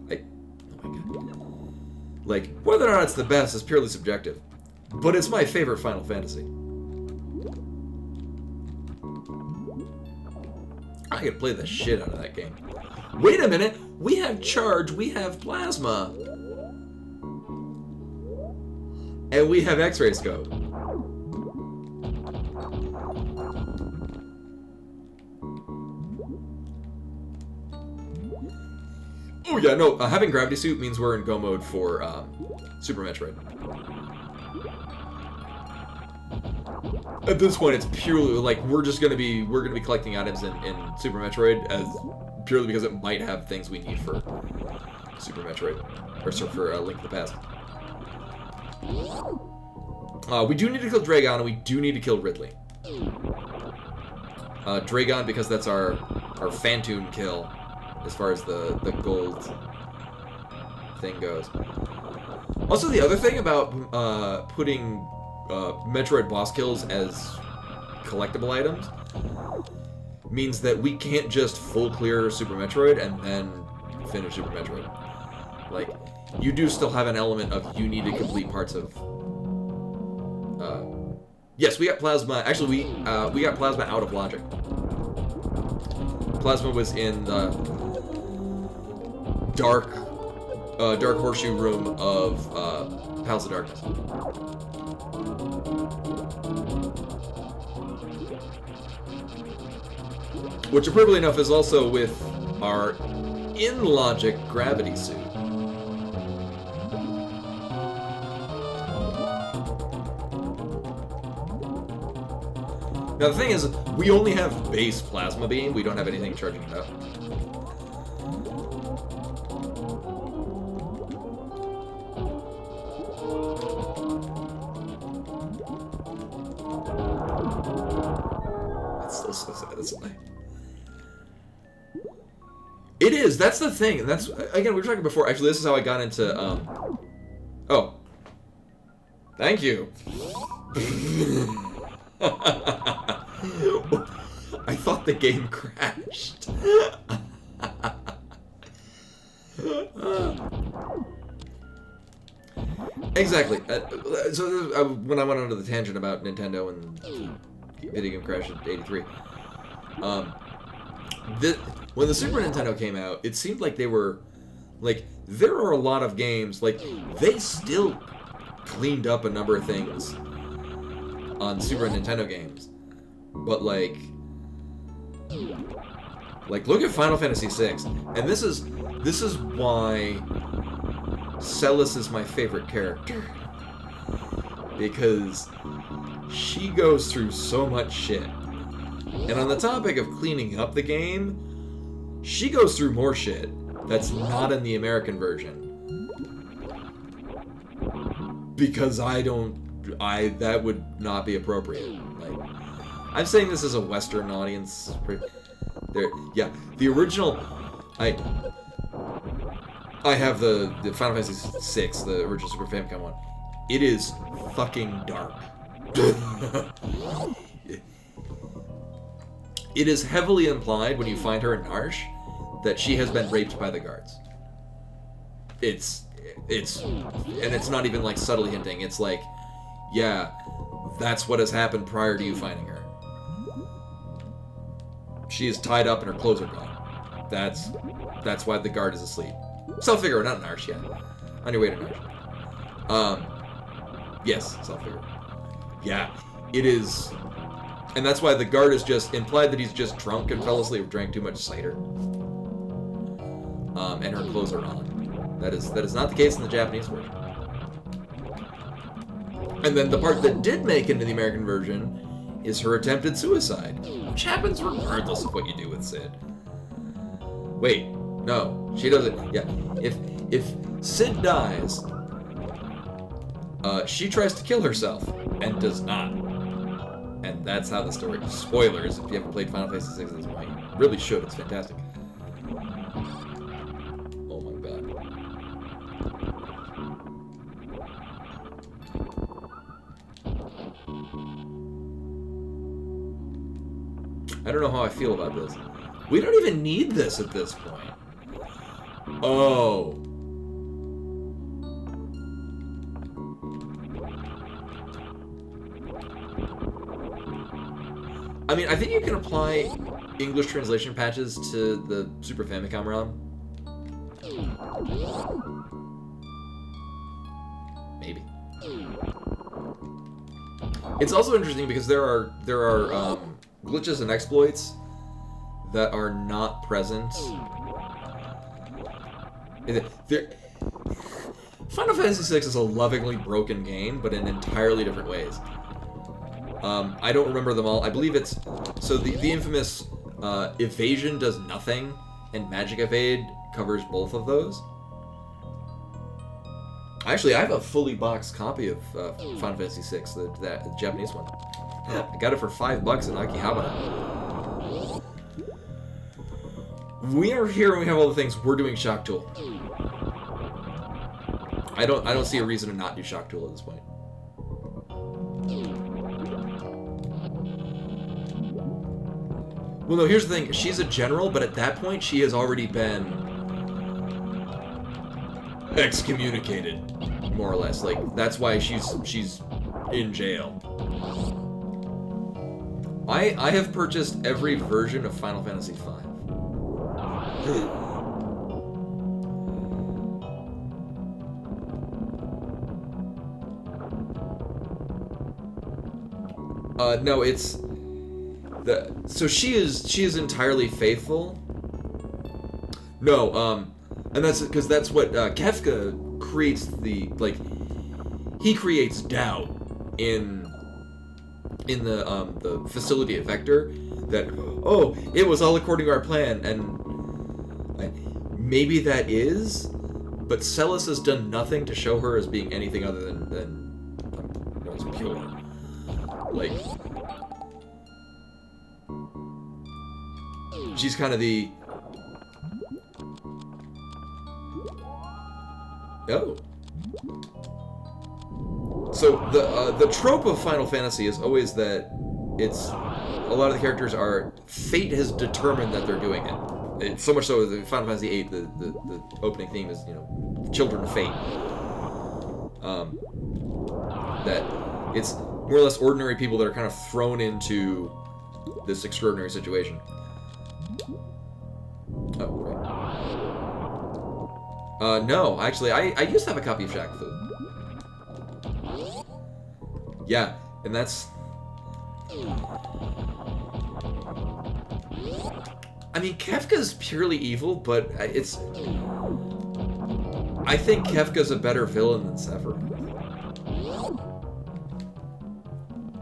my god. Like, whether or not it's the best is purely subjective. But it's my favorite Final Fantasy. I could play the shit out of that game. Wait a minute! We have Charge, we have Plasma. And we have X-Ray Scope. Oh yeah, no, having Gravity Suit means we're in Go mode for Super Metroid. At this point, it's purely like we're gonna be collecting items in Super Metroid as purely because it might have things we need for Super Metroid or for Link to the Past. We do need to kill Dragon, and we do need to kill Ridley. Dragon, because that's our Phantoon kill, as far as the gold thing goes. Also, the other thing about putting Metroid boss kills as collectible items means that we can't just full clear Super Metroid and then finish Super Metroid. Like, you do still have an element of you need to complete parts of. Yes, we got Plasma. Actually, we got Plasma out of Logic. Plasma was in the dark horseshoe room of Palace of Darkness. Which, appropriately enough, is also with our in-logic gravity suit. Now, the thing is, we only have base Plasma Beam. We don't have anything charging it up. It's still so sad, isn't it? It is. That's the thing. That's, again, we were talking before. Actually, this is how I got into, Oh. Thank you. I thought the game crashed. Exactly. So when I went onto the tangent about Nintendo and video game crash at 83, when the Super Nintendo came out, it seemed like they were, like, there are a lot of games, like, they still cleaned up a number of things on Super Nintendo games, but like look at Final Fantasy VI, and this is why Celis is my favorite character, because she goes through so much shit. And on the topic of cleaning up the game, she goes through more shit that's not in the American version, because that would not be appropriate. Like, I'm saying this as a Western audience. Yeah, the original. I have the Final Fantasy VI, the original Super Famicom one. It is fucking dark. It is heavily implied when you find her in Narsh that she has been raped by the guards. It's not even like subtly hinting. It's like, yeah, that's what has happened prior to you finding her. She is tied up and her clothes are gone. That's why the guard is asleep. South Figaro, not Narsh yet. On your way to Narsh. Yes, South Figaro. Yeah, it is. And that's why the guard is just implied that he's just drunk and fell asleep or drank too much cider. And her clothes are on. That is not the case in the Japanese version. And then the part that did make it into the American version is her attempted suicide, which happens regardless of what you do with Sid. Wait, no, she doesn't. Yeah, if Sid dies, she tries to kill herself and does not. And that's how the story. Spoilers if you haven't played Final Fantasy VI at this point. You really should. It's fantastic. Oh my god. I don't know how I feel about this. We don't even need this at this point. Oh. I mean, I think you can apply English translation patches to the Super Famicom ROM. Maybe. It's also interesting because there are glitches and exploits that are not present. Final Fantasy VI is a lovingly broken game, but in entirely different ways. I don't remember them all. I believe it's... So the infamous evasion does nothing, and magic evade covers both of those. Actually, I have a fully boxed copy of Final Fantasy VI, the Japanese one. I got it for $5 in Akihabara. We are here and we have all the things. We're doing Shock Tool. I don't see a reason to not do Shock Tool at this point. Well, no, here's the thing. She's a general, but at that point, she has already been excommunicated, more or less. Like, that's why she's in jail. I have purchased every version of Final Fantasy V. No, it's so she is entirely faithful. No, and that's because that's what Kefka creates he creates doubt in the facility at Vector that it was all according to our plan, and maybe that is, but Celis has done nothing to show her as being anything other than as pure. Like, she's kind of the... Oh. So, the trope of Final Fantasy is always that it's... A lot of the characters are... Fate has determined that they're doing it. It's so much so that Final Fantasy VIII, the opening theme is, Children of Fate. That it's more or less ordinary people that are kind of thrown into this extraordinary situation. Oh, right. No, actually, I used to have a copy of Shack Fu. Yeah, and that's... I mean, Kefka's purely evil, but it's... I think Kefka's a better villain than Sephiroth.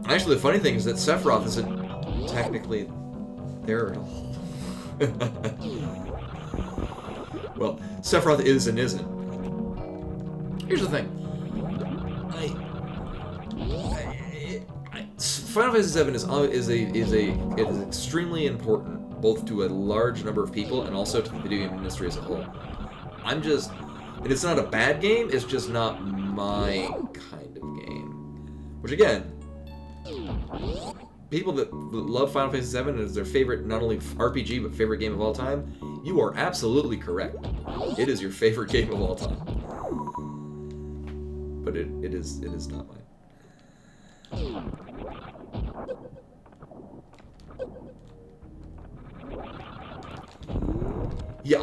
Actually, the funny thing is that Sephiroth isn't technically there at all. Well, Sephiroth is and isn't. Here's the thing. Final Fantasy VII is extremely important, both to a large number of people and also to the video game industry as a whole. And it's not a bad game, it's just not my kind of game. Which again, people that love Final Fantasy VII as their favorite, not only RPG, but favorite game of all time, you are absolutely correct. It is your favorite game of all time. But it is not mine. Yeah,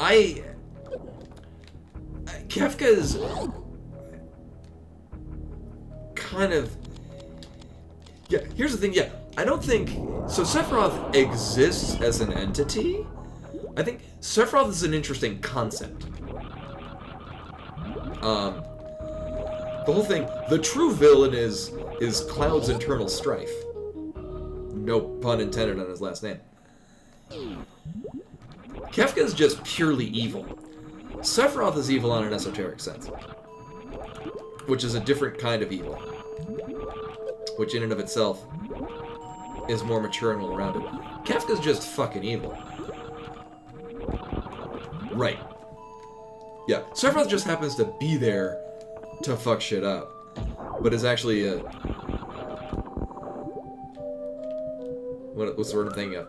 Kefka's kind of... Yeah, here's the thing, yeah, I don't think... So Sephiroth exists as an entity? I think Sephiroth is an interesting concept. The whole thing, the true villain is Cloud's internal strife. No pun intended on his last name. Kefka is just purely evil. Sephiroth is evil on an esoteric sense, which is a different kind of evil, which in and of itself is more mature and well-rounded. Kefka's just fucking evil. Right. Yeah, Sephiroth just happens to be there to fuck shit up, but is actually a... What's the word I'm thinking of?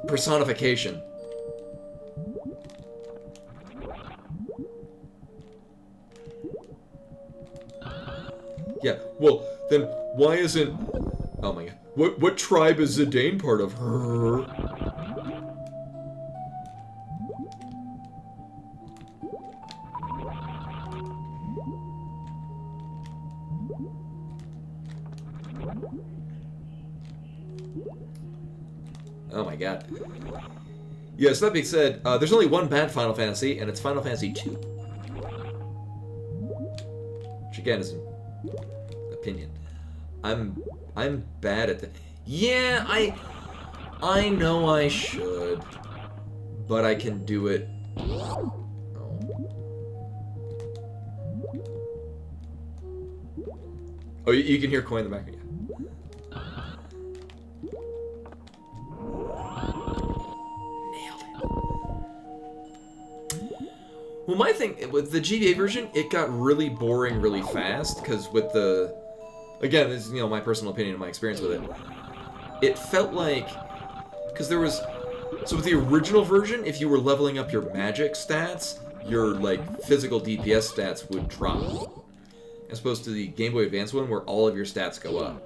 Personification. Yeah, well, then why isn't... Oh my god. What tribe is Zidane part of? Oh my god. Yes, that being said, there's only one bad Final Fantasy, and it's Final Fantasy II. Which again is an opinion. I'm bad at that. Yeah, I know I should, but I can do it. Oh, you can hear Koi in the background. Well, my thing with the GBA version, it got really boring really fast because with the, again, this is my personal opinion and my experience with it. It felt like, because there was, so with the original version, if you were leveling up your magic stats, your like physical DPS stats would drop, as opposed to the Game Boy Advance one where all of your stats go up.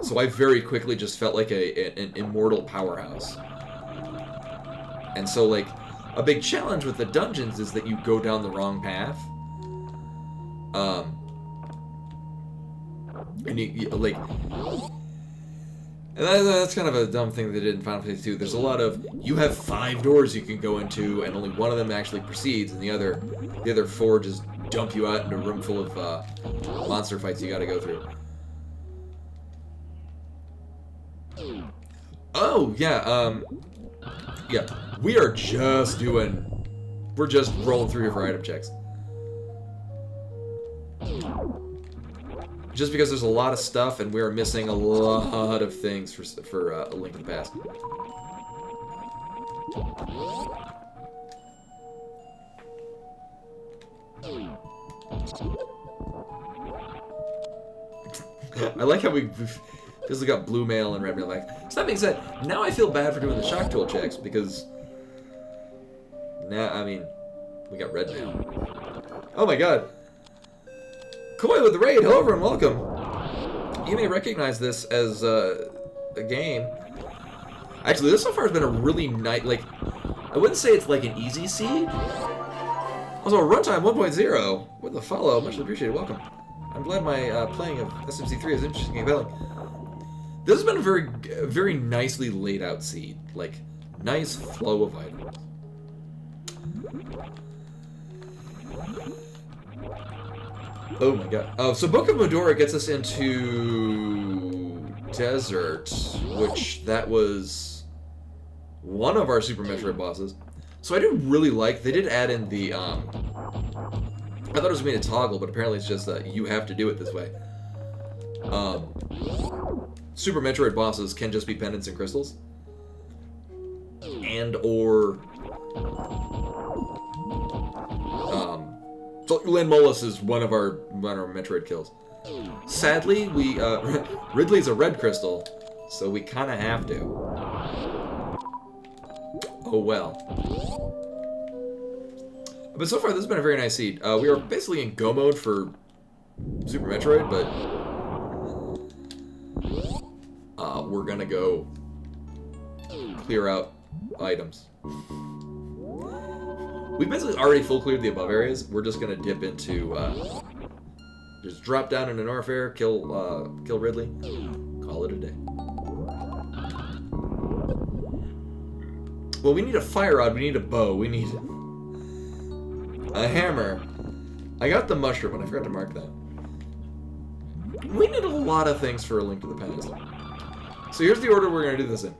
So I very quickly just felt like an immortal powerhouse. And so, like, a big challenge with the dungeons is that you go down the wrong path. And you like... And that's kind of a dumb thing they did in Final Fantasy II. There's a lot of, you have 5 doors you can go into, and only one of them actually proceeds, and the other 4 just dump you out into a room full of monster fights you gotta go through. Oh, yeah, yeah, we're just rolling through here for item checks. Just because there's a lot of stuff and we're missing a lot of things for A Link to the Past. I like how we basically got blue mail and red mail back. So that being said, now I feel bad for doing the shock tool checks because now, I mean, we got red mail. Oh my god. Koi with the raid, hello everyone, welcome. You may recognize this as a game. Actually, this so far has been a really nice, like, I wouldn't say it's like an easy seed. Also, runtime 1.0 with the follow, much appreciated, welcome. I'm glad my playing of SMZ3 is interesting and compelling. This has been a very, very nicely laid out seed, like, nice flow of items. Oh my god. Oh, so Book of Medora gets us into Desert, which that was one of our Super Metroid bosses. So I do really like, they did add in the, I thought it was made a toggle, but apparently it's just that you have to do it this way. Super Metroid bosses can just be pendants and crystals. And or so Lanmolas is one of our Metroid kills. Sadly, we Ridley's a red crystal, so we kind of have to. Oh well. But so far, this has been a very nice seed. We are basically in go mode for Super Metroid, but we're gonna go clear out items. We basically already full cleared the above areas. We're just gonna dip into, just drop down into Norfair, kill Ridley, call it a day. Well, we need a fire rod, we need a bow, we need a hammer. I got the mushroom, and I forgot to mark that. We need a lot of things for A Link to the Past. So here's the order we're gonna do this in.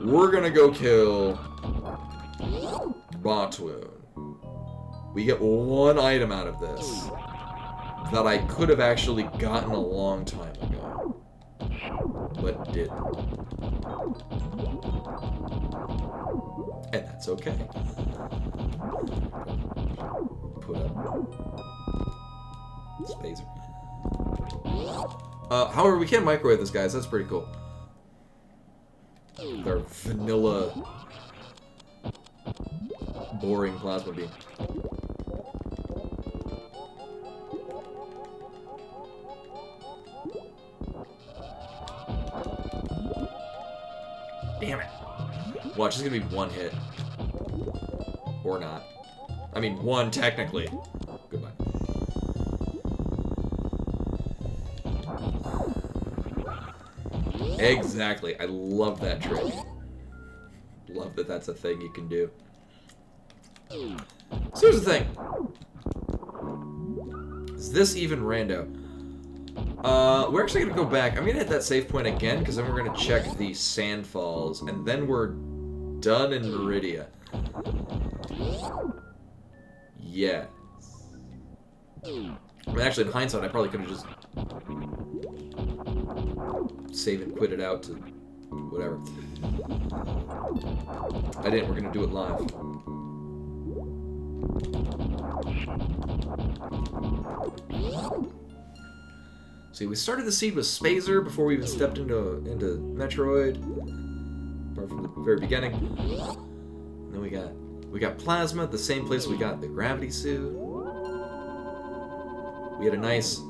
We're gonna go kill Botwoon. We get one item out of this that I could have actually gotten a long time ago, but didn't. And that's okay. Put up spacer. However, we can microwave this, guys. That's pretty cool. With our vanilla, boring plasma beam. Damn it. Watch, it's gonna be one hit. Or not. I mean, one technically. Goodbye. Exactly. I love that trick. Love that that's a thing you can do. So here's the thing. Is this even rando? We're actually gonna go back. I'm gonna hit that save point again, because then we're gonna check the Sandfalls, and then we're done in Meridia. Yes. I mean, actually, in hindsight, I probably could have just saved and quit it out to whatever. I didn't. We're gonna do it live. See, we started the seed with Spazer before we even stepped into Metroid. Apart from the very beginning. And then we got Plasma at the same place we got the Gravity Suit. We had a nice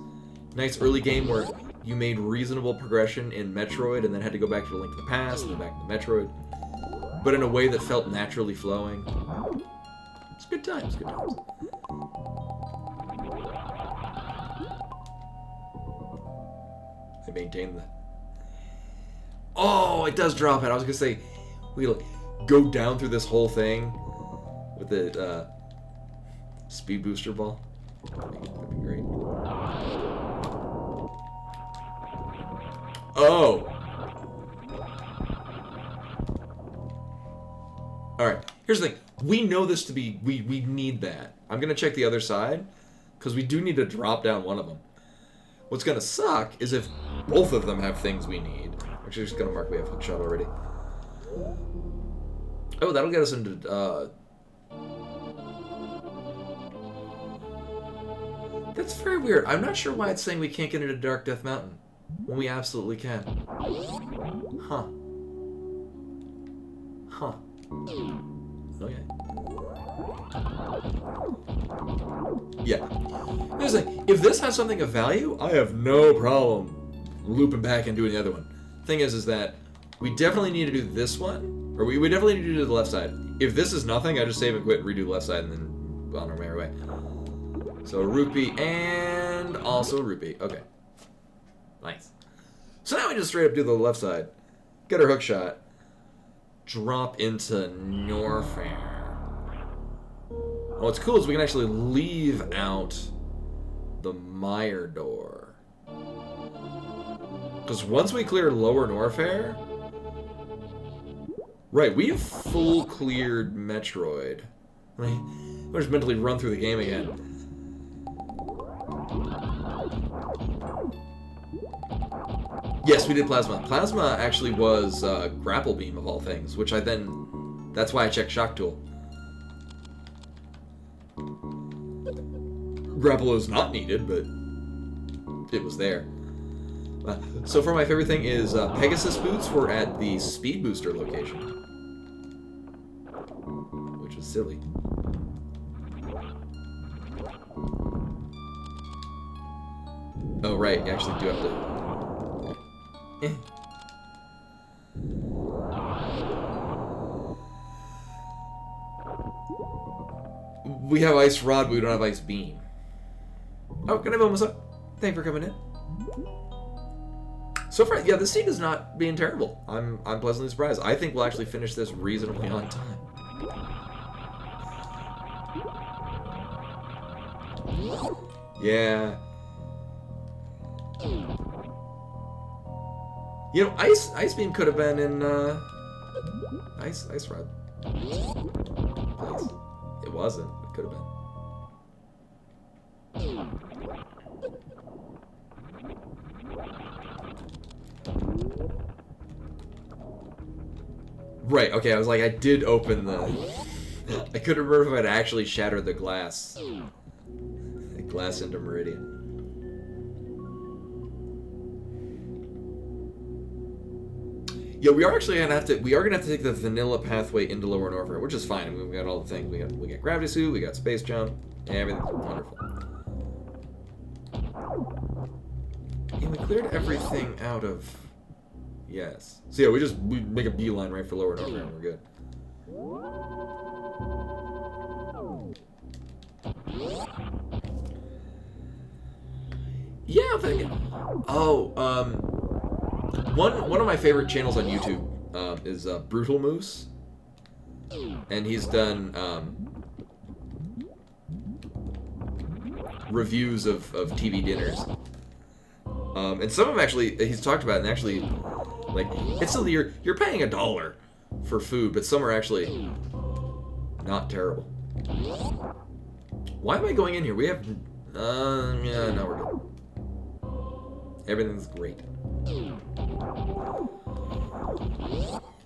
early game where you made reasonable progression in Metroid and then had to go back to Link to the Past and then back to Metroid. But in a way that felt naturally flowing. It's good times, good times. I maintain the... Oh, it does drop it. I was gonna say, we like, go down through this whole thing with the speed booster ball. That'd be great. Oh! Alright, here's the thing. We know this to be... We need that. I'm gonna check the other side, because we do need to drop down one of them. What's gonna suck is if both of them have things we need. Actually, just gonna mark we have hookshot already. Oh, that'll get us into... That's very weird. I'm not sure why it's saying we can't get into Dark Death Mountain when we absolutely can. Huh. Huh. Okay. Yeah. Here's the thing. If this has something of value, I have no problem looping back and doing the other one. Thing is that we definitely need to do this one, or we definitely need to do the left side. If this is nothing, I just save and quit and redo the left side and then on our merry way. So rupee and also rupee. Okay. Nice. So now we just straight up do the left side, get our hook shot, drop into Norfair. What's cool is we can actually leave out the Mire door. Because once we clear Lower Norfair... Right, we have full cleared Metroid. Right? We'll just mentally run through the game again. Yes, we did Plasma. Plasma actually was Grapple Beam of all things, which I then... That's why I checked Shock Tool. Grapple is not needed, but it was there. So far, my favorite thing is Pegasus boots were at the Speed Booster location, which is silly. Oh right, you actually do have to. We have Ice Rod, but we don't have Ice Beam. Oh, can I have what's up? Thanks for coming in. So far, yeah, the scene is not being terrible. I'm pleasantly surprised. I think we'll actually finish this reasonably on time. Yeah. You know, Ice Beam could have been in Ice Rod. Please. It wasn't. It could have been. Right, okay, I was like, I did open the... I couldn't remember if I'd actually shattered the glass. The glass into Meridian. Yeah, we are actually gonna have to... We are gonna have to take the vanilla pathway into Lower Norfair, which is fine. I mean, we got all the things. We got Gravity Suit, we got Space Jump, everything's wonderful. And we cleared everything out of... Yes. So yeah, we make a beeline right for Lower Norfair and we're good. Yeah, I'm thinking. Oh, one of my favorite channels on YouTube is Brutal Moose, and he's done reviews of TV dinners. And some of them actually he's talked about, and actually, like, it's still you're paying $1 for food, but some are actually not terrible. Why am I going in here? We have yeah, no, we're good. Everything's great.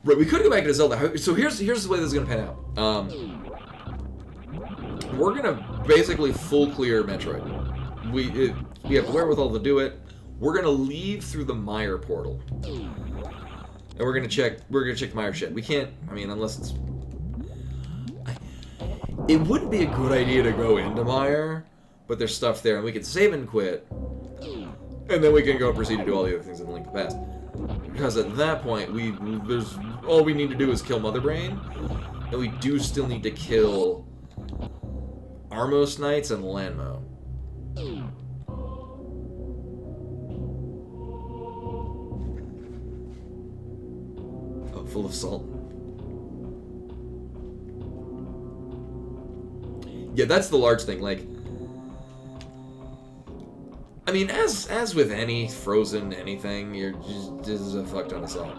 Right, we could go back to Zelda. So here's the way this is gonna pan out. We're gonna basically full clear Metroid. We have the wherewithal to do it. We're gonna leave through the Mire portal, and we're gonna check Mire shit. We can't. I mean, unless it's. It wouldn't be a good idea to go into Mire, but there's stuff there, and we can save and quit, and then we can go proceed to do all the other things in the Link to the Past. Because at that point, there's all we need to do is kill Mother Brain, and we do still need to kill Armos Knights and Lanmo. Oh, full of salt. Yeah, that's the large thing. Like, I mean, as with any frozen anything, this is a fuck ton of salt.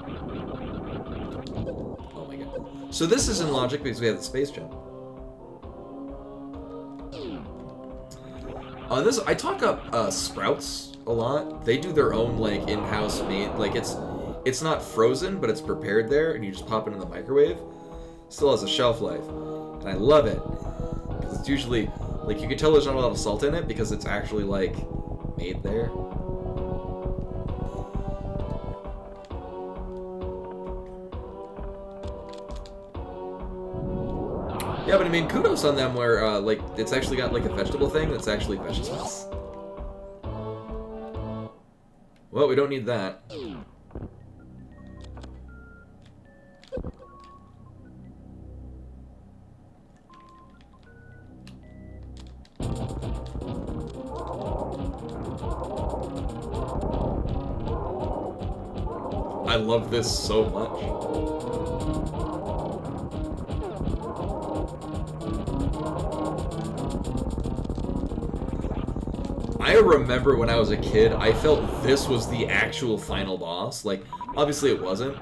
Oh my god. So this is in logic because we have the space gem. On this, I talk up Sprouts a lot. They do their own like in-house made, like it's not frozen, but it's prepared there, and you just pop it in the microwave. Still has a shelf life, and I love it. It's usually like you can tell there's not a lot of salt in it because it's actually like made there. Yeah, but I mean, kudos on them where, like, it's actually got, like, a vegetable thing that's actually vegetables. Well, we don't need that. I love this so much. I remember when I was a kid, I felt this was the actual final boss. Like, obviously it wasn't.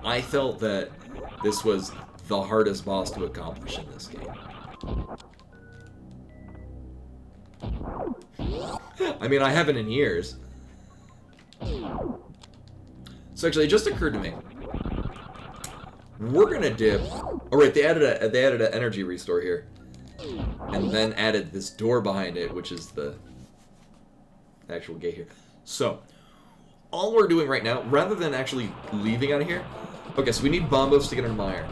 I felt that this was the hardest boss to accomplish in this game. I mean, I haven't in years. So actually, it just occurred to me. We're gonna dip. Oh right, they added an energy restore here, and then added this door behind it, which is the actual gate here. So all we're doing right now, rather than actually leaving out of here, okay. So we need bombos to get into Mire.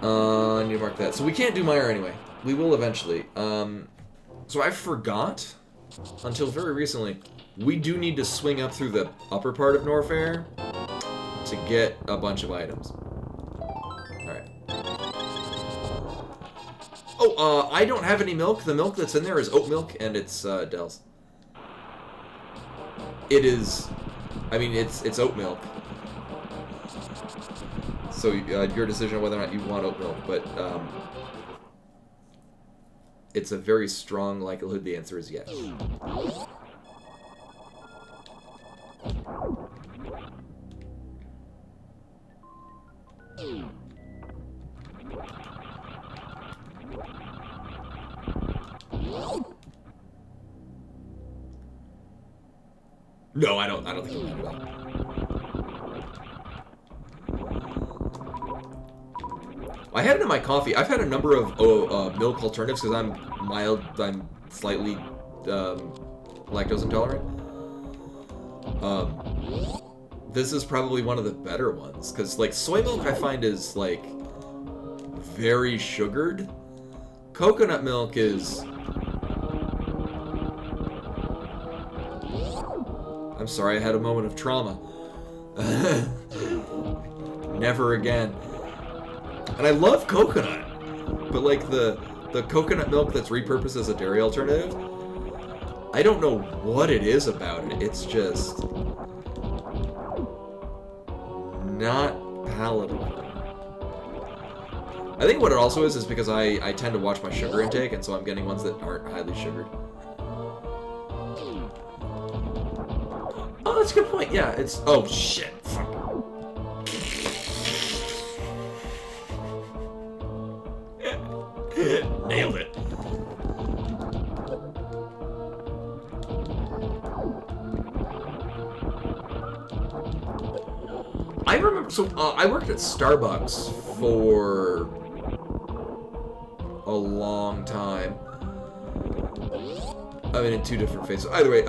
I need to mark that. So we can't do Mire anyway. We will eventually. So I forgot. Until very recently, we do need to swing up through the upper part of Norfair to get a bunch of items. Alright. Oh, I don't have any milk. The milk that's in there is oat milk, and it's Dell's. It is... I mean, it's oat milk. So, your decision on whether or not you want oat milk, but, it's a very strong likelihood the answer is yes. No, I don't think it'll do that. I had it in my coffee. I've had a number of milk alternatives because I'm slightly lactose intolerant. This is probably one of the better ones because, like, soy milk I find is like very sugared. Coconut milk is. I'm sorry, I had a moment of trauma. Never again. And I love coconut, but like the coconut milk that's repurposed as a dairy alternative, I don't know what it is about it. It's just not palatable. I think what it also is because I tend to watch my sugar intake, and so I'm getting ones that aren't highly sugared. Oh, that's a good point. Yeah, it's... Oh, shit. Fuck. Nailed it. I remember, so I worked at Starbucks for a long time. I mean, in 2 different phases. Either way,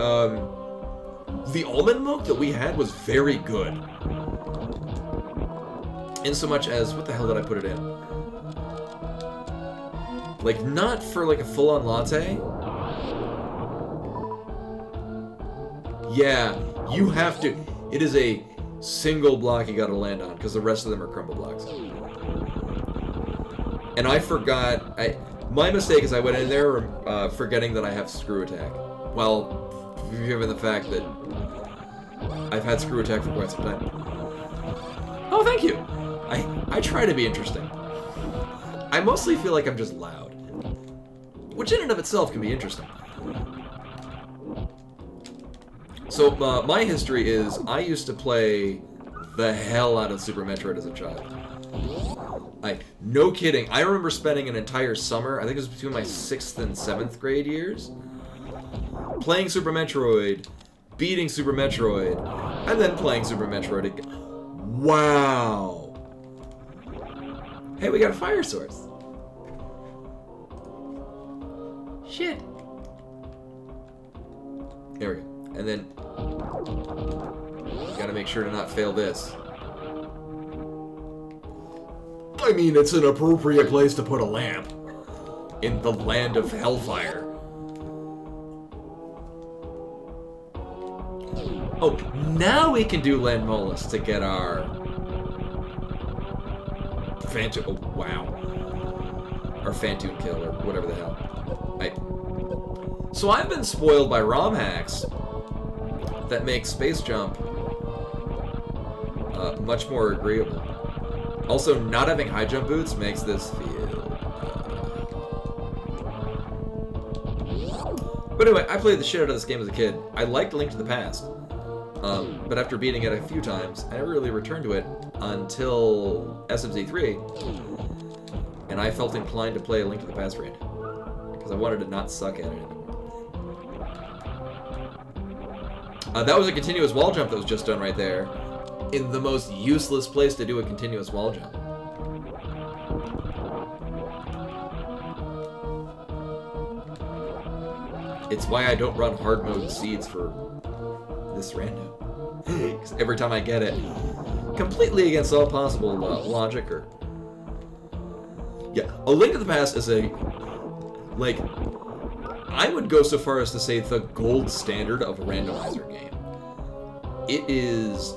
the almond milk that we had was very good. In so much as, what the hell did I put it in? Like, not for like a full-on latte. Yeah, you have to. It is a single block you gotta land on, because the rest of them are crumble blocks. And I forgot, my mistake is I went in there forgetting that I have screw attack. Well, given the fact that I've had screw attack for quite some time. Oh, thank you! I try to be interesting. I mostly feel like I'm just loud. Which in and of itself can be interesting. So, my history is, I used to play the hell out of Super Metroid as a child. No kidding, I remember spending an entire summer, I think it was between my 6th and 7th grade years, playing Super Metroid, beating Super Metroid, and then playing Super Metroid again. Wow! Hey, we got a fire source. Shit. There we go. And then, gotta make sure to not fail this. I mean, it's an appropriate place to put a lamp. In the land of hellfire. Oh, now we can do Landmolus to get our... Phantom... Oh, wow. Our Phantoon kill, or whatever the hell. So I've been spoiled by ROM hacks that make space jump much more agreeable. Also, not having high jump boots makes this feel... But anyway, I played the shit out of this game as a kid. I liked Link to the Past. But after beating it a few times, I never really returned to it until SMZ3. And I felt inclined to play a Link to the Past raid. Because I wanted to not suck at it anymore. That was a continuous wall jump that was just done right there. In the most useless place to do a continuous wall jump. It's why I don't run hard mode seeds for this random. Because every time I get it, completely against all possible logic or... Yeah, A Link to the Past is a... Like, I would go so far as to say the gold standard of a randomizer game. It is...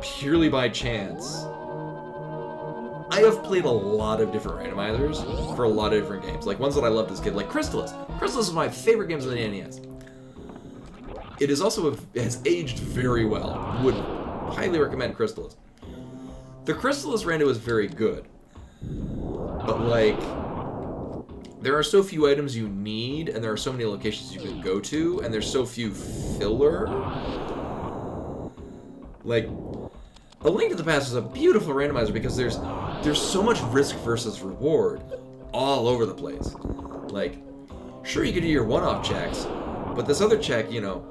purely by chance. I have played a lot of different randomizers for a lot of different games. Like ones that I loved as a kid, like Crystalis. Crystalis is one of my favorite games on the NES. It is also has aged very well. Would highly recommend Crystalis. The Crystalis rando is very good. But like, there are so few items you need, and there are so many locations you can go to, and there's so few filler. Like, A Link to the Past is a beautiful randomizer because there's so much risk versus reward all over the place. Like, sure, you could do your one-off checks, but this other check, you know,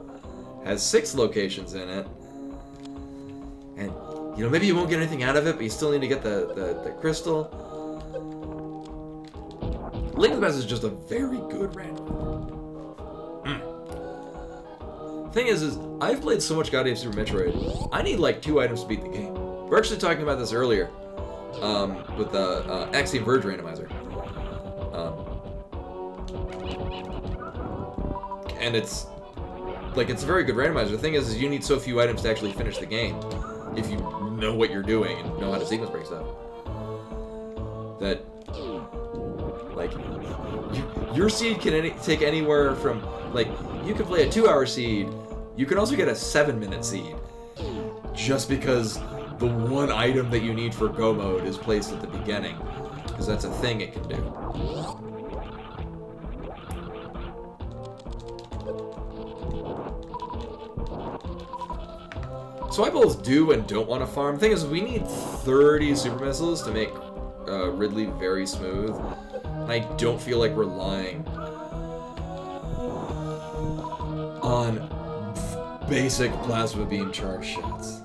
has 6 locations in it. And, you know, maybe you won't get anything out of it, but you still need to get the crystal. Link to the Past is just a very good random. Thing is I've played so much goddamn Super Metroid, I need like 2 items to beat the game. We're actually talking about this earlier, with the Axiom Verge randomizer. And it's a very good randomizer. The thing is you need so few items to actually finish the game, if you know what you're doing and know how to sequence break stuff. That, like, your seed can take anywhere from, like, you can play a 2-hour seed, you can also get a 7-minute seed, just because the one item that you need for go mode is placed at the beginning, because that's a thing it can do. So I both do and don't want to farm. The thing is, we need 30 super missiles to make Ridley very smooth, and I don't feel like relying on basic plasma beam charge shots.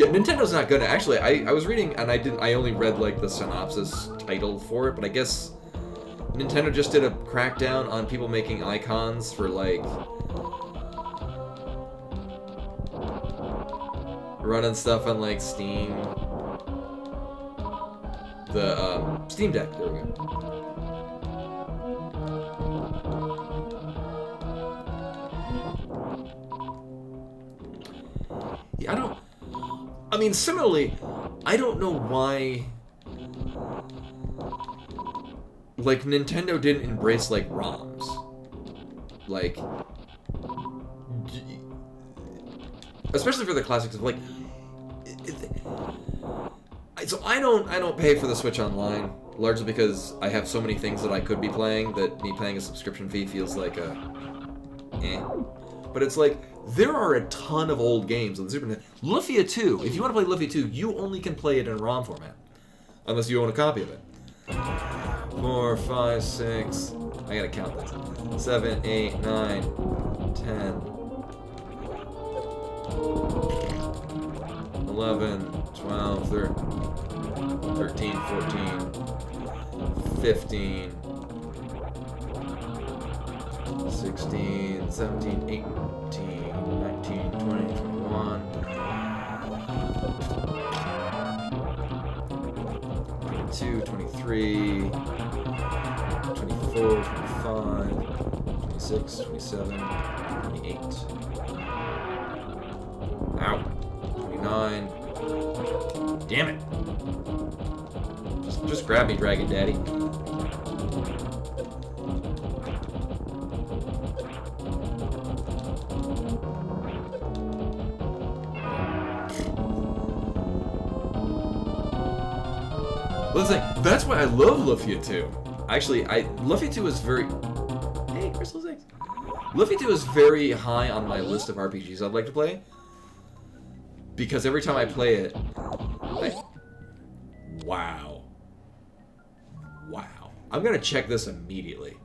Yeah, Nintendo's not gonna. Actually, I was reading, and I only read, like, the synopsis title for it, but I guess Nintendo just did a crackdown on people making icons for, like, running stuff on, like, Steam. The, Steam Deck, there we go. Yeah, I mean, similarly, I don't know why, like, Nintendo didn't embrace, like, ROMs. Like, especially for the classics of, like, so I don't pay for the Switch Online, largely because I have so many things that I could be playing that me paying a subscription fee feels like a But it's like, there are a ton of old games on the Super Nintendo. Lufia 2, if you want to play Lufia 2, you only can play it in ROM format. Unless you own a copy of it. 4, 5, 6, I gotta count this. 7, 8, 9, 10, 11, 12, 13, 14, 15, 16, 17, 18, 19, 20, 21, 22, 23, 24, 25, 26, 27, 28. Ow. 29. Damn it. Just grab me, Dragon Daddy. Let's say, that's why I love Lufia 2. Actually, Lufia 2 is very... Hey, Crystal 6. Lufia 2 is very high on my list of RPGs I'd like to play. Because every time I play it, wow. Wow. I'm gonna check this immediately.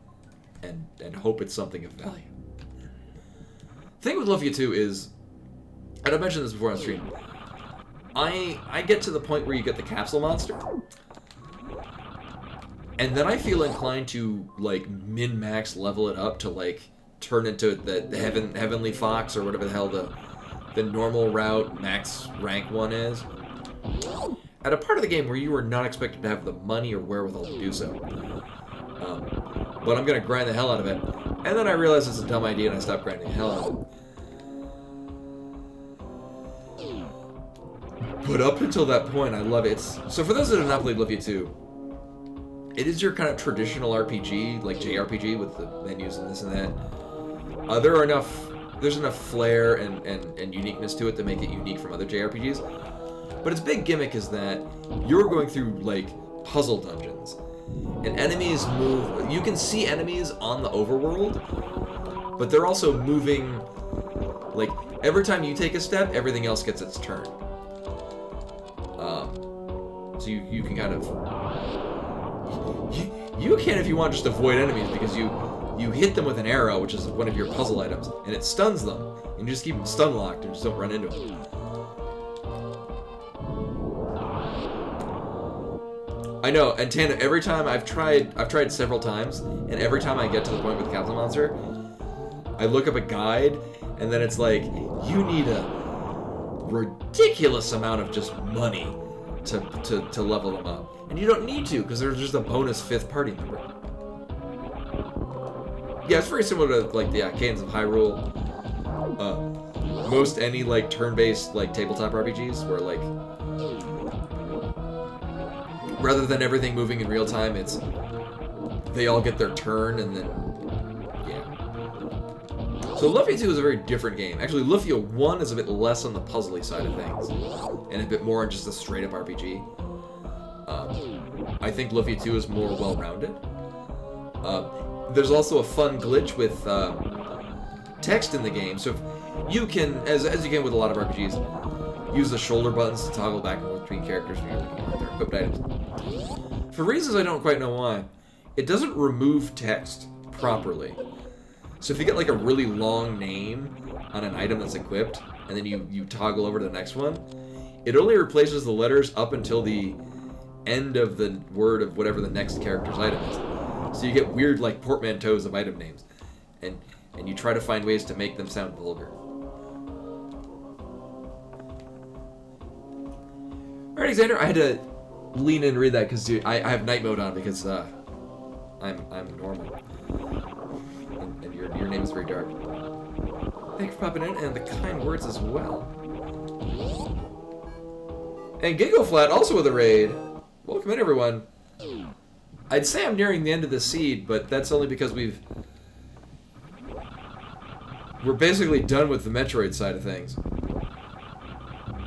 And hope it's something of value. The thing with Lufia 2 is... And I mentioned this before on stream. I get to the point where you get the capsule monster. And then I feel inclined to, like, min-max level it up to, like, turn into the Heavenly Fox or whatever the hell the normal route max rank one is. At a part of the game where you are not expected to have the money or wherewithal to do so. But I'm going to grind the hell out of it. And then I realize it's a dumb idea and I stop grinding the hell out of it. But up until that point, I love it. So for those that have not played Lufia 2, it is your kind of traditional RPG, like JRPG with the menus and this and that. There's enough flair and uniqueness to it to make it unique from other JRPGs. But its big gimmick is that you're going through, like, puzzle dungeons. And enemies move... You can see enemies on the overworld, but they're also moving... Like, every time you take a step, everything else gets its turn. So you can kind of... You can, if you want, just avoid enemies, because you hit them with an arrow, which is one of your puzzle items, and it stuns them. And you just keep them stun locked and just don't run into them. I know, and Tana, every time I've tried several times, and every time I get to the point with the Capsule Monster, I look up a guide, and then it's like, you need a ridiculous amount of just money to level them up. And you don't need to, because there's just a bonus 5th party member. Yeah, it's very similar to, like, the Cadence of Hyrule. Most any, like, turn-based, like, tabletop RPGs, where, like, rather than everything moving in real time, it's they all get their turn, and then, yeah. So Lufia 2 is a very different game. Actually, Lufia 1 is a bit less on the puzzly side of things, and a bit more on just a straight-up RPG. I think Lufia 2 is more well-rounded. There's also a fun glitch with text in the game, so if you can, as you can with a lot of RPGs, use the shoulder buttons to toggle back and forth between characters when you're looking at their equipped items. For reasons I don't quite know why, it doesn't remove text properly. So if you get like a really long name on an item that's equipped, and then you toggle over to the next one, it only replaces the letters up until the end of the word of whatever the next character's item is. So you get weird like portmanteaus of item names, and you try to find ways to make them sound vulgar. All right, Xander, I had to lean in and read that because I have night mode on because I'm normal, and your name is very dark. Thanks for popping in and the kind words as well. And Giggleflat also with a raid. Welcome in, everyone. I'd say I'm nearing the end of the seed, but that's only because we're basically done with the Metroid side of things.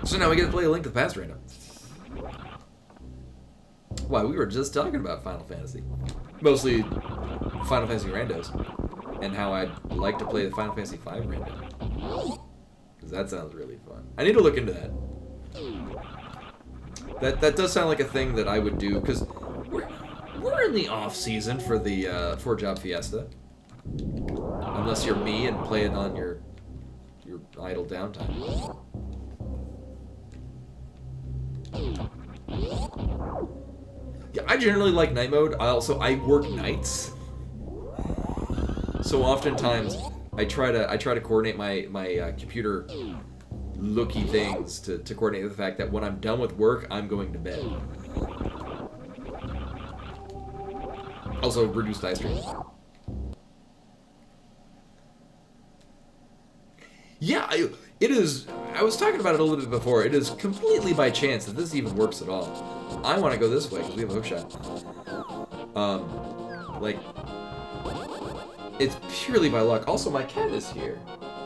So now we get to play a Link to the Past random. Why, we were just talking about Final Fantasy. Mostly Final Fantasy randos. And how I'd like to play the Final Fantasy V random. Because that sounds really fun. I need to look into that. That does sound like a thing that I would do, because we're in the off season for the 4-Job Fiesta. Unless you're me and play it on your idle downtime. Yeah, I generally like night mode. I work nights, so oftentimes I try to coordinate my computer looky things to coordinate with the fact that when I'm done with work, I'm going to bed. Also, reduced eye strain. Yeah, it is. I was talking about it a little bit before. It is completely by chance that this even works at all. I want to go this way because we have a hookshot. Like, it's purely by luck. Also, my cat is here,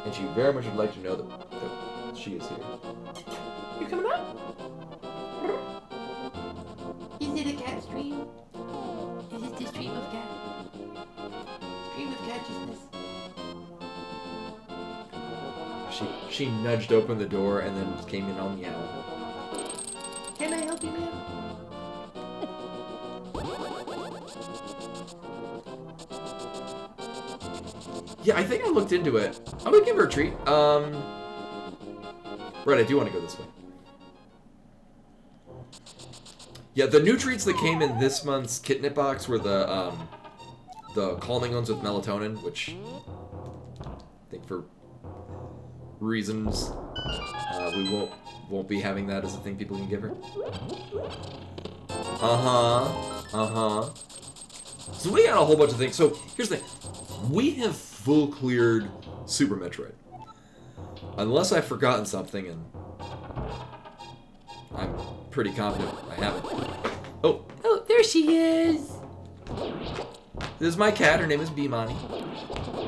and she very much would like to know that she is here. You coming up? Is it a cat stream? Is it the stream of cat? Stream of catchisness. She nudged open the door and then came in on meow. Can I help you, ma'am? Yeah, I think I looked into it. I'm gonna give her a treat. Right, I do want to go this way. Yeah, the new treats that came in this month's Kitnip box were the calming ones with melatonin, which I think for reasons we won't be having that as a thing people can give her. So we got a whole bunch of things. So here's the thing: we have full cleared Super Metroid, unless I've forgotten something, and I'm pretty confident I haven't. Oh, There she is. this is my cat. Her name is Beemani.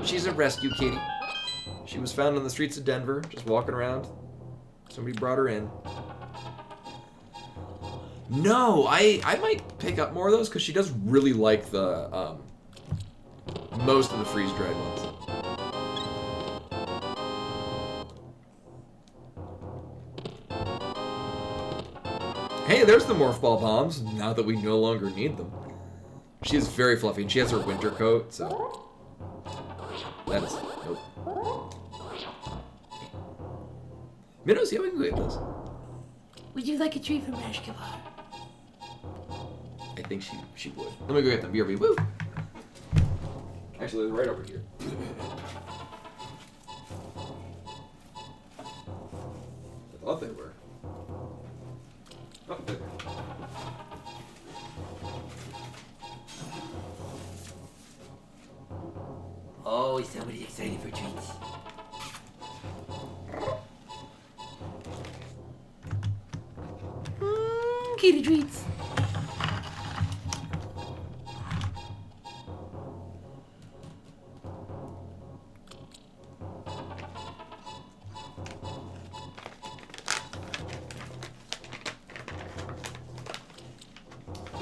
She's a rescue kitty. She was found on the streets of Denver, just walking around. Somebody brought her in. No, I might pick up more of those because she does really like the most of the freeze-dried ones. Hey, there's the Morph Ball bombs. Now that we no longer need them, she is very fluffy and she has her winter coat, so that is nope. Minnows, yeah, we can go get those. Would you like a treat from Ashkabar? I think she would. Let me go get them. BRB. Woo! Actually, they're right over here. I thought they were. Oh, there. Oh, somebody's excited for treats. Kitty treats.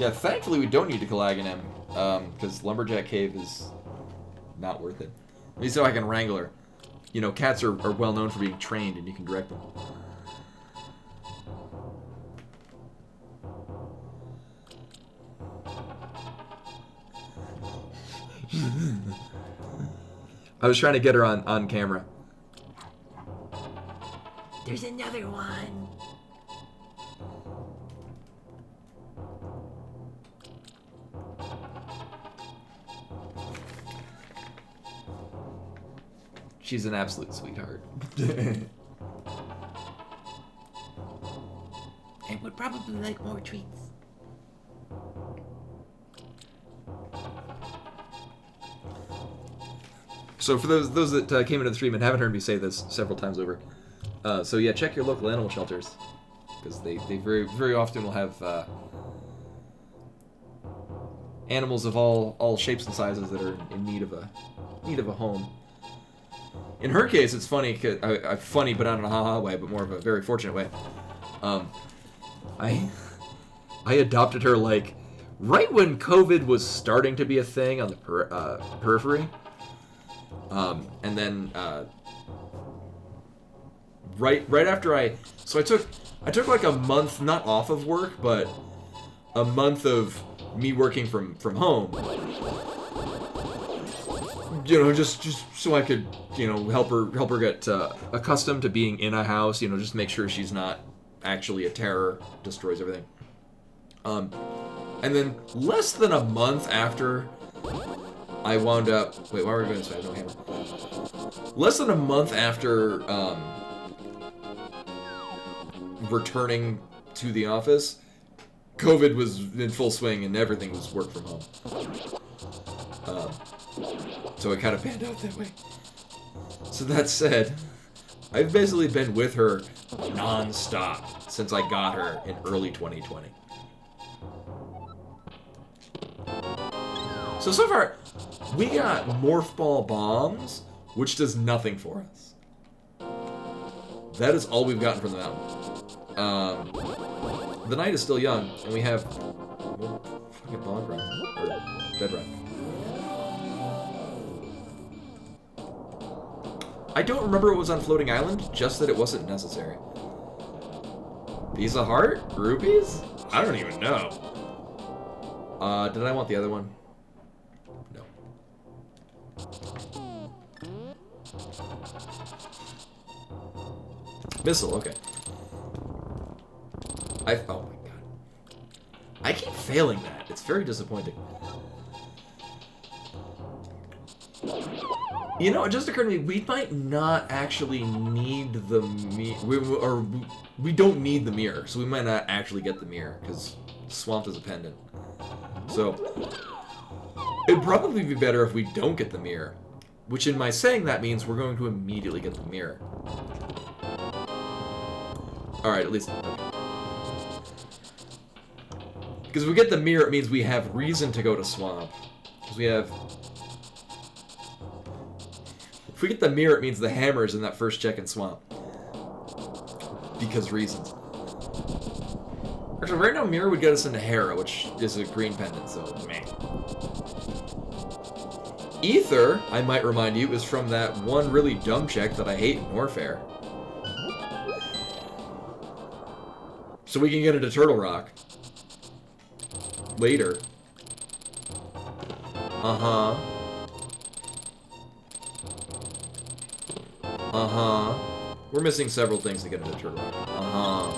Yeah, thankfully we don't need to Calagan him, because Lumberjack Cave is not worth it. At least so I can wrangle her. You know, cats are well known for being trained, and you can direct them. I was trying to get her on camera. There's another one. She's an absolute sweetheart. And would probably like more treats. So for those that came into the stream and haven't heard me say this several times over, so yeah, check your local animal shelters, because they very often will have animals of all shapes and sizes that are in need of a home. In her case, it's funny, funny but not in a ha-ha way, but more of a very fortunate way. I adopted her like right when COVID was starting to be a thing on the periphery. And then right after I took like a month, not off of work, but a month of me working from home. You know, just so I could, you know, help her get accustomed to being in a house. You know, just make sure she's not actually a terror, destroys everything. And then less than a month after I wound up... Wait, why are we going this way? I have no hammer. Less than a month after returning to the office, COVID was in full swing and everything was work from home. So it kind of panned out that way. So that said, I've basically been with her non-stop since I got her in early 2020. So far, we got morph ball bombs, which does nothing for us. That is all we've gotten from the mountain. The night is still young, and we have fucking bog run or dead run. I don't remember what was on Floating Island, just that it wasn't necessary. Piece of heart? Rupees? I don't even know. Did I want the other one? No. Missile, okay. Oh my god. I keep failing that. It's very disappointing. You know, it just occurred to me, we might not actually need the mirror, we don't need the mirror, so we might not actually get the mirror, because Swamp is a pendant. So, it'd probably be better if we don't get the mirror, which in my saying that means we're going to immediately get the mirror. Alright, at least... Because if we get the mirror, it means we have reason to go to Swamp. Because we have... If we get the mirror, it means the hammer's in that first check in Swamp. Because reasons. Actually, right now, mirror would get us into Hera, which is a green pendant, so meh. Ether, I might remind you, is from that one really dumb check that I hate in Warfare. So we can get into Turtle Rock. Later. Uh-huh. Uh-huh. We're missing several things to get into Turtle Rock. Uh-huh.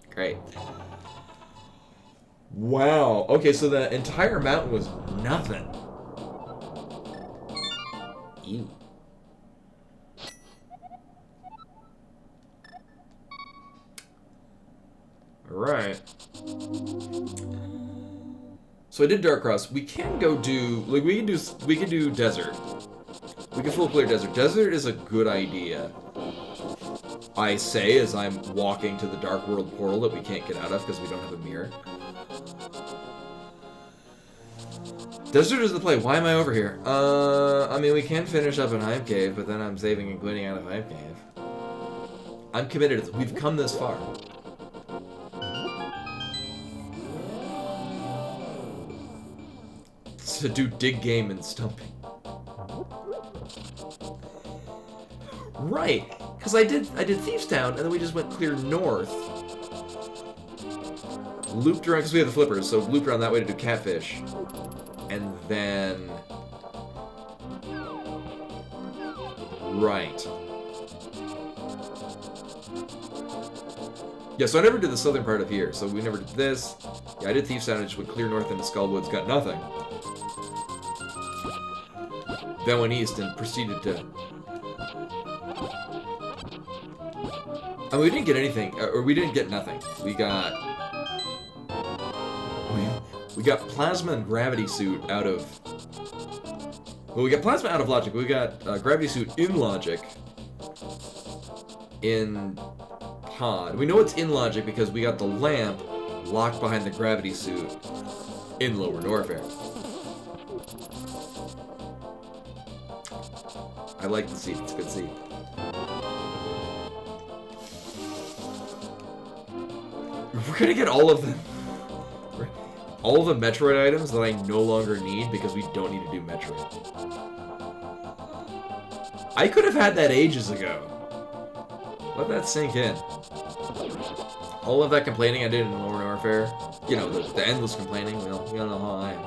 Great. Wow. Okay, so the entire mountain was nothing. Ew. Alright. So I did Dark Cross. We can go do, like, we can do Desert. We can full clear Desert. Desert is a good idea. I say as I'm walking to the Dark World portal that we can't get out of because we don't have a mirror. Desert is the play. Why am I over here? I mean, we can finish up in Hive Cave, but then I'm saving and quitting out of Hive Cave. I'm committed to this. We've come this far. To do dig game and stumping. Right, because I did Thieves Town, and then we just went clear north. Looped around, because we have the flippers, so looped around that way to do Catfish. And then... Right. Yeah, so I never did the southern part of here, so we never did this. Yeah, I did Thief Sandwich, went clear north into Skullwoods, got nothing. Then went east and proceeded to... I mean, we didn't get anything, or we didn't get nothing. We got... We got Plasma and Gravity Suit out of... Well, we got Plasma out of Logic. We got Gravity Suit in Logic. In Pod. We know it's in Logic because we got the lamp locked behind the Gravity Suit in Lower Norfair. I like the seat. It's a good seat. We're gonna get all of them. All of the Metroid items that I no longer need because we don't need to do Metroid. I could have had that ages ago. Let that sink in. All of that complaining I did in Lower Norfair. You know, the endless complaining. We all know how I am.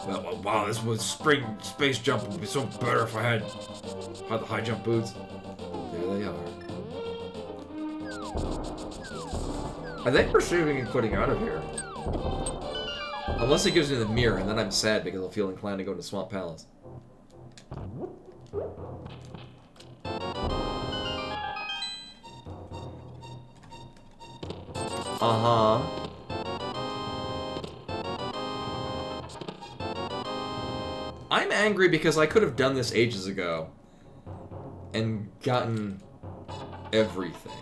Well, wow, this was space jump would be so better if I had the high jump boots. There they are. I think we're saving and quitting out of here. Unless it gives me the mirror, and then I'm sad because I'll feel inclined to go to Swamp Palace. Uh-huh. I'm angry because I could have done this ages ago and gotten everything.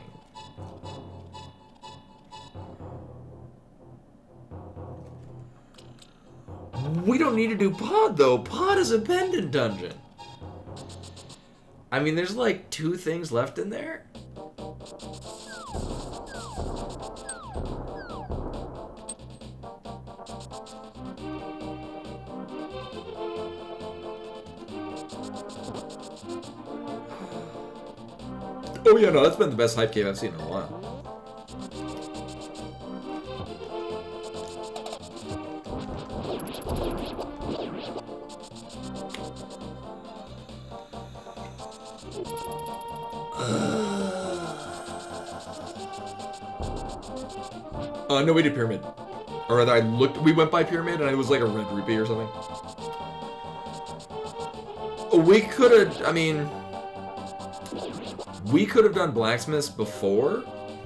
We don't need to do Pod, though. Pod is a pendant dungeon. I mean, there's like 2 things left in there. Oh yeah, no, that's been the best hype cave I've seen in a while. No, we did Pyramid. Or rather, we went by Pyramid and it was like a red rupee or something. We could have, I mean... We could have done Blacksmiths before,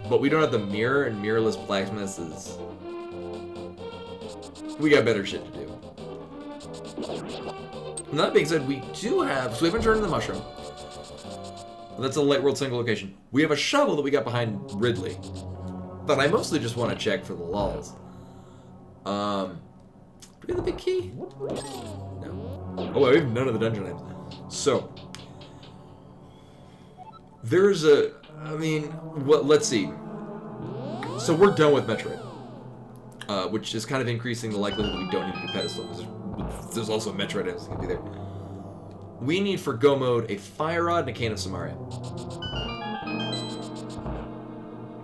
but we don't have the mirror, and mirrorless Blacksmiths is... We got better shit to do. And that being said, we do have... So we haven't turned in the Mushroom. That's a Light World single location. We have a shovel that we got behind Ridley. But I mostly just want to check for the lulls. Do we have the big key? No. Oh, I have none of the dungeon items. So... There's a... I mean, let's see. So we're done with Metroid. Which is kind of increasing the likelihood that we don't need to do Pedestal. Because there's also Metroid items that can be there. We need for Go Mode a Fire Rod and a Cane of Samaria.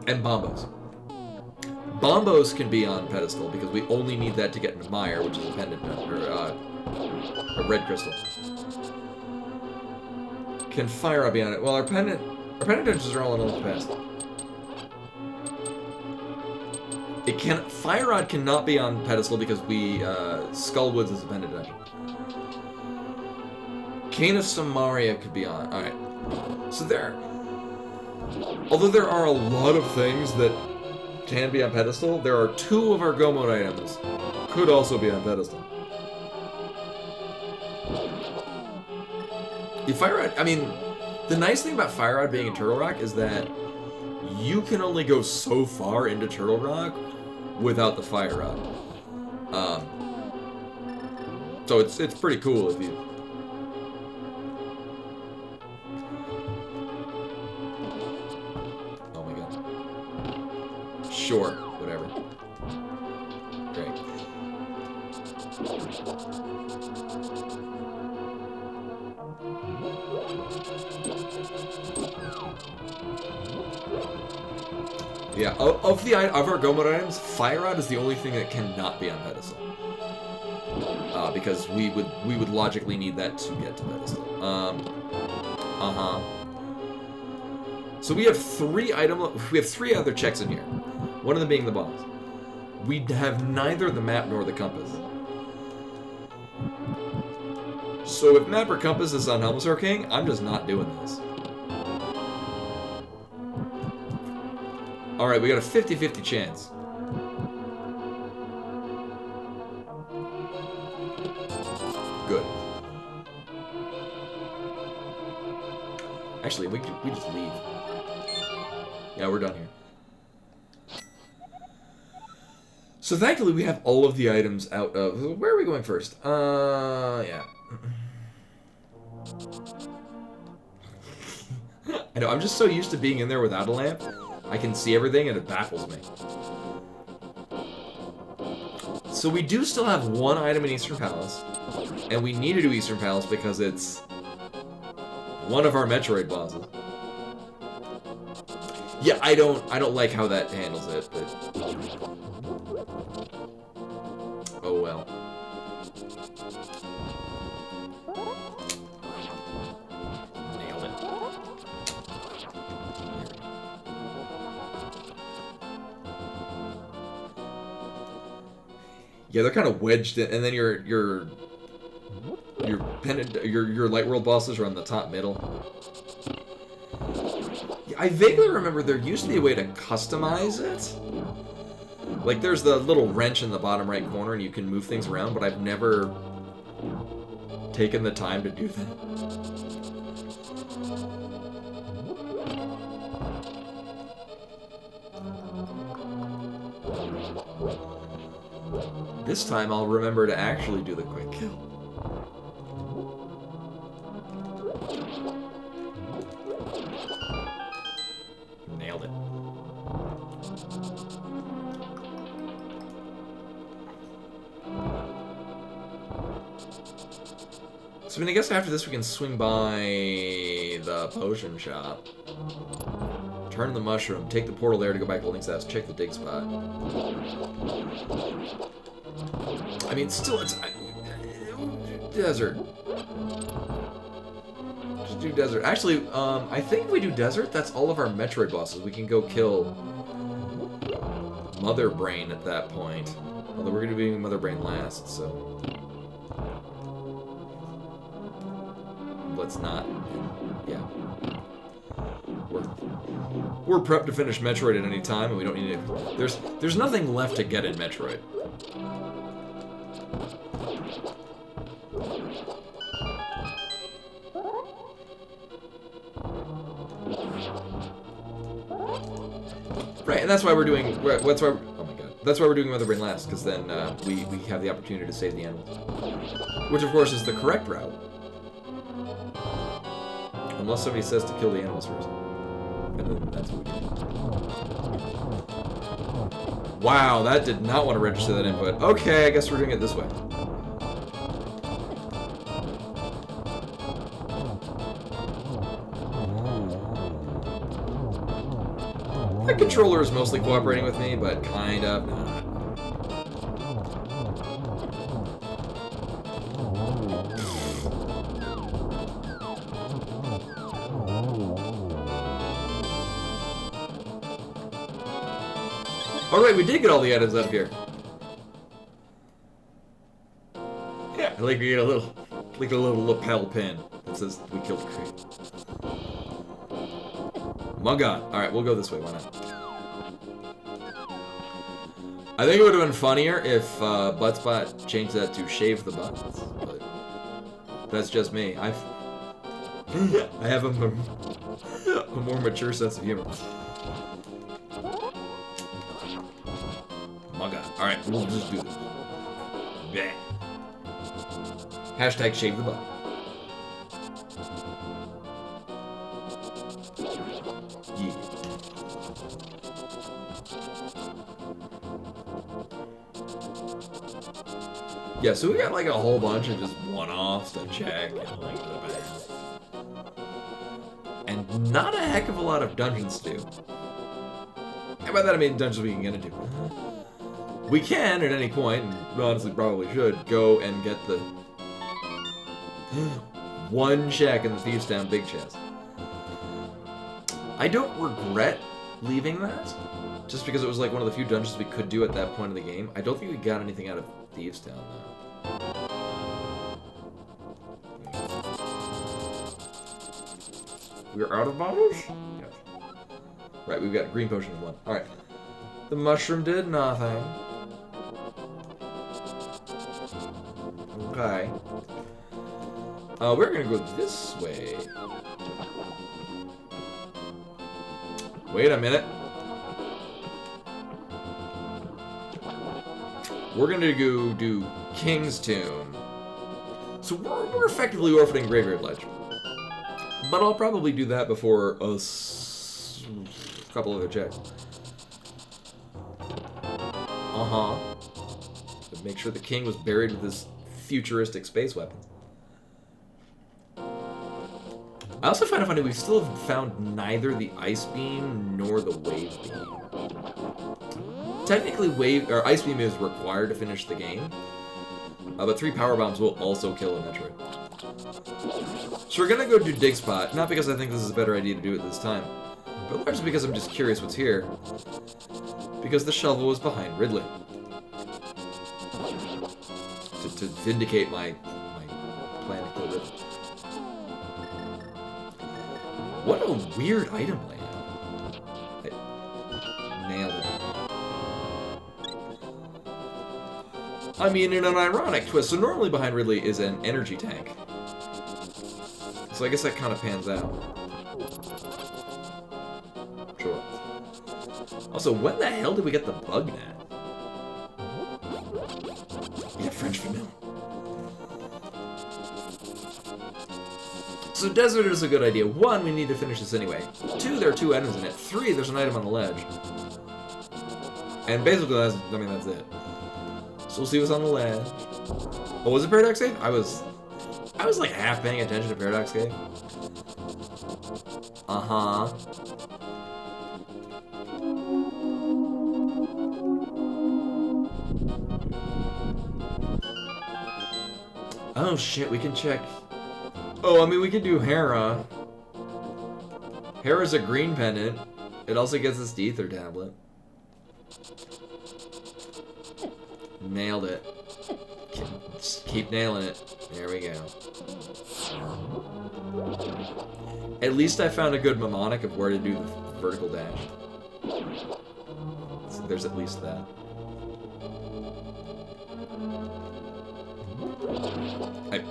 And Bombos. Bombos can be on Pedestal because we only need that to get into Mire, which is a pendant, or a red crystal. Can Fire Rod be on it? Well, our pendant dungeons are all in Old Past. Fire Rod cannot be on Pedestal because Skullwoods is a pendant dungeon. Cane of Samaria could be on. Alright. So although there are a lot of things that can be on Pedestal, there are 2 of our Go Mode items could also be on Pedestal. The Fire Rod, I mean, the nice thing about Fire Rod being in Turtle Rock is that you can only go so far into Turtle Rock without the Fire Rod. So it's pretty cool if you... Oh my god. Sure, whatever. Great. Yeah, of our Go Mode items, Fire Rod is the only thing that cannot be on Pedestal. Because we would logically need that to get to Pedestal. So we have 3 other checks in here. One of them being the boss. We have neither the map nor the compass. So if map or compass is on Helmsar King, I'm just not doing this. Alright, we got a 50-50 chance. Good. Actually, we just leave. Yeah, we're done here. So thankfully we have all of the items out of... Where are we going first? Yeah. I know, I'm just so used to being in there without a lamp. I can see everything and it baffles me. So we do still have one item in Eastern Palace. And we need to do Eastern Palace because it's one of our Metroid bosses. Yeah, I don't like how that handles it, but oh well. Nailed it. Yeah, they're kind of wedged in, and then your light world bosses are on the top middle. Yeah, I vaguely remember there used to be a way to customize it. Like there's the little wrench in the bottom right corner and you can move things around, but I've never taken the time to do that. This time I'll remember to actually do the quick kill. Nailed it. So I mean, I guess after this we can swing by the potion shop. Turn the mushroom, take the portal there to go back to Link's house, check the dig spot. I mean, still, it's... desert. Just do desert. Actually, I think if we do desert, that's all of our Metroid bosses. We can go kill Mother Brain at that point. Although we're going to be doing Mother Brain last, so... let's not... yeah. We're prepped to finish Metroid at any time, and we don't need to... There's nothing left to get in Metroid. Right, and that's why we're doing... That's why... oh my god. That's why we're doing Mother Brain last, because then we have the opportunity to save the animals. Which, of course, is the correct route. Unless somebody says to kill the animals first. And then that's what we do. Wow, that did not want to register that input. Okay, I guess we're doing it this way. The controller is mostly cooperating with me, but kind of not. Alright, we did get all the items out of here. Yeah, I like we get a little lapel pin that says we killed the crate. My god. Alright, we'll go this way, why not? I think it would have been funnier if Buttspot changed that to shave the butts, but that's just me. I have a more mature sense of humor. My god. Alright, we'll just do this. Yeah. Hashtag shave the butt. Yeah. Yeah, so we got like a whole bunch of just one-offs to check and like the back. And not a heck of a lot of dungeons to do. And by that I mean dungeons we can get into. We can, at any point, and honestly probably should, go and get the one check in the Thieves Town big chest. I don't regret leaving that. Just because it was like one of the few dungeons we could do at that point in the game. I don't think we got anything out of Thieves Town though. We're out of bottles? Yes. Right, we've got green potion in one. Alright. The mushroom did nothing. Okay. We're gonna go this way. Wait a minute. We're gonna go do King's Tomb. So we're effectively orphaning Graveyard Ledge. But I'll probably do that before a couple other checks. Uh-huh. To make sure the king was buried with his futuristic space weapon. I also find it funny we still have found neither the ice beam nor the wave beam. Technically, ice beam is required to finish the game, but 3 power bombs will also kill a Metroid. So we're gonna go do Dig Spot, not because I think this is a better idea to do it this time, but largely because I'm just curious what's here. Because the shovel was behind Ridley. To vindicate my plan to kill Ridley. What a weird item layout. I nailed it. I mean, in an ironic twist, so normally behind Ridley is an energy tank. So I guess that kind of pans out. Sure. Also, when the hell did we get the bug net? Yeah, French vanilla. So desert is a good idea. 1, we need to finish this anyway. 2, there are 2 items in it. 3, there's an item on the ledge. And basically, that's it. So we'll see what's on the ledge. Oh, was it Paradox Cave? I was like half paying attention to Paradox Cave. Uh-huh. Oh shit, we can check. Oh, I mean, we can do Hera. Hera's a green pendant. It also gets us the ether tablet. Nailed it. Just keep nailing it. There we go. At least I found a good mnemonic of where to do the vertical dash. So there's at least that.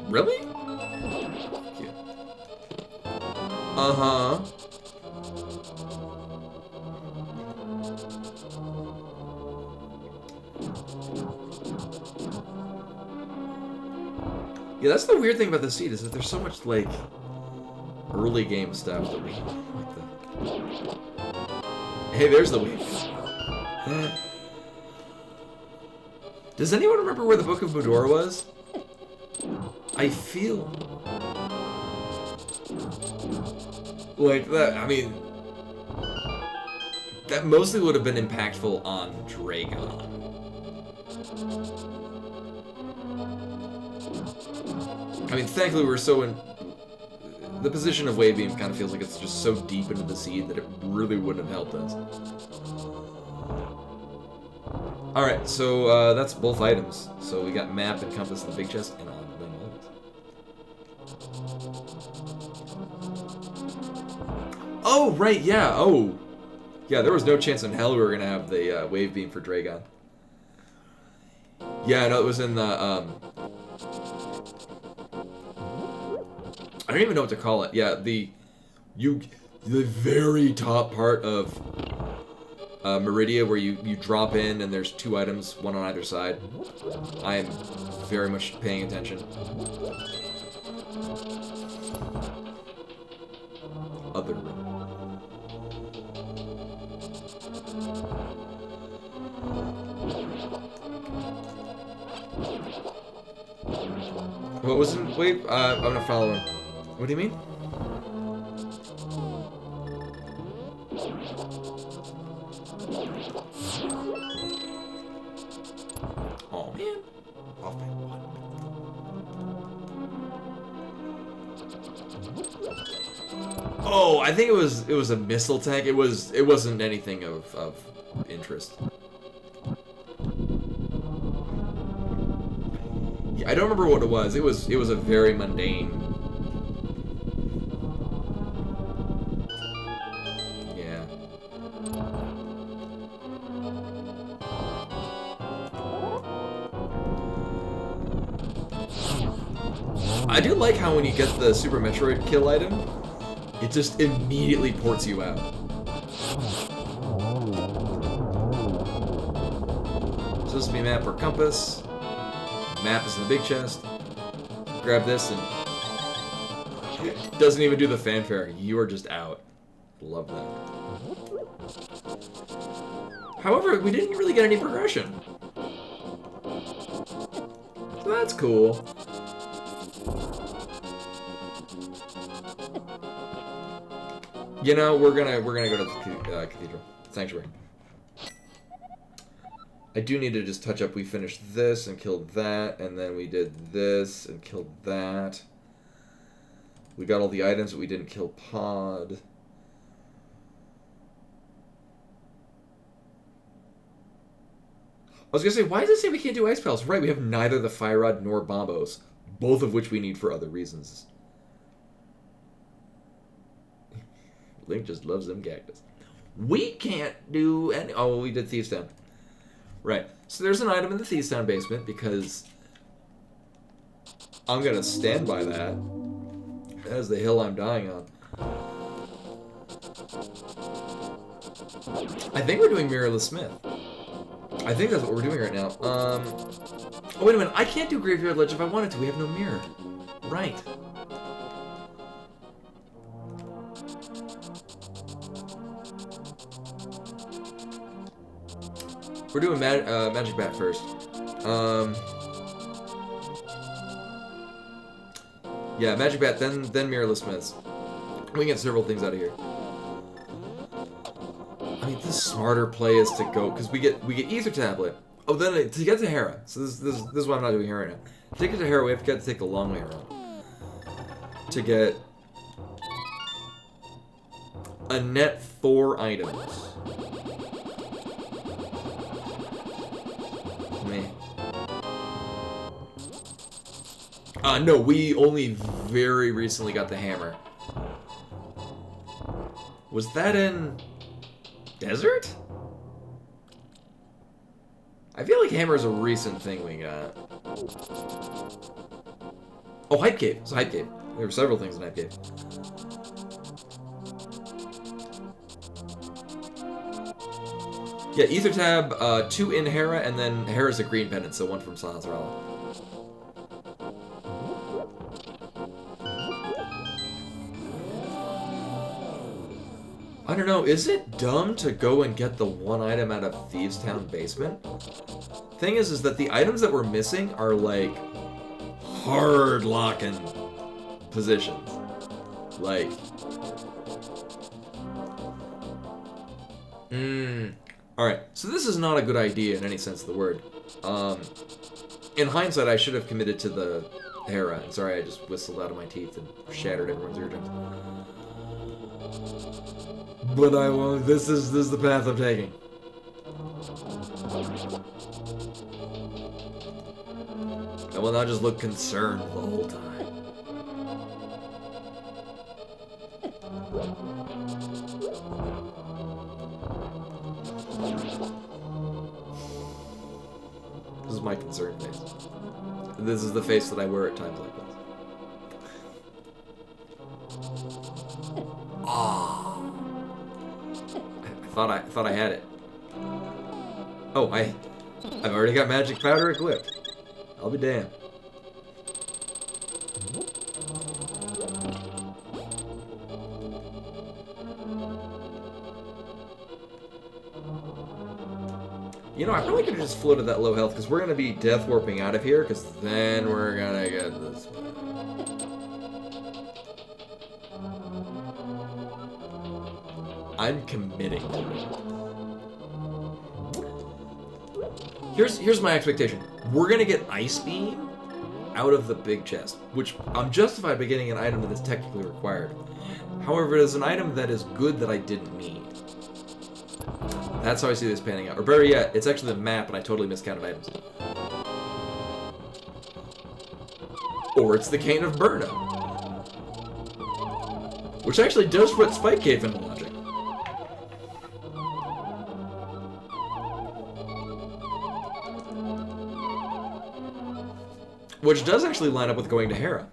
Really? Cute. Uh-huh. Yeah, that's the weird thing about the seed is that there's so much, like, early game stuff that we... Like the... Hey, there's the wave. Does anyone remember where the Book of Budor was? I feel... like that, I mean... That mostly would have been impactful on Dragon. I mean, thankfully we're so in... The position of Wave Beam kind of feels like it's just so deep into the seed that it really wouldn't have helped us. Alright, so that's both items. So we got map and compass in the big chest, and on the notes. Oh, right, yeah, oh. Yeah, there was no chance in hell we were going to have the Wave Beam for Dragon. Yeah, no, it was in the, I don't even know what to call it. Yeah, the very top part of Meridia where you drop in and there's 2 items, one on either side. I am very much paying attention. Other room. What was it? Wait, I'm gonna follow him. What do you mean? Oh man. Off by 1. Oh, I think it was a missile tank. It wasn't anything of interest. Yeah, I don't remember what it was. It was a very mundane. Yeah. I do like how when you get the Super Metroid kill item, it just immediately ports you out. So this will be map or compass. Map is in the big chest. Grab this and doesn't even do the fanfare. You are just out. Love that. However, we didn't really get any progression. So that's cool. You know, we're gonna go to the cathedral sanctuary. I do need to just touch up. We finished this and killed that, and then we did this and killed that. We got all the items, but we didn't kill Pod. I was gonna say, why does it say we can't do ice pals? Right, we have neither the fire rod nor bombos, both of which we need for other reasons. Link just loves them cactus. We can't do any. Oh, we did Thieves Town. Right. So there's an item in the Thieves Town basement because I'm gonna stand by that. That is the hill I'm dying on. I think we're doing Mirrorless Smith. I think that's what we're doing right now. Oh, wait a minute. I can't do Graveyard Ledge if I wanted to. We have no mirror. Right. We're doing Magic Bat first. Yeah, Magic Bat, then Mirrorless Smiths. We can get several things out of here. I mean, the smarter play is to go because we get Ether Tablet. Oh, then to get to Hera. So this is why I'm not doing Hera right now. To get to Hera, we have to take the long way around. To get a net 4 items. No, we only very recently got the hammer. Was that in Desert? I feel like hammer is a recent thing we got. Oh, Hype Cave. It's a Hype Cave. There were several things in Hype Cave. Yeah, Ether Tab, 2 in Hera, and then Hera's a green pendant, so 1 from Silence Rala. I don't know, is it dumb to go and get the 1 item out of Thieves Town basement? Thing is that the items that we're missing are like hard locking positions. Like, Alright, so this is not a good idea in any sense of the word. In hindsight, I should have committed to the Hera. And sorry, I just whistled out of my teeth and shattered everyone's eardrums. But I won't. This is the path I'm taking. I will not just look concerned the whole time. This is my concerned face. This is the face that I wear at times like this. Ah. I thought I had it. Oh, I've already got magic powder equipped. I'll be damned. You know, I probably could have just floated that low health because we're gonna be death warping out of here because then we're gonna get this. I'm committing to it. Here's my expectation. We're gonna get Ice Beam, out of the big chest, which I'm justified by getting an item that is technically required. However, it is an item that is good that I didn't need. That's how I see this panning out. Or better yet, it's actually the map and I totally miscounted items. Or it's the Cane of Burno, which actually does put Spike Cave into logic. Which does actually line up with going to Hera.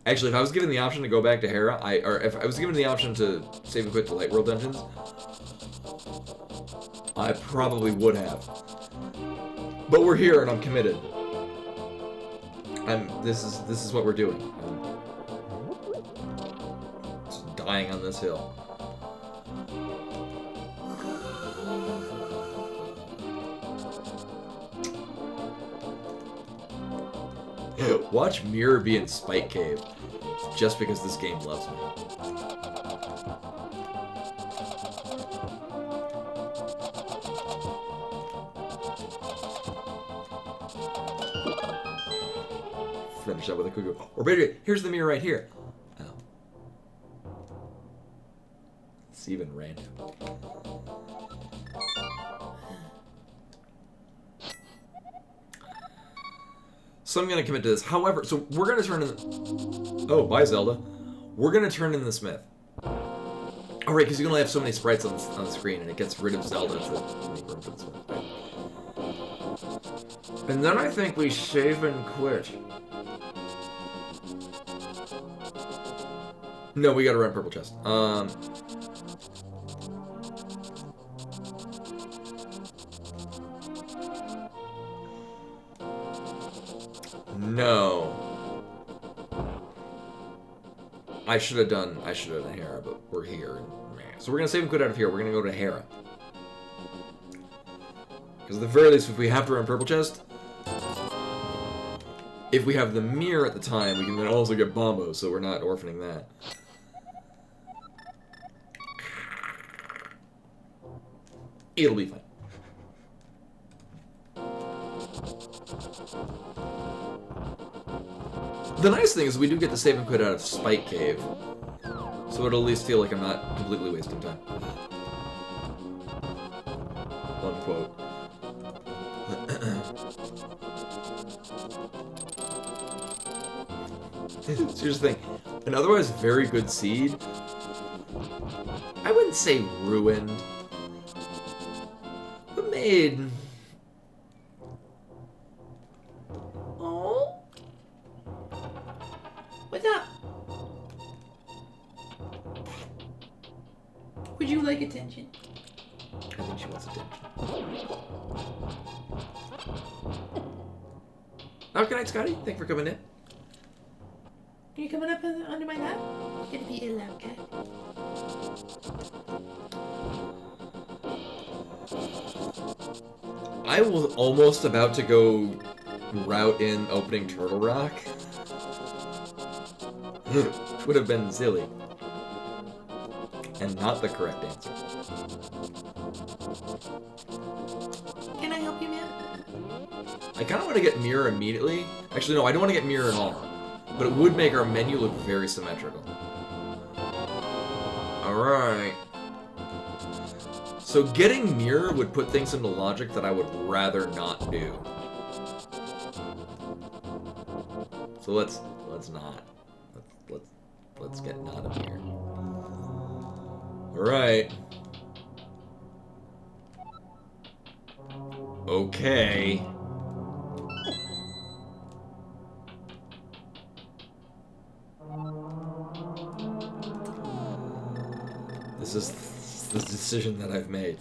Actually, if I was given the option to go back to Hera, or if I was given the option to save and quit the Light World dungeons, I probably would have. But we're here and I'm committed. This is what we're doing. I'm just dying on this hill. Watch Mirror be in Spike Cave, just because this game loves me. Finish up with a quick. Or better, here's the mirror right here. Oh, it's even random. So I'm going to commit to this. However, so we're going to turn in... Oh, bye, Zelda. We're going to turn in the Smith. Oh, right, because you can only have so many sprites on the screen, and it gets rid of Zelda to make room for the Smith. And then I think we save and quit. No, we got to run purple chest. No. I should have done Hera, but we're here. And, so we're going to save and quit out of here. We're going to go to Hera. Because at the very least, if we have to run purple chest, if we have the mirror at the time, we can then also get Bombo, so we're not orphaning that. It'll be fine. The nice thing is we do get to save and quit out of Spike Cave, so it'll at least feel like I'm not completely wasting time. Unquote. Here's the thing. An otherwise very good seed, I wouldn't say ruined, but made... Oh? What's up? Would you like attention? I think she wants attention. Oh, good night, Scotty. Thanks for coming in. Are you coming up under my lap? Gonna be a lap cat. I was almost about to go route in opening Turtle Rock. Which would have been Zilly. And not the correct answer. Can I help you, ma'am? I kind of want to get Mirror immediately. Actually, no, I don't want to get Mirror at all. But it would make our menu look very symmetrical. Alright. So getting Mirror would put things into logic that I would rather not do. So let's not. Let's get not a Mirror. Alright. Okay. This is the decision that I've made.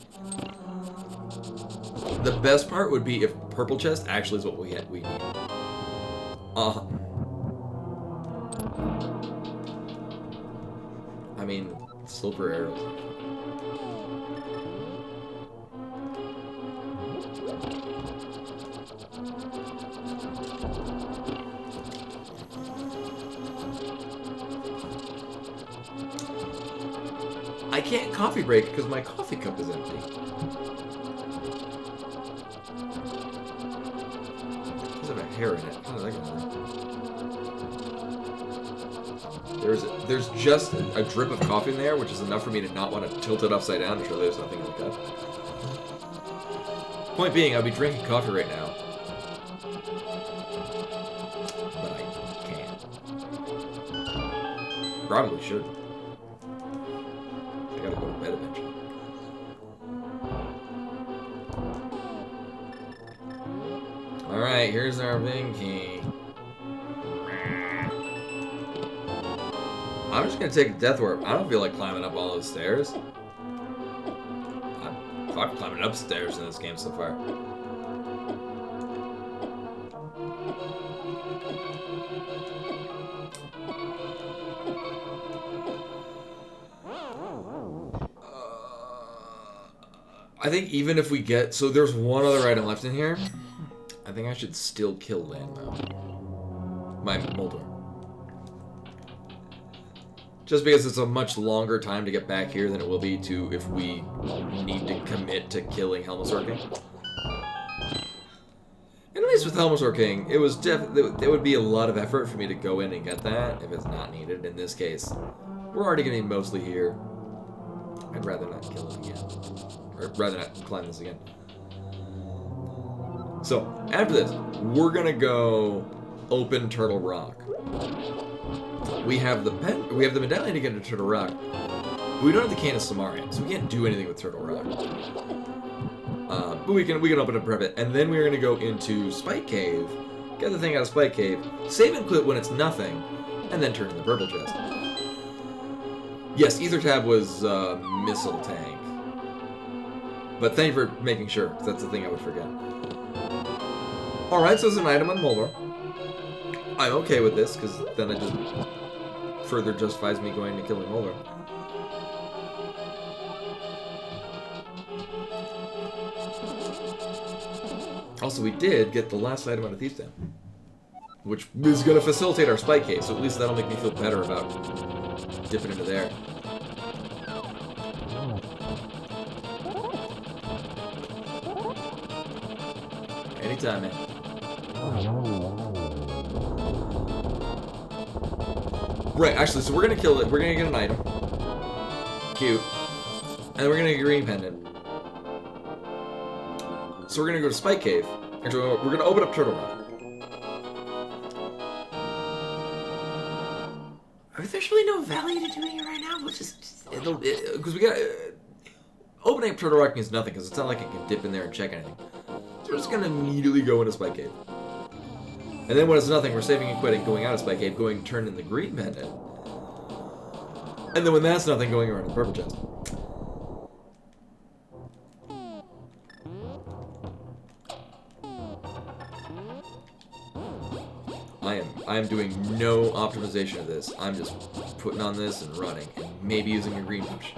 The best part would be if purple chest actually is what we need. I mean, silver arrows. I can't coffee break because my coffee cup is empty. Does have a hair in it. How did that get there? There's just a drip of coffee in there, which is enough for me to not want to tilt it upside down to show there's nothing like that. Point being, I'll be drinking coffee right now. But I can't. Probably should. I gotta go to bed eventually. Alright, here's our Vinky. I'm just gonna take a death warp. I don't feel like climbing up all those stairs. I'm climbing upstairs in this game so far. I think even if we get... So there's one other item left in here. I think I should still kill Landmo. My Moldor. Just because it's a much longer time to get back here than it will be to if we need to commit to killing Helmasaur King. And at least with Helmasaur King, it was it would be a lot of effort for me to go in and get that if it's not needed. In this case, we're already going to be mostly here. I'd rather not kill it again. Or rather not climb this again. So, after this, we're going to go open Turtle Rock. We have the medallion to get into Turtle Rock. But we don't have the Cane of Samarian, so we can't do anything with Turtle Rock. But we can open up Prep it, and then we're gonna go into Spike Cave, get the thing out of Spike Cave, save and quit when it's nothing, and then turn in the purple chest. Yes, Ether Tab was missile tank. But thank you for making sure, because that's the thing I would forget. Alright, so it's an item on Moldor. I'm okay with this, because then it just further justifies me going to killing Moldor. Also, we did get the last item out of Thieves' Den, which is going to facilitate our Spike Cave, so at least that'll make me feel better about dipping into there. Anytime, man. Right, actually, so we're gonna kill it. We're gonna get an item. Cute. And then we're gonna get a green pendant. So we're gonna go to Spike Cave. Actually, we're gonna open up Turtle Rock. There's really no value to doing it right now. We'll just Because we got... opening up Turtle Rock means nothing, because it's not like it can dip in there and check anything. So we're just gonna immediately go into Spike Cave. And then when it's nothing, we're saving and quitting, going out of Spike Cave, going turn in the green pendant. And then when that's nothing, going around the purple chest. I am doing no optimization of this. I'm just putting on this and running, and maybe using a green push.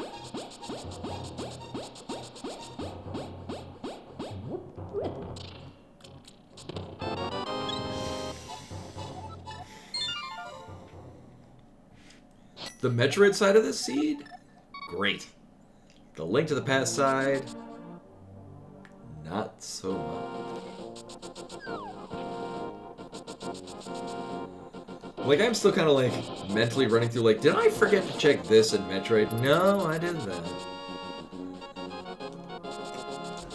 The Metroid side of this seed? Great. The Link to the Past side? Not so much. Like, I'm still kind of, like, mentally running through, like, did I forget to check this in Metroid? No, I didn't then.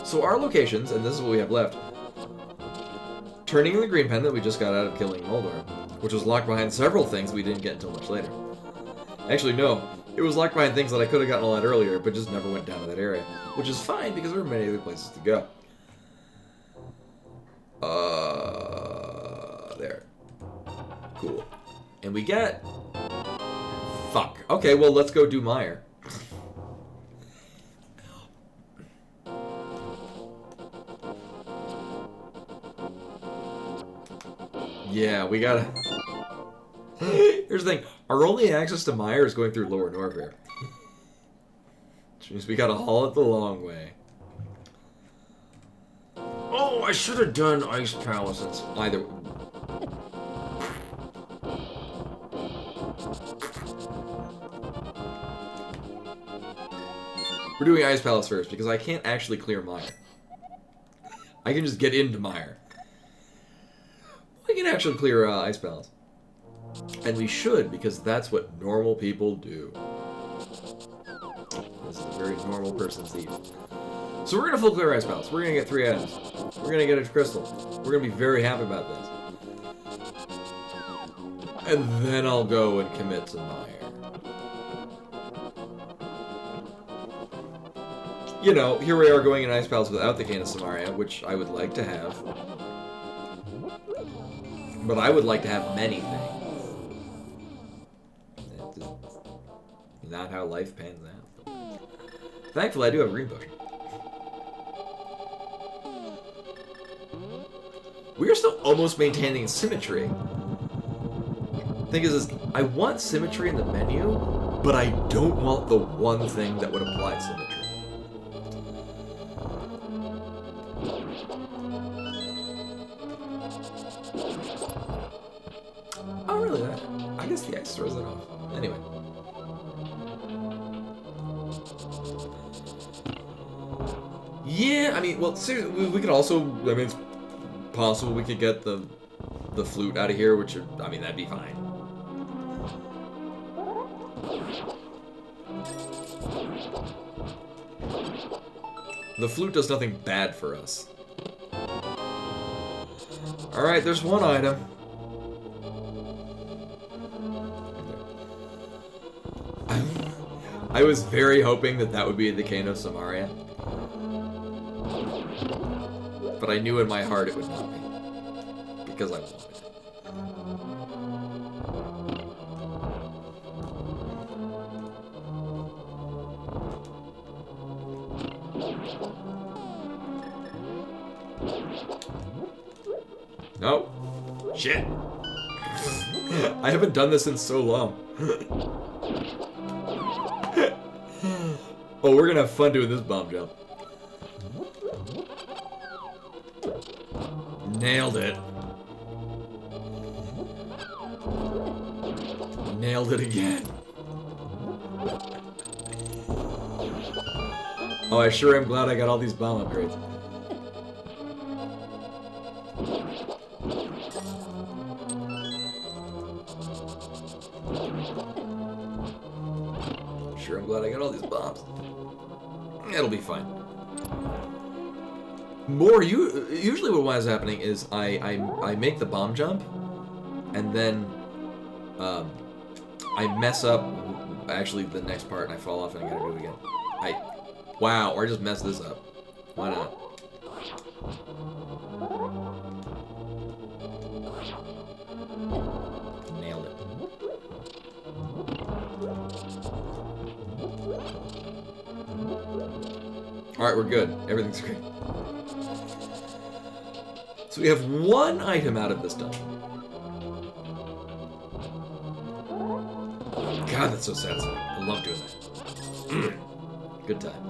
So our locations, and this is what we have left. Turning in the green pen that we just got out of killing Moldor, which was locked behind several things we didn't get until much later. Actually, no. It was locked behind things that I could have gotten a lot earlier, but just never went down to that area. Which is fine, because there were many other places to go. There. Cool. And we get... Fuck. Okay, well, let's go do Meyer. Yeah, we gotta... Here's the thing. Our only access to Meyer is going through Lower Norfair. Which means we gotta haul it the long way. Oh, I should have done Ice Palace. It's Either... We're doing Ice Palace first, because I can't actually clear Mire. I can just get into Mire. I can actually clear Ice Palace. And we should, because that's what normal people do. This is a very normal person's deed. So we're gonna full clear Ice Palace. We're gonna get 3 items. We're gonna get a crystal. We're gonna be very happy about this. And then I'll go and commit to Mire. You know, here we are going in Ice Palace without the Cane of Samaria, which I would like to have. But I would like to have many things. That's not how life pans out. Thankfully, I do have a green potion. We are still almost maintaining symmetry. Thing is, I want symmetry in the menu, but I don't want the one thing that would apply symmetry. Oh, really? I guess the X throws it off. Anyway. Yeah, I mean, well, seriously, we could also, I mean, it's possible we could get the flute out of here, which, I mean, that'd be fine. The flute does nothing bad for us. Alright, there's one item. I was very hoping that that would be the Cane of Samaria. But I knew in my heart it would not be. Because I wanted it. No. Shit. I haven't done this in so long. Oh, we're gonna have fun doing this bomb jump. Nailed it. Nailed it again. Oh, I sure am glad I got all these bomb upgrades. Sure am glad I got all these bombs. It'll be fine. Usually what winds up happening is I make the bomb jump, and then I mess up actually the next part, and I fall off and I gotta do it again. Wow, or I just mess this up. Why not? Nailed it. Alright, we're good. Everything's great. So we have one item out of this dungeon. God, that's so satisfying. I love doing that. Good time.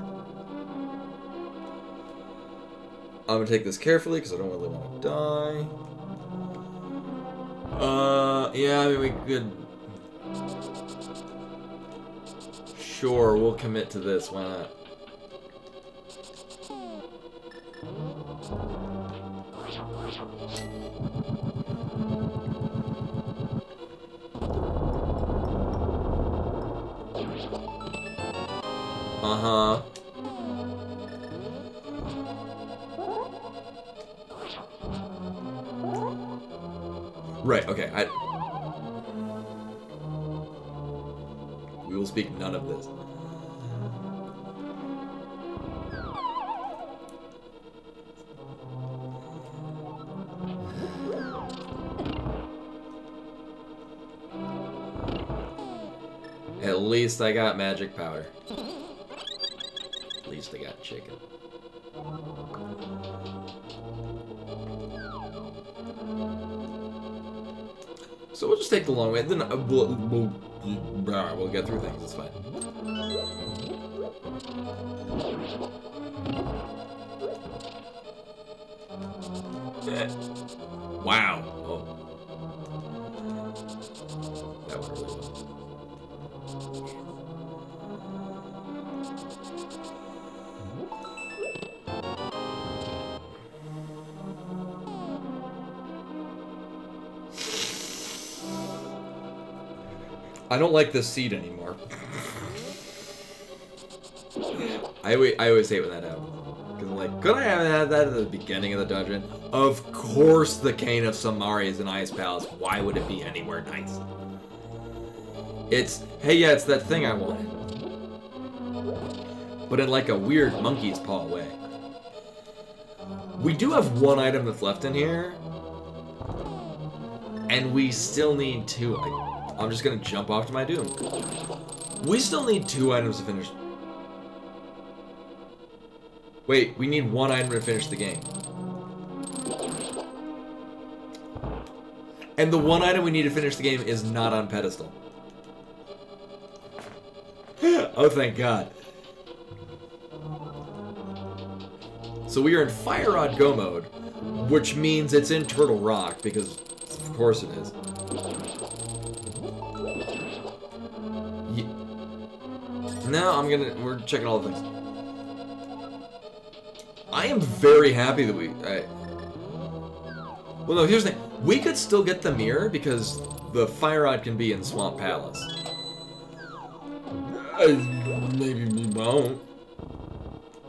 I'm gonna take this carefully because I don't really want to die. Yeah, I mean, we could... Sure, we'll commit to this. Why not? Uh-huh. Right, okay, we will speak none of this. At least I got magic powder. At least I got chicken. So we'll just take the long way. Then we'll get through things. It's fine. Wow. Oh. That went really well. I don't like this seat anymore. I always hate when that happens. Because I'm like, could I have had that at the beginning of the dungeon? Of course the Cane of Samaria is an Ice Palace. Why would it be anywhere nice? It's, hey, yeah, it's that thing I wanted. But in like a weird monkey's paw way. We do have one item that's left in here. And we still need two. I'm just gonna jump off to my doom. We still need 2 items to finish. Wait, we need 1 item to finish the game. And the 1 item we need to finish the game is not on pedestal. Oh, thank God. So we are in Fire Rod Go mode, which means it's in Turtle Rock, because of course it is. No, we're checking all the things. I am very happy that well, no, here's the thing. We could still get the mirror because the Fire Rod can be in Swamp Palace. Maybe we won't.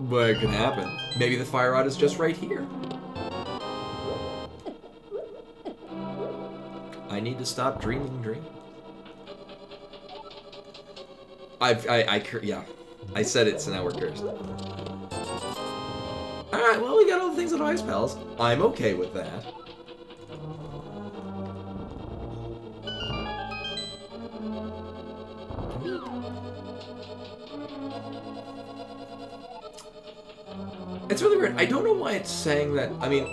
But it could happen. Maybe the Fire Rod is just right here. I need to stop dreaming dreams. Yeah. I said it, so now we're cursed. Alright, well, we got all the things at Ice Palace. I'm okay with that. It's really weird. I don't know why it's saying that. I mean,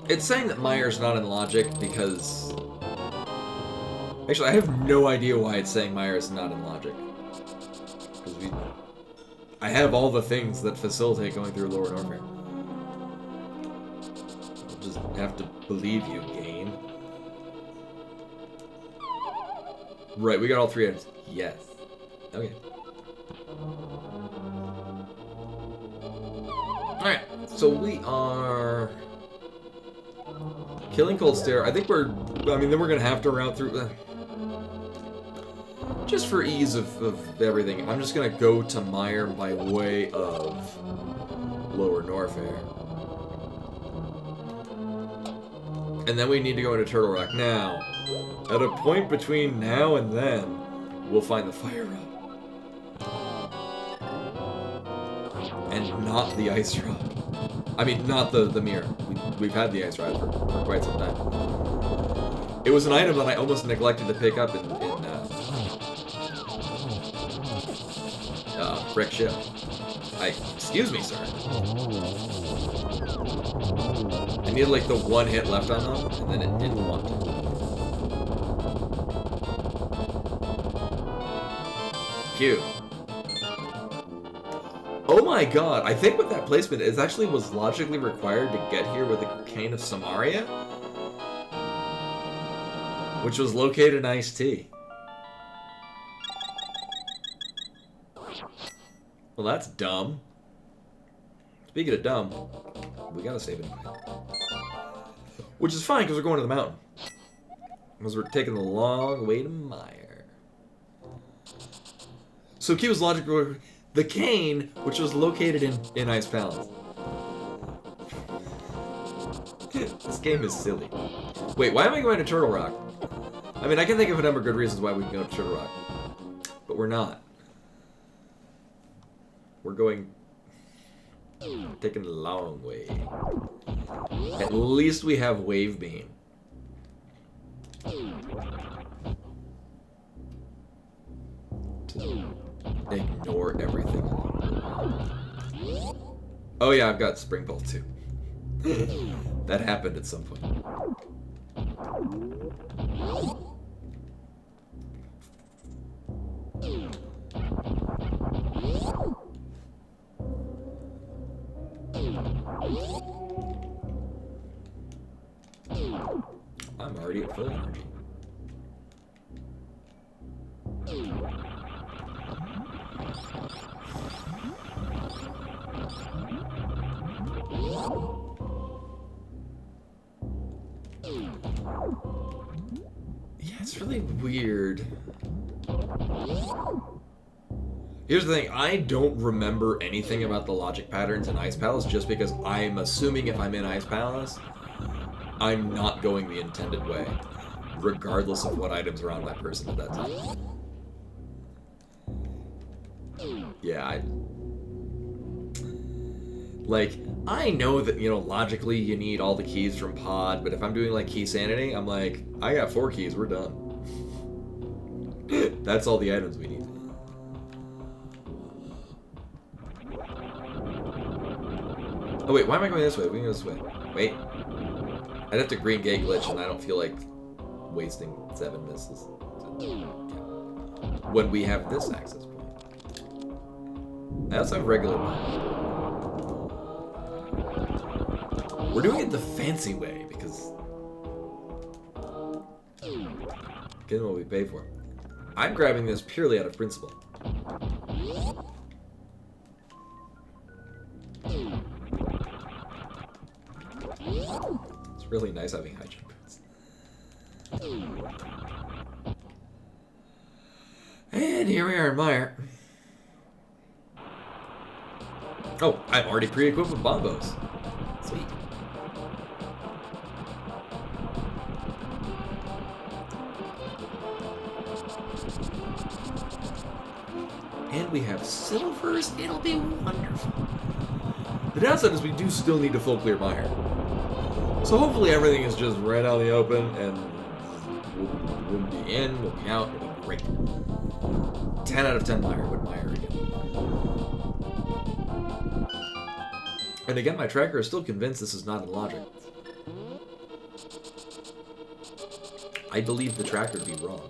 it's saying that Myers not in logic because... Actually, I have no idea why it's saying Myers not in logic. Because I have all the things that facilitate going through Lower Norfair. I'll just have to believe you, game. Right, we got all 3 items. Yes. Okay. Alright, so we are... Killing Cold Stare. I think then we're gonna have to route through... Just for ease of everything, I'm just gonna go to Mire by way of Lower Norfair. And then we need to go into Turtle Rock. Now, at a point between now and then, we'll find the Fire Rod. And not the Ice Rod. I mean, not the mirror. We've had the Ice Rod for quite some time. It was an item that I almost neglected to pick up in Brick Ship. Excuse me, sir. I needed like the 1 hit left on them, and then it didn't want to. Cute. Oh my god, I think with that placement, it actually was logically required to get here with the Cane of Samaria, which was located in Ice-T. Well, that's dumb. Speaking of dumb, we gotta save it. Which is fine, because we're going to the mountain. Because we're taking the long way to Mire. So Q was logical. The cane, which was located in Ice Palace. This game is silly. Wait, why am I going to Turtle Rock? I mean, I can think of a number of good reasons why we can go to Turtle Rock. But we're not. We're taking the long way. At least we have Wave Beam. To ignore everything. Oh yeah, I've got Spring Bolt too. That happened at some point. I'm already at full energy. It's really weird. Here's the thing, I don't remember anything about the logic patterns in Ice Palace just because I'm assuming if I'm in Ice Palace, I'm not going the intended way, regardless of what items are on that person at that time. Yeah, like, I know that, you know, logically you need all the keys from Pod, but if I'm doing, like, Key Sanity, I'm like, I got 4 keys, we're done. That's all the items we need. Oh wait, why am I going this way? We can go this way. Wait. I'd have to green gate glitch and I don't feel like wasting 7 missiles. When we have this access point. I also have regular mine. We're doing it the fancy way because getting what we pay for. I'm grabbing this purely out of principle. It's really nice having high jump boots. And here we are in Mire. Oh, I'm already pre-equipped with bombos. Sweet. And we have silvers. It'll be wonderful. The downside is we do still need to full clear Mire. So hopefully everything is just right out in the open and we'll be in, we'll be out, it'll be great. 10 out of 10 Mire with Mire again. And again, my tracker is still convinced this is not in logic. I believe the tracker to be wrong.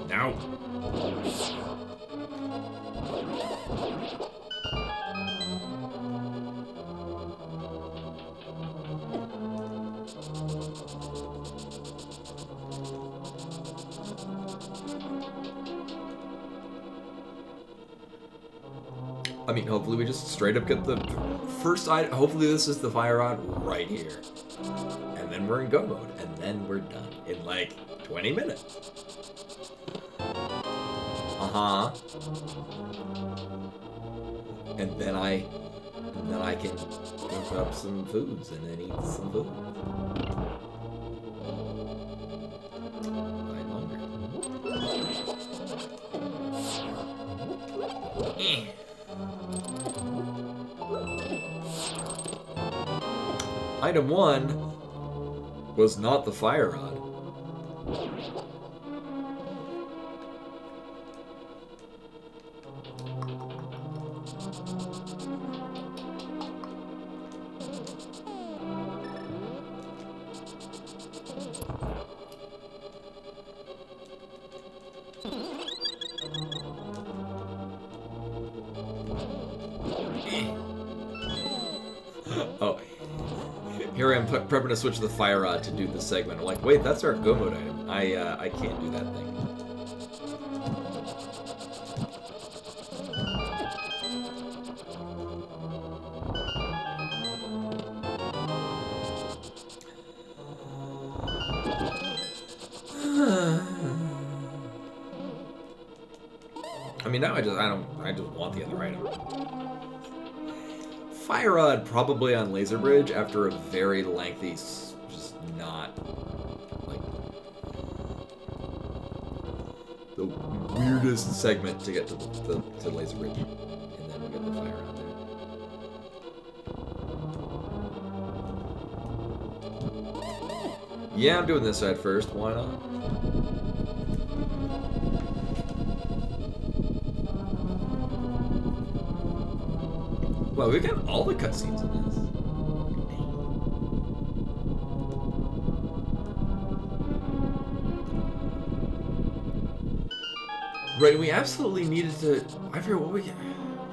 Now. I mean, hopefully we just straight up get the first item. Hopefully this is the fire rod right here. And then we're in go mode. And then we're done in like 20 minutes. Uh-huh. And then I can cook up some foods and then eat some food. I'm hungry. Item 1 was not the fire rod. Oh, here I am prepping to switch the fire rod to do this segment. I'm like, wait, that's our go mode item. I can't do that thing. I mean, now I just want the other item. Fire rod probably on Laser Bridge after a very lengthy, just not like the weirdest segment to get to Laser Bridge, and then we'll get the fire rod there. Yeah, I'm doing this side first. Why not? Well, we got all the cutscenes in this. Right, we absolutely needed to. I forget what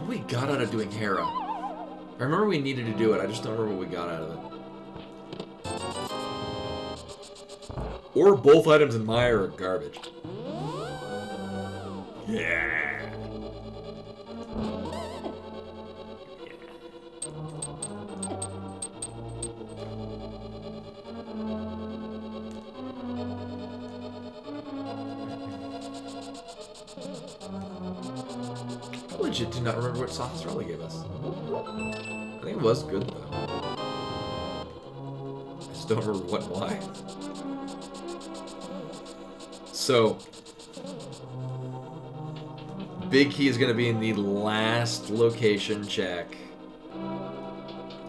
we got out of doing Hera. I remember we needed to do it. I just don't remember what we got out of it. Or both items in Mire are garbage. Yeah. I legit do not remember what sauce Raleigh gave us. I think it was good though. I just don't remember what and why. So, big key is going to be in the last location check.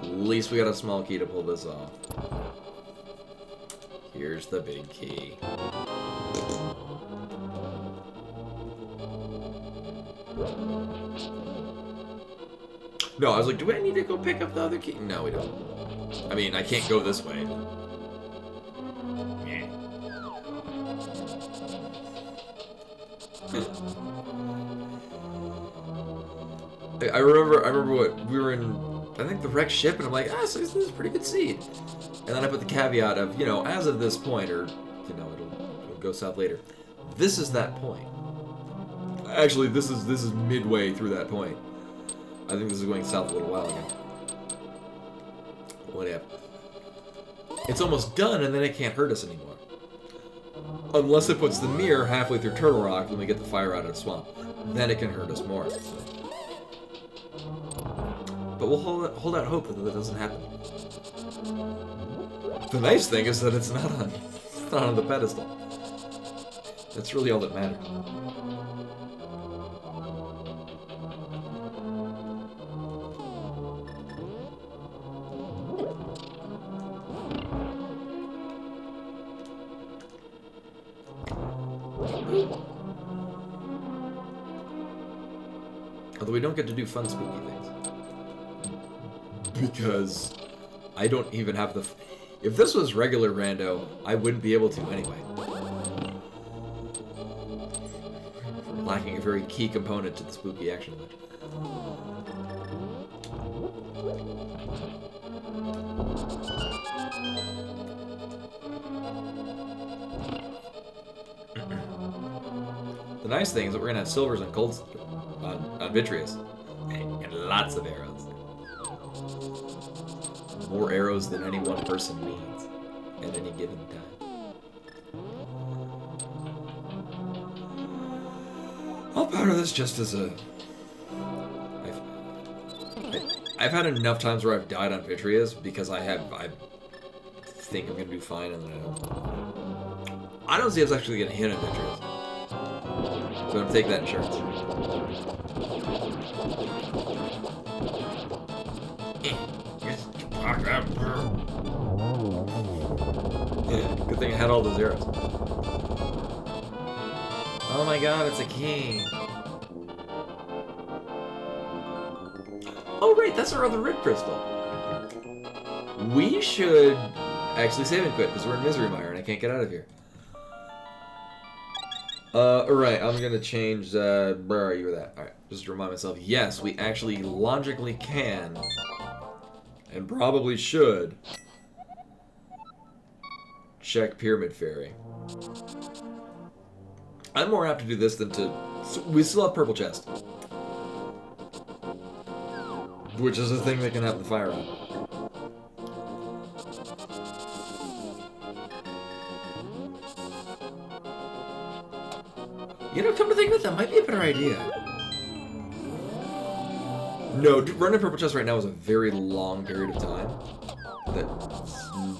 At least we got a small key to pull this off. Here's the big key. No, I was like, do I need to go pick up the other key? No, we don't. I mean, I can't go this way. I remember what we were in, I think the wrecked ship, and I'm like, so this is a pretty good seed. And then I put the caveat of, as of this point, or, it'll go south later. This is that point. Actually, this is midway through that point. I think this is going south a little while ago. Whatever. It's almost done, and then it can't hurt us anymore. Unless it puts the mirror halfway through Turtle Rock when we get the fire out of the swamp. Then it can hurt us more. But we'll hold out hope that doesn't happen. The nice thing is that it's not on the pedestal. That's really all that matters. Although we don't get to do fun spooky things. Because I don't even have the... If this was regular rando, I wouldn't be able to anyway. We're lacking a very key component to the spooky action glitch. The nice thing is that we're gonna have silvers and golds on Vitreous. And lots of arrows. More arrows than any one person needs at any given time. I'll powder this just as a... I've had enough times where I've died on Vitreous because I think I'm gonna do fine and then I don't. I don't see us actually getting hit on Vitreous. So I'm gonna take that insurance. Yeah, good thing I had all those arrows. Oh my god, it's a king. Oh right, that's our other red crystal. We should actually save and quit because we're in Misery Mire and I can't get out of here. Alright, I'm gonna change, where are you with that? Alright, just to remind myself, yes, we actually logically can, and probably should, check Pyramid Fairy. I'm more apt to do this than to... We still have Purple Chest. Which is a thing that can have the fire on. Come to think of it, that might be a better idea. No, running Purple Chest right now is a very long period of time.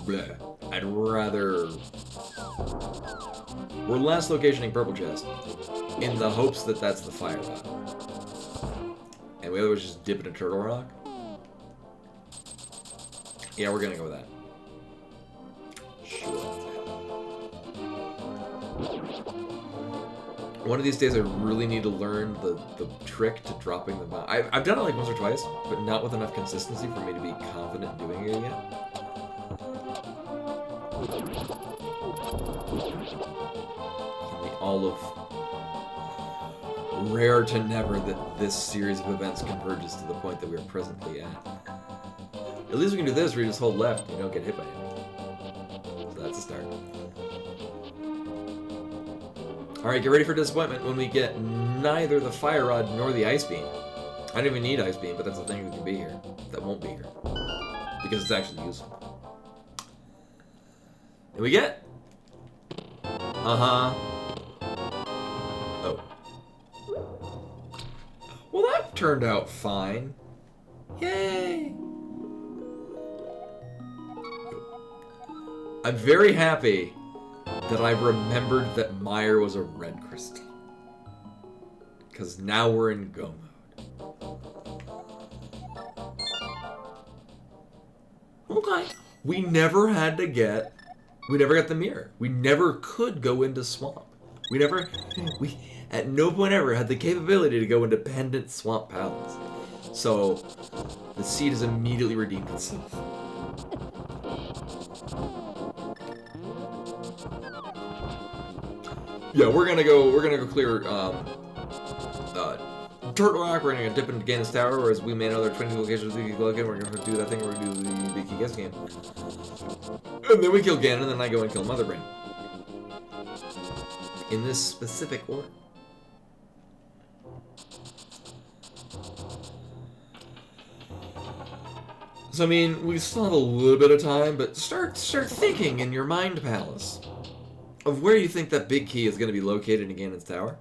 Bleh. I'd rather... We're last locationing Purple Chest in the hopes that that's the fire rod. And we otherwise just dip into Turtle Rock. Yeah, we're gonna go with that. Sure. One of these days I really need to learn the trick to dropping the bomb. I've done it like once or twice, but not with enough consistency for me to be confident doing it yet. In the all of rare to never that this series of events converges to the point that we are presently at. At least we can do this where you just hold left and you don't get hit by it. So that's a start. Alright, get ready for disappointment when we get neither the fire rod nor the ice beam. I don't even need ice beam, but that's the thing that can be here. That won't be here. Because it's actually useful. And we get... Uh-huh. Oh. Well, that turned out fine. Yay! I'm very happy that I remembered that Meyer was a red crystal. Because now we're in go mode. Okay. We never got the mirror. We never could go into swamp. We at no point ever had the capability to go into pendant swamp palace. So, the seed has immediately redeemed itself. Yeah, we're gonna go clear Turtle Rock. We're gonna dip into Ganon's Tower, whereas we made another 20 locations we could look at. We're gonna do that thing. We're gonna do the Big Key Guess game, and then we kill Ganon, and then I go and kill Mother Brain. In this specific order. So I mean, we still have a little bit of time, but start thinking in your mind palace of where you think that big key is going to be located in Ganon's Tower.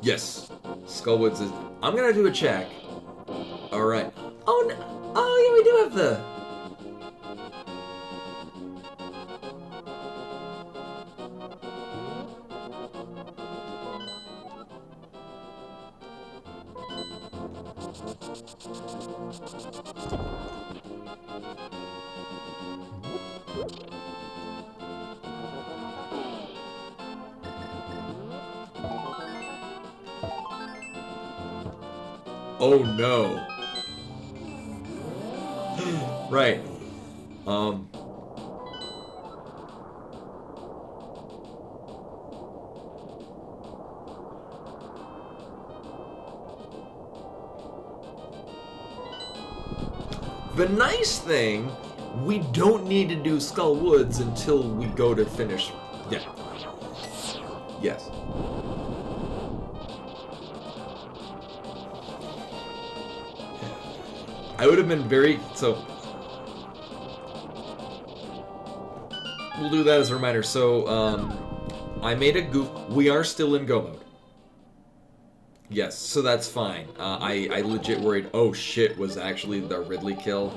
Yes, Skullwoods is... I'm going to do a check. Alright. Oh, no. Oh, yeah, we do have the... Oh no. Right. The nice thing, we don't need to do Skull Woods until we go to finish. Yeah. Yes. I would have been very... So... We'll do that as a reminder. So, I made a goof. We are still in go mode. Yes, so that's fine. I legit worried, oh shit, was actually the Ridley kill.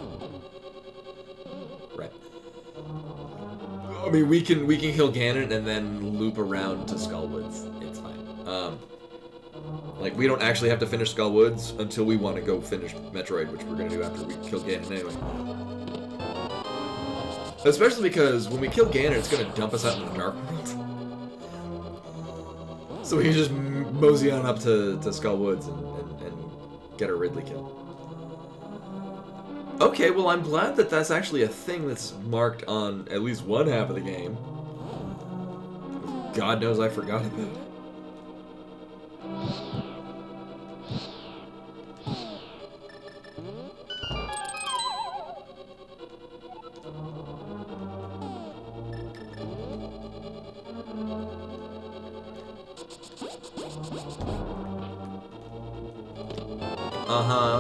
Right. I mean, we can kill Ganon and then loop around to Skullwoods. It's fine. Like, we don't actually have to finish Skullwoods until we want to go finish Metroid, which we're going to do after we kill Ganon anyway. Especially because when we kill Ganon, it's going to dump us out in the Dark World. So we can just mosey on up to Skullwoods and get a Ridley kill. Okay, well, I'm glad that that's actually a thing that's marked on at least one half of the game. God knows I forgot about it. Uh-huh.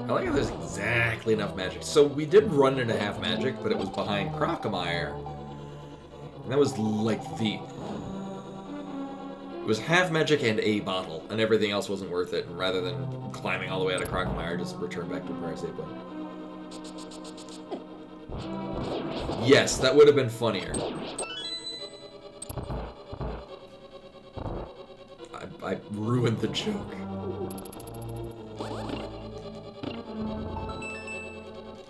I like how there's exactly enough magic. So we did run into half magic, but it was behind Crocomire. And that was like the... It was half magic and a bottle, and everything else wasn't worth it. And rather than climbing all the way out of Crocomire, just return back to the prior save point. Yes, that would have been funnier. I ruined the joke.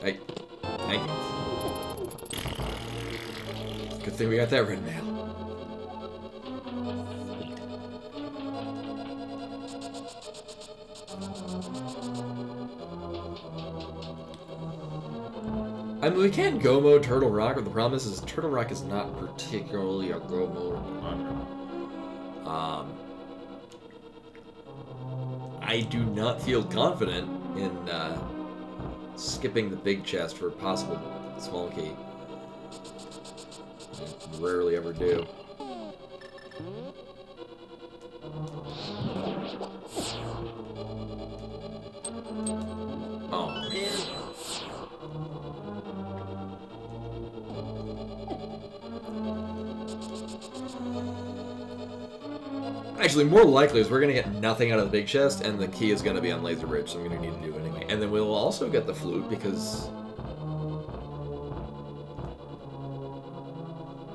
Thank you. Good thing we got that written down. I mean, we can go mode Turtle Rock, but the problem is Turtle Rock is not particularly a go mode. I do not feel confident in skipping the big chest for a possible small key. I rarely ever do. Oh, man. Actually, more likely is we're going to get nothing out of the big chest, and the key is going to be on Laser Bridge, so I'm going to need to do it anyway. And then we'll also get the flute, because...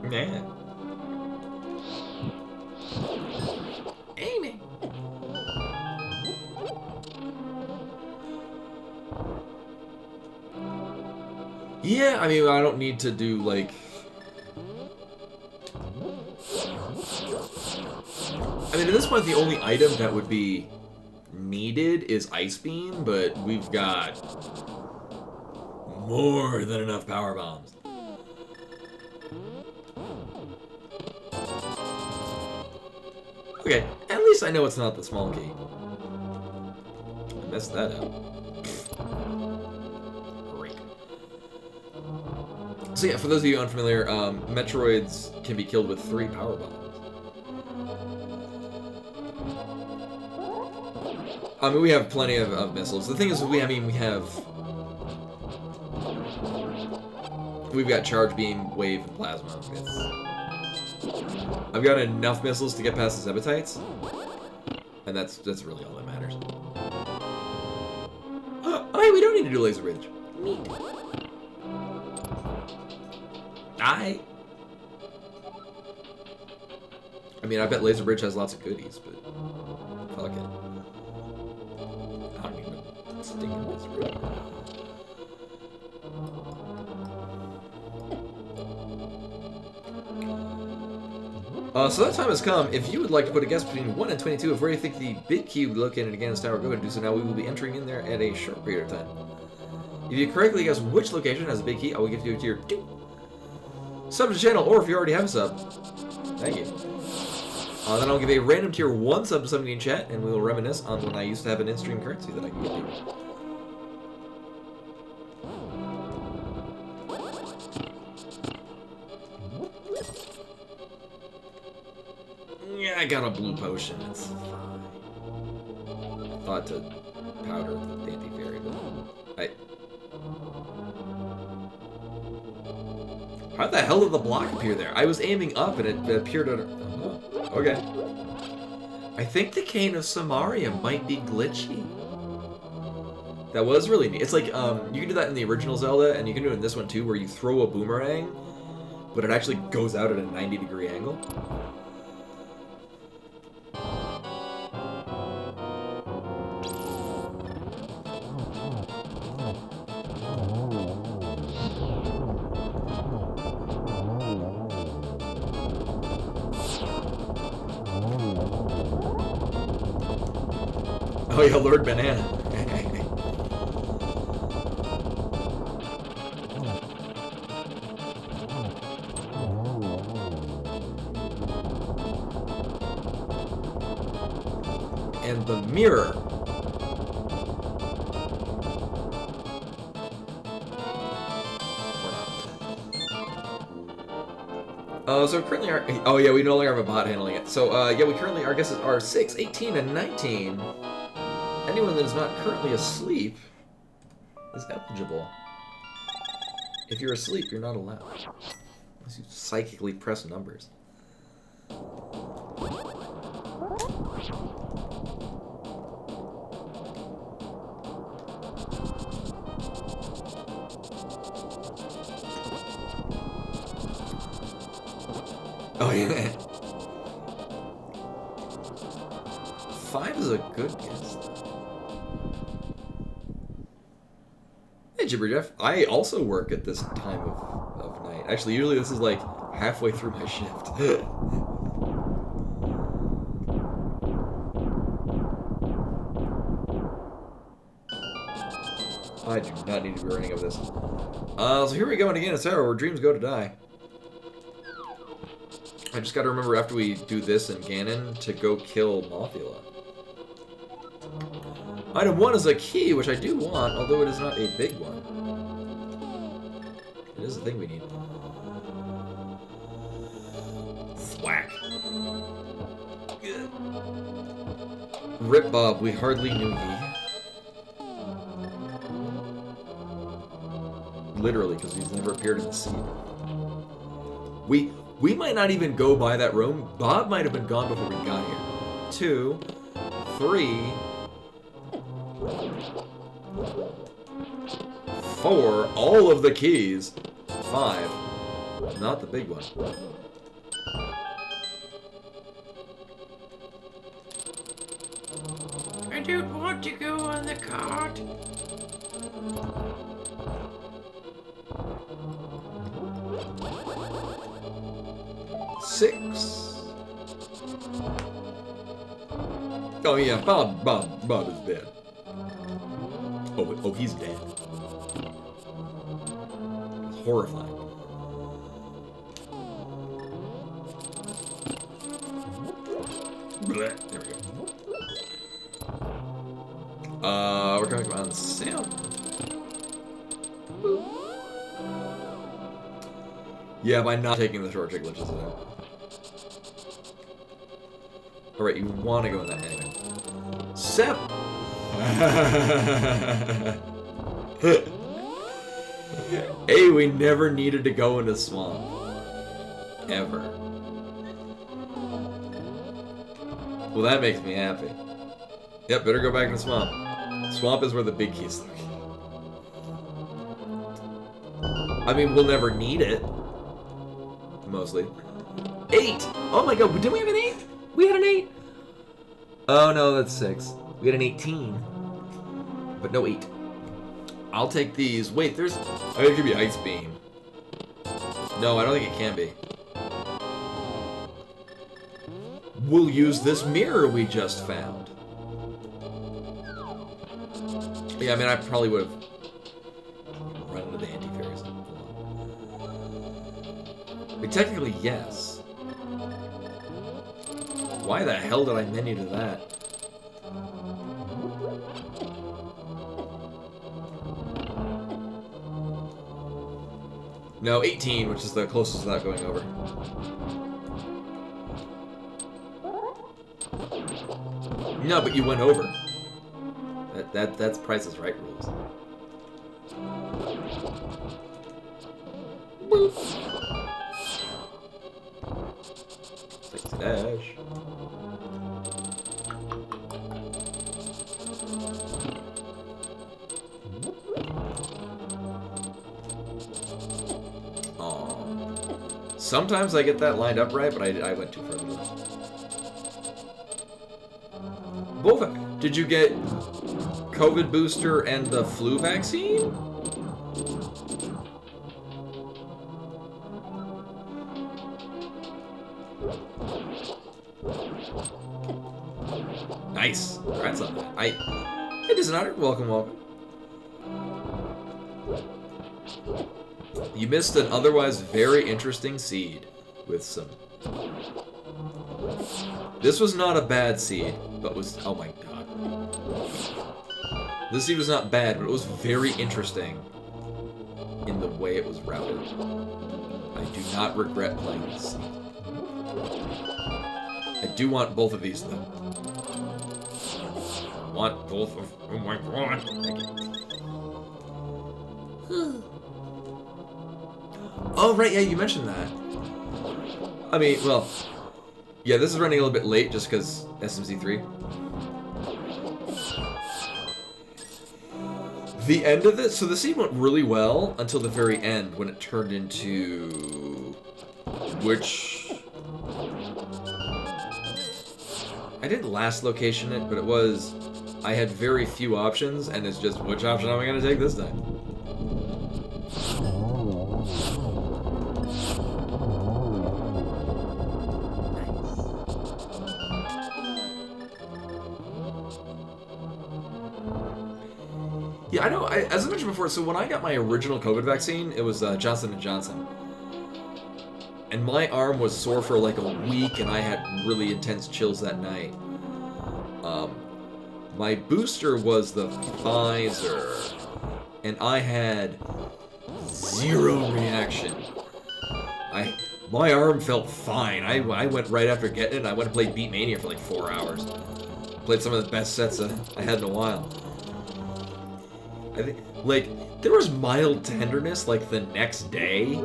Yeah. Aiming. Yeah, I mean, I don't need to do, like... I mean, at this point, the only item that would be needed is Ice Beam, but we've got more than enough power bombs. Okay, at least I know it's not the small key. I messed that up. Great. So yeah, for those of you unfamiliar, Metroids can be killed with 3 power bombs. I mean, we have plenty of missiles. The thing is, we've got Charge Beam, Wave, and Plasma. I've got enough missiles to get past the Zebatites, and that's really all that matters. Oh, hey, we don't need to do Laser Bridge. Neat. Die. I mean, I bet Laser Bridge has lots of goodies, but fuck it. I don't even stinking Laser Bridge. So that time has come. If you would like to put a guess between 1 and 22 of where you think the big key would be located in Ganon's Tower, go ahead and do so now. We will be entering in there at a short period of time. If you correctly guess which location has a big key, I will give you a tier 2. Sub to the channel, or if you already have a sub, thank you. Then I'll give a random tier 1 sub to somebody in chat, and we will reminisce on when I used to have an in-stream currency that I can give you. Yeah, I got a blue potion. It's fine. I thought to powder the anti-fairy, but how the hell did the block appear there? I was aiming up and it appeared on... Oh, okay. I think the Cane of Samarium might be glitchy. That was really neat. It's like, you can do that in the original Zelda, and you can do it in this one too, where you throw a boomerang, but it actually goes out at a 90-degree angle. Oh yeah, Lord Banana. And the mirror. So currently oh yeah, we no longer have a bot handling it. So yeah, we currently, our guesses are 6, 18, and 19. Anyone that is not currently asleep is eligible. If you're asleep, you're not allowed. Unless you psychically press numbers. Oh yeah. 5 is a good guess. Hey, Jibber Jeff. I also work at this time of night. Actually, usually this is like halfway through my shift. I do not need to be running over this. So here we go again. It's where dreams go to die. I just gotta remember after we do this in Ganon to go kill Mothula. Item 1 is a key, which I do want, although it is not a big one. It is a thing we need. Thwack. Rip Bob, we hardly knew ye. Literally, because he's never appeared in the scene. We might not even go by that room. Bob might have been gone before we got here. 2, 3, 4, all of the keys. 5, not the big one. I don't want to go on the cart. Six. Oh yeah, Bob is dead. Oh, he's dead. It's horrifying. Blech. There we go. We're going on sale. Yeah, by not taking the short trick glitches out. Alright, you want to go in that anyway. 7! Hey, we never needed to go in a swamp. Ever. Well, that makes me happy. Yep, better go back in the swamp. Swamp is where the big keys look. I mean, we'll never need it. Mostly. 8! Oh my god, didn't we have an 8? We had an 8! Oh no, that's 6. We had an 18. But no 8. I'll take these. Wait, there's... I think it could be Ice Beam. No, I don't think it can be. We'll use this mirror we just found. Yeah, I mean, I probably would have run into the anti-fairies. But technically, yes. Why the hell did I menu to that? No, 18, which is the closest without going over. No, but you went over. That's Price is Right rules. Boop. Six dash. Sometimes I get that lined up right, but I went too far to the left. Both. Did you get COVID booster and the flu vaccine? Nice. Congrats on that. Hey, Disonator, welcome. You missed an otherwise very interesting seed with some... This was not a bad seed, but was... Oh my god. This seed was not bad, but it was very interesting in the way it was routed. I do not regret playing this seed. I do want both of these, though. I want both of... Oh my god. Thank you. Oh, right, yeah, you mentioned that. I mean, well, yeah, this is running a little bit late just because SMZ3. The end of this, so the scene went really well until the very end when it turned into... Which... I didn't last location it, but it was... I had very few options, and it's just, which option am I going to take this time? Yeah, I know, as I mentioned before, so when I got my original COVID vaccine, it was Johnson & Johnson. And my arm was sore for like a week, and I had really intense chills that night. My booster was the Pfizer, and I had 0 reaction. My arm felt fine. I went right after getting it, and I went to play Beat Mania for like 4 hours. Played some of the best sets I had in a while. I think, like, there was mild tenderness, like, the next day.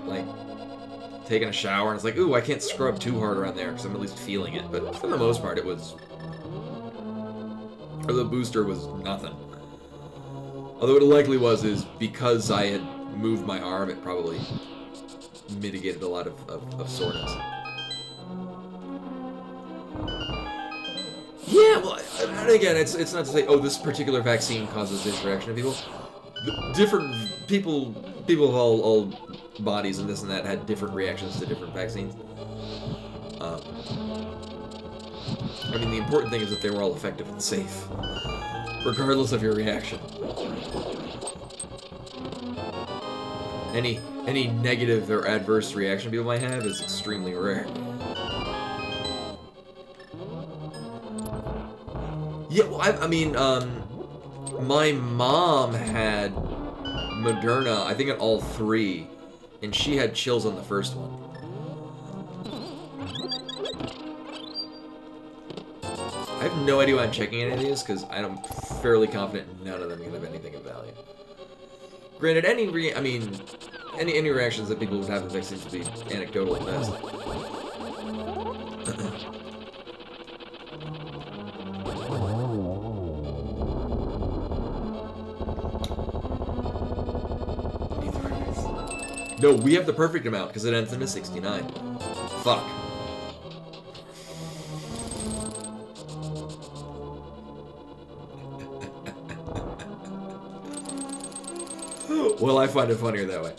Like, taking a shower, and it's like, ooh, I can't scrub too hard around there, because I'm at least feeling it. But for the most part, it was... Or the booster was nothing. Although what it likely was is, because I had moved my arm, it probably mitigated a lot of soreness. Yeah, well, and again, it's not to say, oh, this particular vaccine causes this reaction in people. Different people of all bodies and this and that had different reactions to different vaccines. I mean, the important thing is that they were all effective and safe, regardless of your reaction. Any negative or adverse reaction people might have is extremely rare. Yeah, well, I mean, my mom had Moderna, I think at all 3, and she had chills on the first one. I have no idea why I'm checking any of these, because I'm fairly confident none of them can have anything of value. Granted, any reactions that people would have to vaccines would be anecdotal at best. No, we have the perfect amount, because it ends in a 69. Fuck. Well, I find it funnier that way.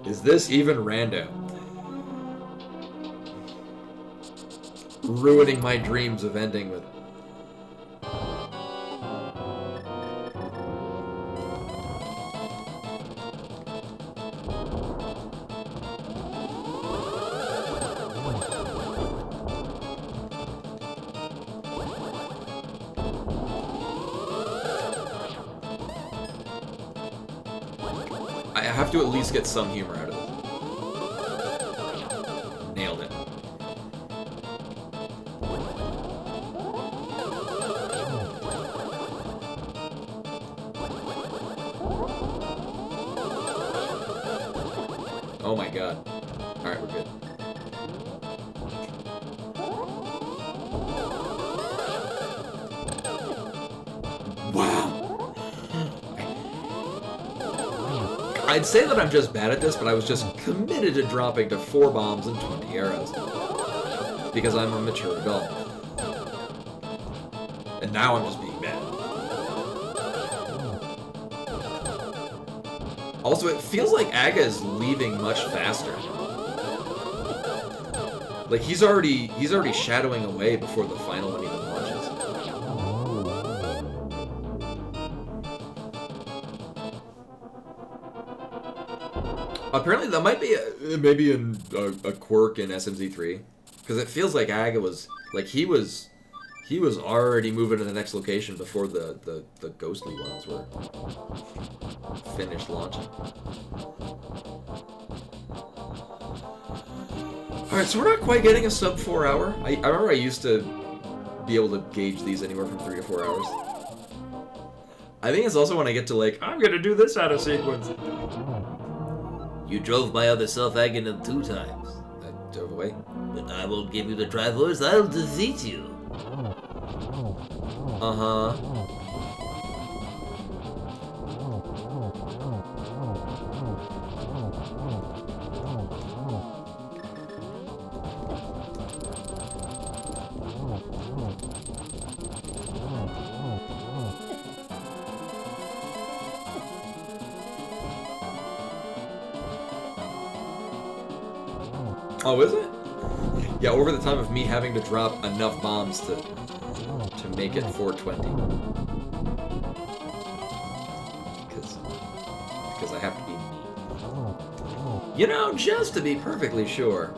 Is this even rando? Ruining my dreams of ending with... I have to at least get some humor out of it. Nailed it. Oh my god. Alright, we're good. Wow! I'd say that I'm just bad at this, but I was just committed to dropping to 4 bombs and 20 arrows. Because I'm a mature adult. And now I'm just being bad. Also, it feels like Aga is leaving much faster. Like, he's already shadowing away before the final one even launches. Apparently, that might be maybe a quirk in SMZ3, because it feels like Aga was he was already moving to the next location before the ghostly ones were finished launching. All right, so we're not quite getting a sub 4 hour. I remember I used to be able to gauge these anywhere from 3 to 4 hours. I think it's also when I get to like, I'm gonna do this out of sequence. You drove my other self-agonum 2 times. I drove away. But I won't give you the Triforce, I'll defeat you. Uh-huh. Oh, is it? Yeah, over the time of me having to drop enough bombs to make it 420. Because I have to be me. You know, just to be perfectly sure,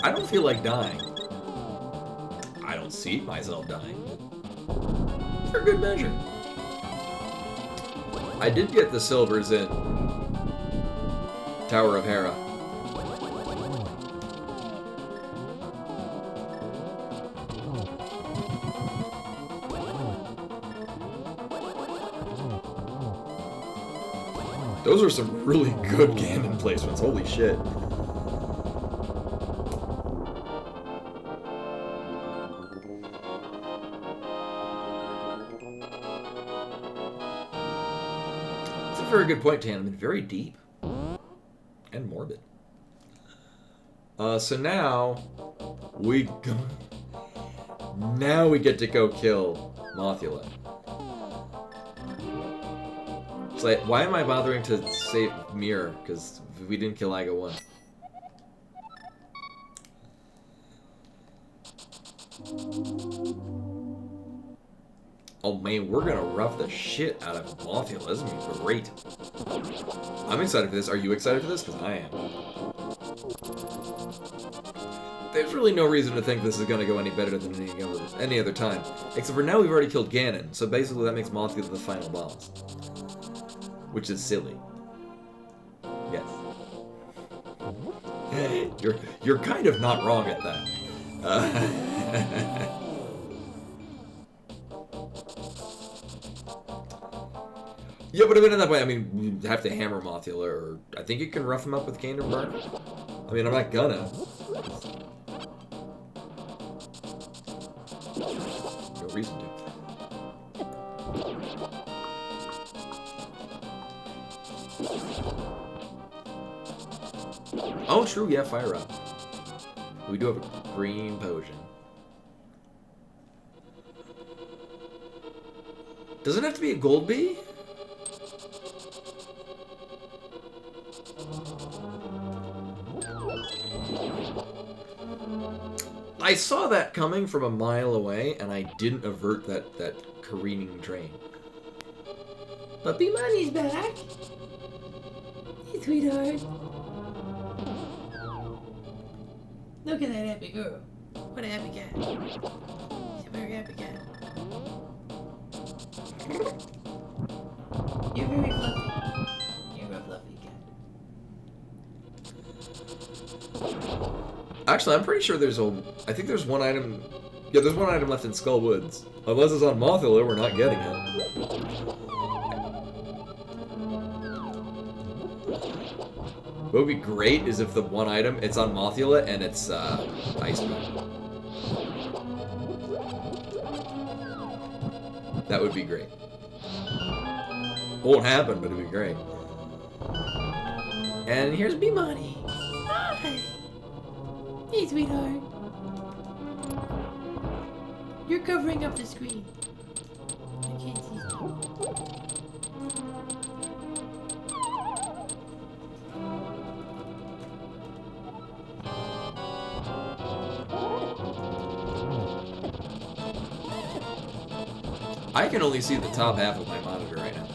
I don't feel like dying. I don't see myself dying. For good measure. I did get the silvers in Tower of Hera. Those are some really good Ganon placements. Holy shit. It's a very good point, Tan. Very deep. And morbid. So now we go... Now we get to go kill Mothula. It's like, why am I bothering to save Mirror? Because we didn't kill Iga 1. Oh man, we're gonna rough the shit out of Mothula. This is gonna be great. I'm excited for this. Are you excited for this? Because I am. There's really no reason to think this is gonna go any better than any other time. Except for now we've already killed Ganon, so basically that makes Mothula the final boss. Which is silly. Yes. You're kind of not wrong at that. Yeah, but I mean in that way, I mean, you have to hammer Mothula, or I think you can rough him up with Ganon Burn. I mean, I'm not gonna. No reason to. Oh, true, yeah, fire up. We do have a green potion. Does it have to be a gold bee? I saw that coming from a mile away, and I didn't avert that careening train. But B-Money's back. Hey, sweetheart. Look at that happy girl. What a happy cat. She's a very happy cat. You're very fluffy. You're a fluffy cat. Actually, I'm pretty sure I think there's one item... Yeah, there's one item left in Skull Woods. Unless it's on Mothula, we're not getting it. What would be great is if the one item, it's on Mothula, and it's, Ice Beam. That would be great. Won't happen, but it'd be great. And here's B-Money. Hi. Hey, sweetheart. You're covering up the screen. I can't see you. I can only see the top half of my monitor right now.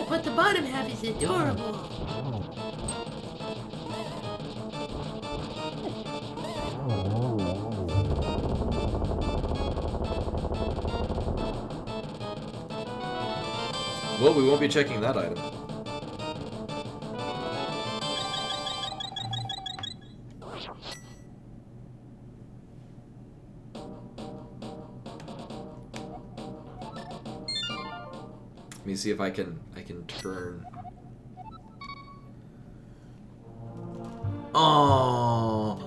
But the bottom half is adorable. Well, we won't be checking that item. Let me see if I can turn.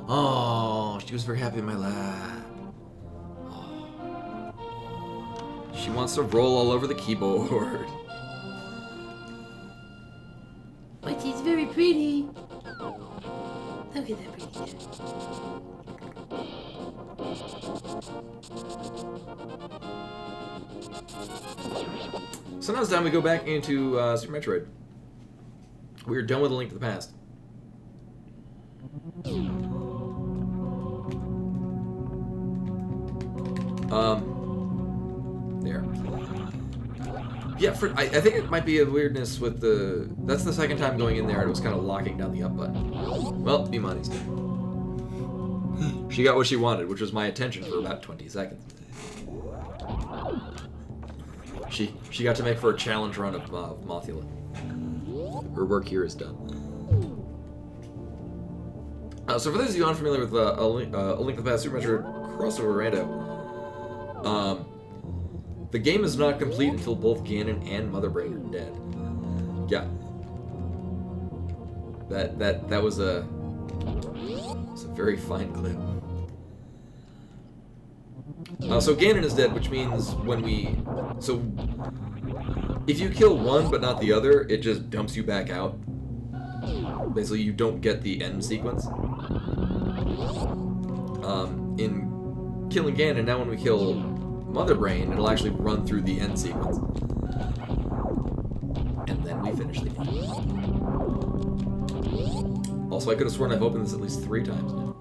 Oh, she was very happy in my lap. Oh. She wants to roll all over the keyboard. But she's very pretty. Look at that pretty cat. So now it's time we go back into Super Metroid. We're done with A Link to the Past. There. Yeah, I think it might be a weirdness with the... That's the second time going in there and it was kind of locking down the up button. Well, Imani's dead. She got what she wanted, which was my attention for about 20 seconds. She got to make for a challenge run of Mothula. Her work here is done. So for those of you unfamiliar with A Link to the Past Super Metroid crossover rando, the game is not complete until both Ganon and Mother Brain are dead. Yeah. That was a very fine clip. So Ganon is dead, which means if you kill one but not the other, it just dumps you back out. Basically, you don't get the end sequence. In killing Ganon, now when we kill Mother Brain, it'll actually run through the end sequence. And then we finish the game. Also, I could have sworn I've opened this at least 3 times now.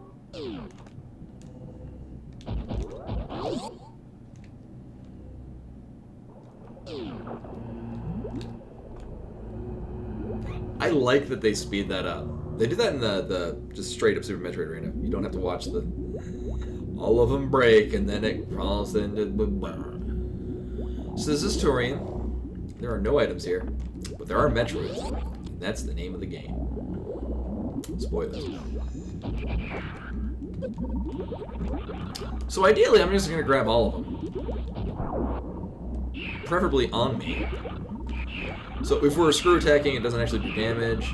I like that they speed that up. They do that in the just straight up Super Metroid Arena. You don't have to watch all of them break and then it crawls into... So this is Torian. There are no items here, but there are Metroids. And that's the name of the game. Spoilers. So ideally, I'm just going to grab all of them. Preferably on me. So if we're screw attacking, it doesn't actually do damage.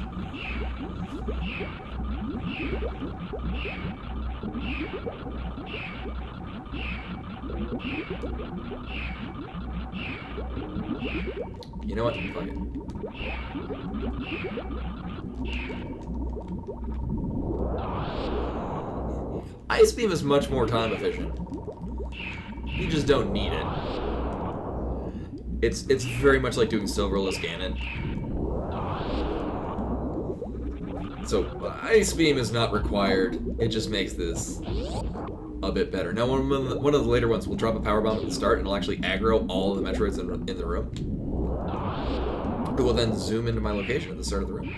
You know what? Fuck it. Ice Beam is much more time efficient. You just don't need it. It's very much like doing Silverless Ganon. So Ice Beam is not required. It just makes this a bit better. Now one of the later ones will drop a power bomb at the start and it'll actually aggro all of the Metroids in the room. It will then zoom into my location at the start of the room.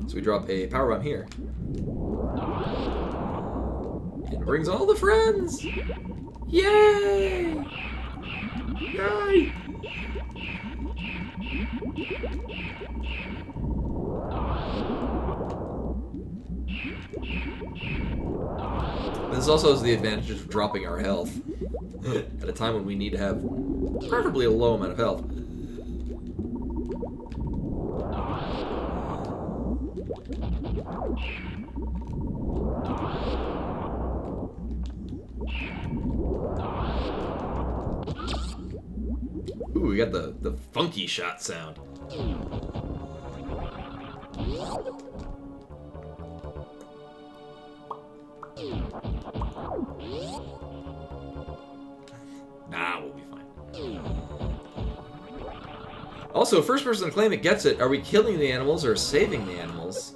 So we drop a power bomb here. And it brings all the friends! Yay! Yay! This also has the advantage of dropping our health at a time when we need to have preferably a low amount of health. Ooh, we got the funky shot sound. Nah, we'll be fine. Also, first person to claim it gets it. Are we killing the animals or saving the animals?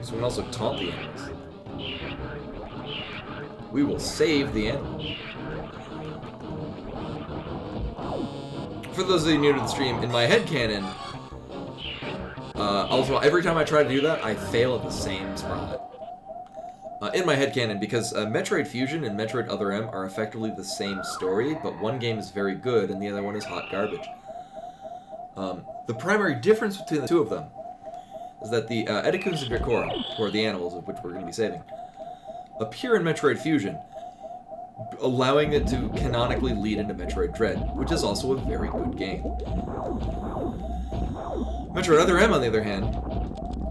So we can also taunt the animals. We will save the animal. For those of you new to the stream, in my headcanon, also every time I try to do that, I fail at the same spot. In my headcanon, because Metroid Fusion and Metroid Other M are effectively the same story, but one game is very good and the other one is hot garbage. The primary difference between the two of them is that the Edikuns and Dracora, who are the animals of which we're going to be saving, appear in Metroid Fusion, allowing it to canonically lead into Metroid Dread, which is also a very good game. Metroid Other M, on the other hand,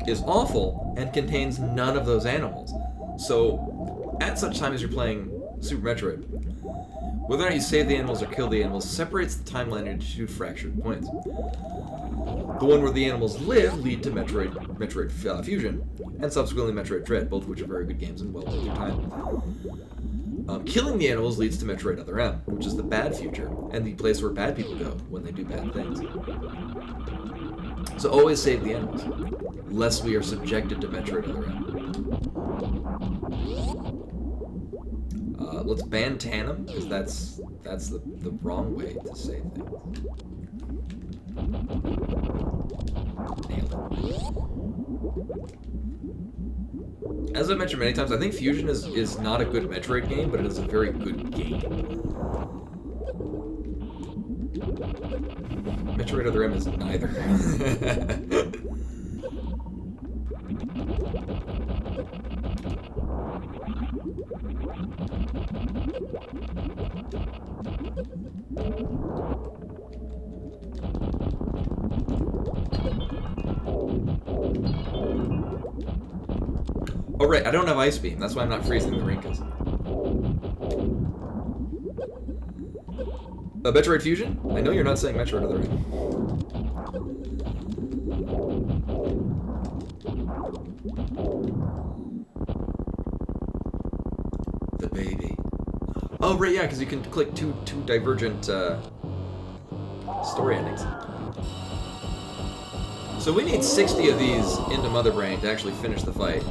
is awful and contains none of those animals. So, at such time as you're playing Super Metroid, whether or not you save the animals or kill the animals separates the timeline into 2 fractured points. The one where the animals live lead to Metroid Fusion, and subsequently Metroid Dread, both of which are very good games and well worth your time. Killing the animals leads to Metroid Other M, which is the bad future, and the place where bad people go when they do bad things. So always save the animals, lest we are subjected to Metroid Other M. Let's ban Tandem, because that's the wrong way to say things. As I've mentioned many times, I think Fusion is not a good Metroid game, but it is a very good game. Metroid Other M is neither. Oh right, I don't have Ice Beam. That's why I'm not freezing the Rinkas. Metroid Fusion? I know you're not saying Metroid Other M. The baby. Oh right, yeah, because you can click two divergent story endings. So we need 60 of these into Mother Brain to actually finish the fight.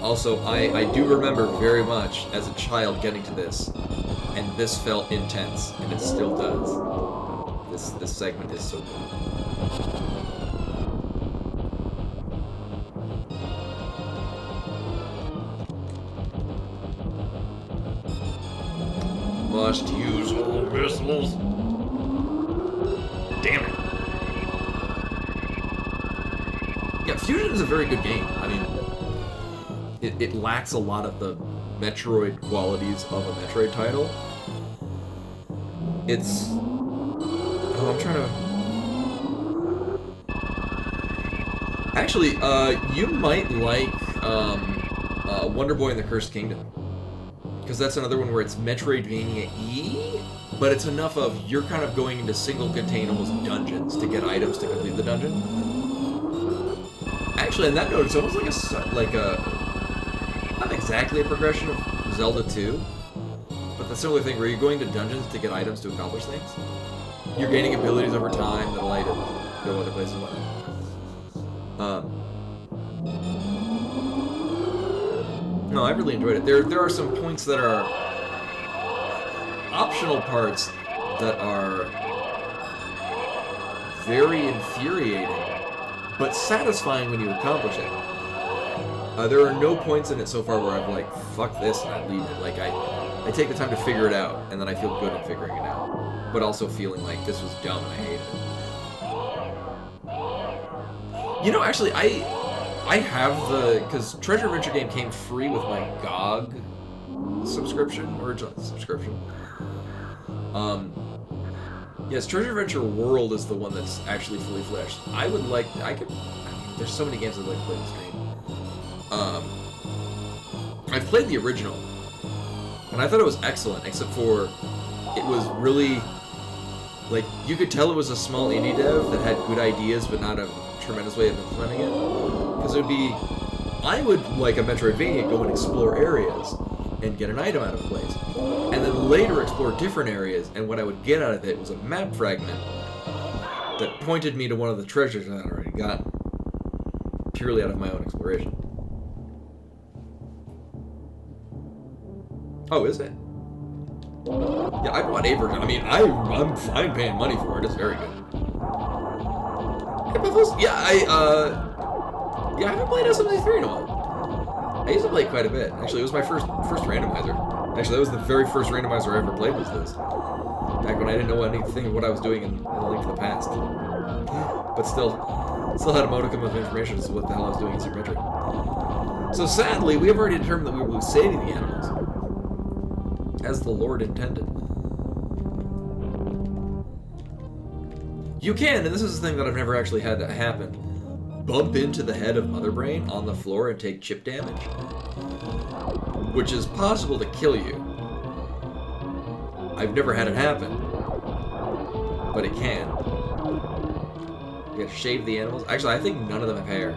Also, I do remember very much as a child getting to this, and this felt intense, and it still does. This segment is so good. Must use all missiles. Damn it. Yeah, Fusion is a very good game. I mean, it lacks a lot of the Metroid qualities of a Metroid title. It's... Oh, I'm trying to... Actually, you might like Wonder Boy and the Cursed Kingdom. Because that's another one where it's Metroidvania-y, but it's enough of you're kind of going into single-contained almost dungeons to get items to complete the dungeon. Actually, on that note, it's almost like a not exactly a progression of Zelda 2, but the similar thing where you're going to dungeons to get items to accomplish things. You're gaining abilities over time that allow you to go other places and whatnot. No, I really enjoyed it. There are some points that are optional parts that are very infuriating, but satisfying when you accomplish it. There are no points in it so far where I'm like, fuck this, and I leave it. Like, I take the time to figure it out, and then I feel good at figuring it out. But also feeling like this was dumb and I hated it. You know, actually, I have because Treasure Adventure game came free with my GOG subscription, original subscription. Yes, Treasure Adventure World is the one that's actually fully fleshed. I mean, there's so many games I'd like to play on the stream. I've played the original, and I thought it was excellent, except for it was really, like, you could tell it was a small indie dev that had good ideas, but not a tremendous way of implementing it. Because it would be, I would, like a Metroidvania, go and explore areas and get an item out of a place, and then later explore different areas, and what I would get out of it was a map fragment that pointed me to one of the treasures that I'd already gotten, purely out of my own exploration. Oh, is it? Yeah, I bought Avergon. I mean, I'm fine paying money for it. It's very good. Yeah, I haven't played SMZ3 in a while. I used to play it quite a bit. Actually, it was my first randomizer. Actually, that was the very first randomizer I ever played was this. Back when I didn't know anything of what I was doing in A Link to the Past. But still had a modicum of information as to what the hell I was doing in Super Metroid. So sadly, we have already determined that we will be saving the animals. As the Lord intended. You can, and this is the thing that I've never actually had to happen, bump into the head of Mother Brain on the floor and take chip damage. Which is possible to kill you. I've never had it happen. But it can. You gotta shave the animals. Actually, I think none of them have hair.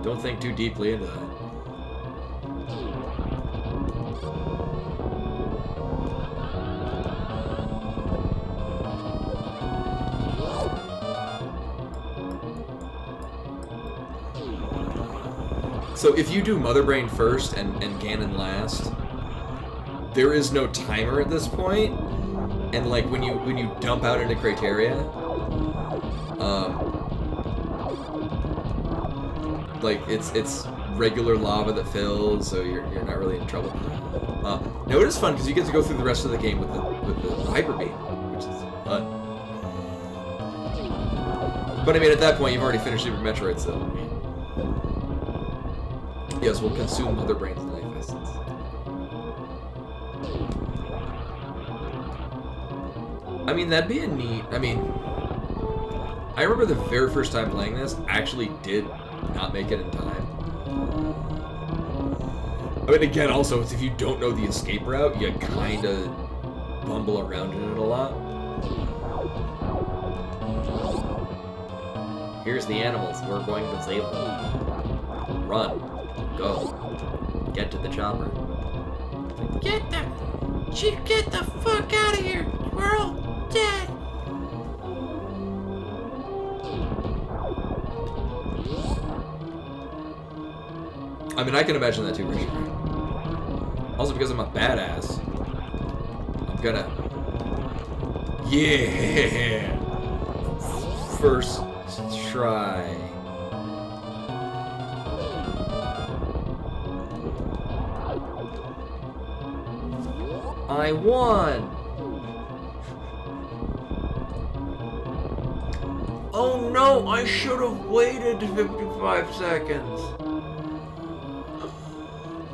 Don't think too deeply into that. So if you do Mother Brain first and Ganon last, there is no timer at this point, and like when you dump out into Crateria, like it's regular lava that fills, so you're not really in trouble. Now it is fun because you get to go through the rest of the game with the Hyper Beam, which is fun. But I mean, at that point, you've already finished Super Metroid, so yes, we'll consume Mother Brain's life essence. I mean, that'd be a neat. I mean, I remember the very first time playing this, I actually did not make it in time. I mean, again, also, it's if you don't know the escape route, you kind of bumble around in it a lot. Here's the animals. We're going to save them. Run. Go. Get to the chopper. Get the fuck out of here. We're all dead. I mean, I can imagine that too, Richard. Also, because I'm a badass, I'm gonna... Yeah! First try. I won! Oh no, I should have waited 55 seconds.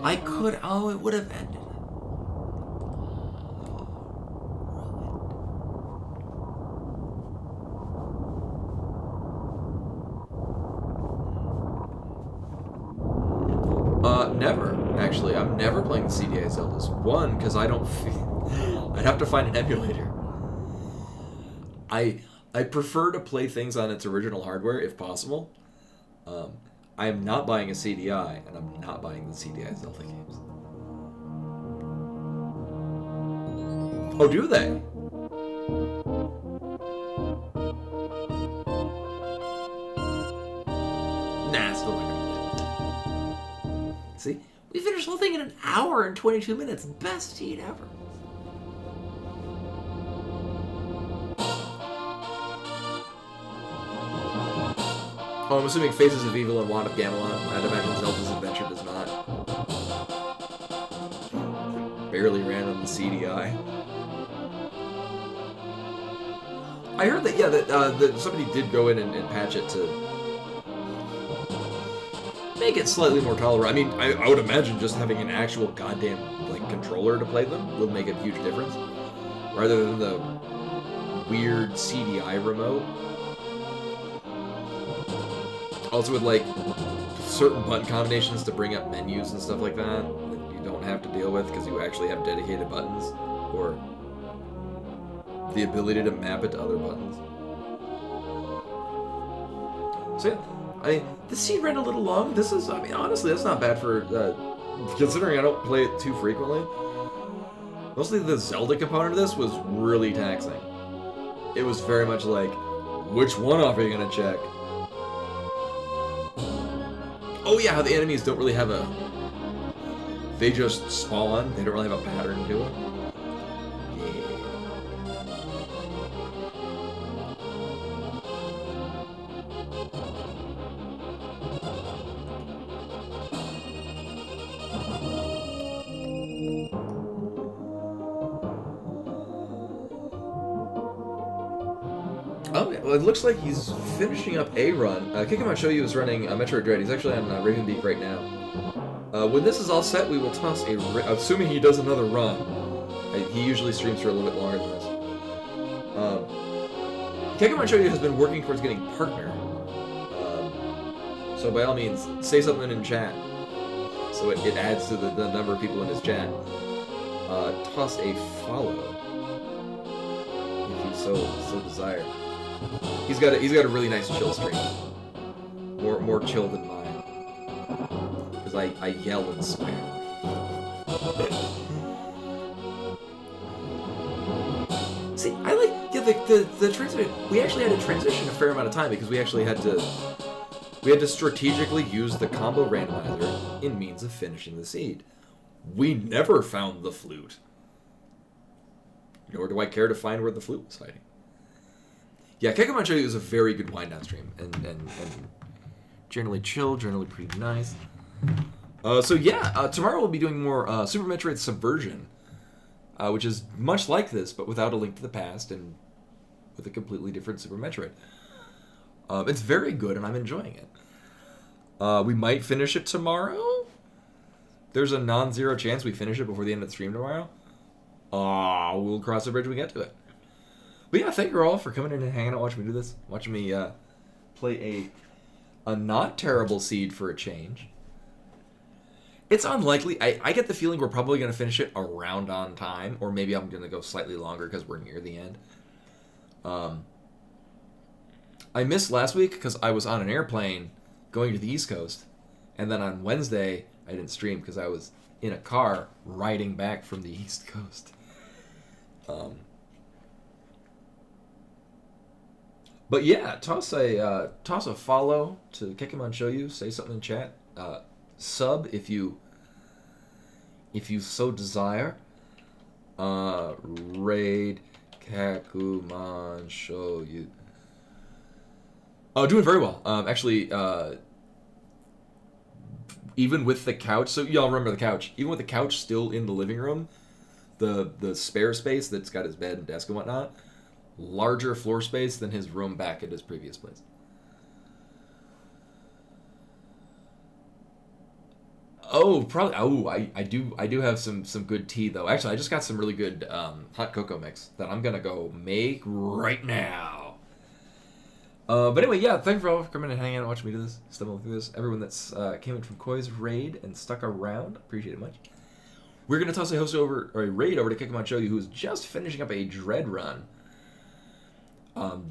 I could, oh, it would have ended. Never, actually. I'm never playing the CDI Zeldas. One, because I don't feel... I'd have to find an emulator. I prefer to play things on its original hardware, if possible. I am not buying a CDI, and I'm not buying the CDI Zelda games. Oh, do they? Nah, still not gonna play. See? We finished the whole thing in an hour and 22 minutes. Best feat ever. Oh, I'm assuming Faces of Evil and Wand of Gamelon. I'd imagine Zelda's Adventure does not. Barely ran on the CDI. I heard that, yeah, that somebody did go in and patch it to make it slightly more tolerable. I mean, I would imagine just having an actual goddamn, like, controller to play them will make a huge difference. Rather than the weird CDI remote. Also with, like, certain button combinations to bring up menus and stuff like that you don't have to deal with because you actually have dedicated buttons or the ability to map it to other buttons. So yeah, this scene ran a little long. This is, I mean, honestly, that's not bad for, considering I don't play it too frequently. Mostly the Zelda component of this was really taxing. It was very much like, which one off are you gonna check? Oh yeah, how the enemies don't really have a... They just spawn. They don't really have a pattern to it. Oh, well, it looks like he's finishing up a run. Kikimon Shoyu is running Metroid Dread. He's actually on Ravenbeak right now. When this is all set, we will toss a... assuming he does another run. He usually streams for a little bit longer than this. Kikimon Shoyu has been working towards getting partner. So by all means, say something in chat. So it adds to the number of people in his chat. Toss a follow. If you so desire. He's got a really nice chill stream. More chill than mine. Because I yell and swear. See, I like the transition. We actually had to transition a fair amount of time because we actually had to We had to strategically use the combo randomizer in means of finishing the seed. We never found the flute. Nor do I care to find where the flute was hiding. Yeah, Kekoman Show is a very good wind down stream and generally chill, generally pretty nice. So yeah, tomorrow we'll be doing more Super Metroid Subversion, which is much like this, but without a link to the past and with a completely different Super Metroid. It's very good, and I'm enjoying it. We might finish it tomorrow. There's a non-zero chance we finish it before the end of the stream tomorrow. We'll cross the bridge when we get to it. But yeah, thank you all for coming in and hanging out, watching me do this, watching me play a not terrible seed for a change. It's unlikely. I get the feeling we're probably going to finish it around on time, or maybe I'm going to go slightly longer because we're near the end. I missed last week because I was on an airplane going to the East Coast, and then on Wednesday I didn't stream because I was in a car riding back from the East Coast. But yeah, toss a follow to Kekimon Show You. Say something in chat. Sub if you so desire. Raid Kakumon Show You. Oh, doing very well. Actually, even with the couch, so y'all remember the couch. Even with the couch still in the living room, the spare space that's got his bed and desk and whatnot, larger floor space than his room back at his previous place. Oh, probably. Oh, I do have some good tea though. Actually, I just got some really good hot cocoa mix that I'm gonna go make right now. But anyway, yeah, thank you all for coming and hanging out and watching me do this, stumbling through this. Everyone that's came in from Koi's raid and stuck around, appreciate it much. We're gonna toss a raid over to Kekimon Show You, who's just finishing up a dread run.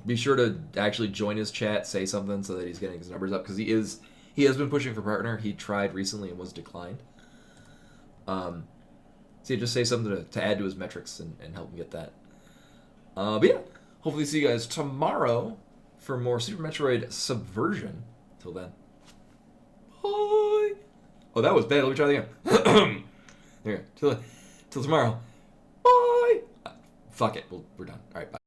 Be sure to actually join his chat, say something so that he's getting his numbers up, because he has been pushing for partner. He tried recently and was declined. So yeah, just say something to add to his metrics and help him get that. But yeah, hopefully see you guys tomorrow for more Super Metroid Subversion. Till then. Bye! Oh, that was bad. Let me try that again. There. Till tomorrow. Bye! Fuck it. We're done. Alright, bye.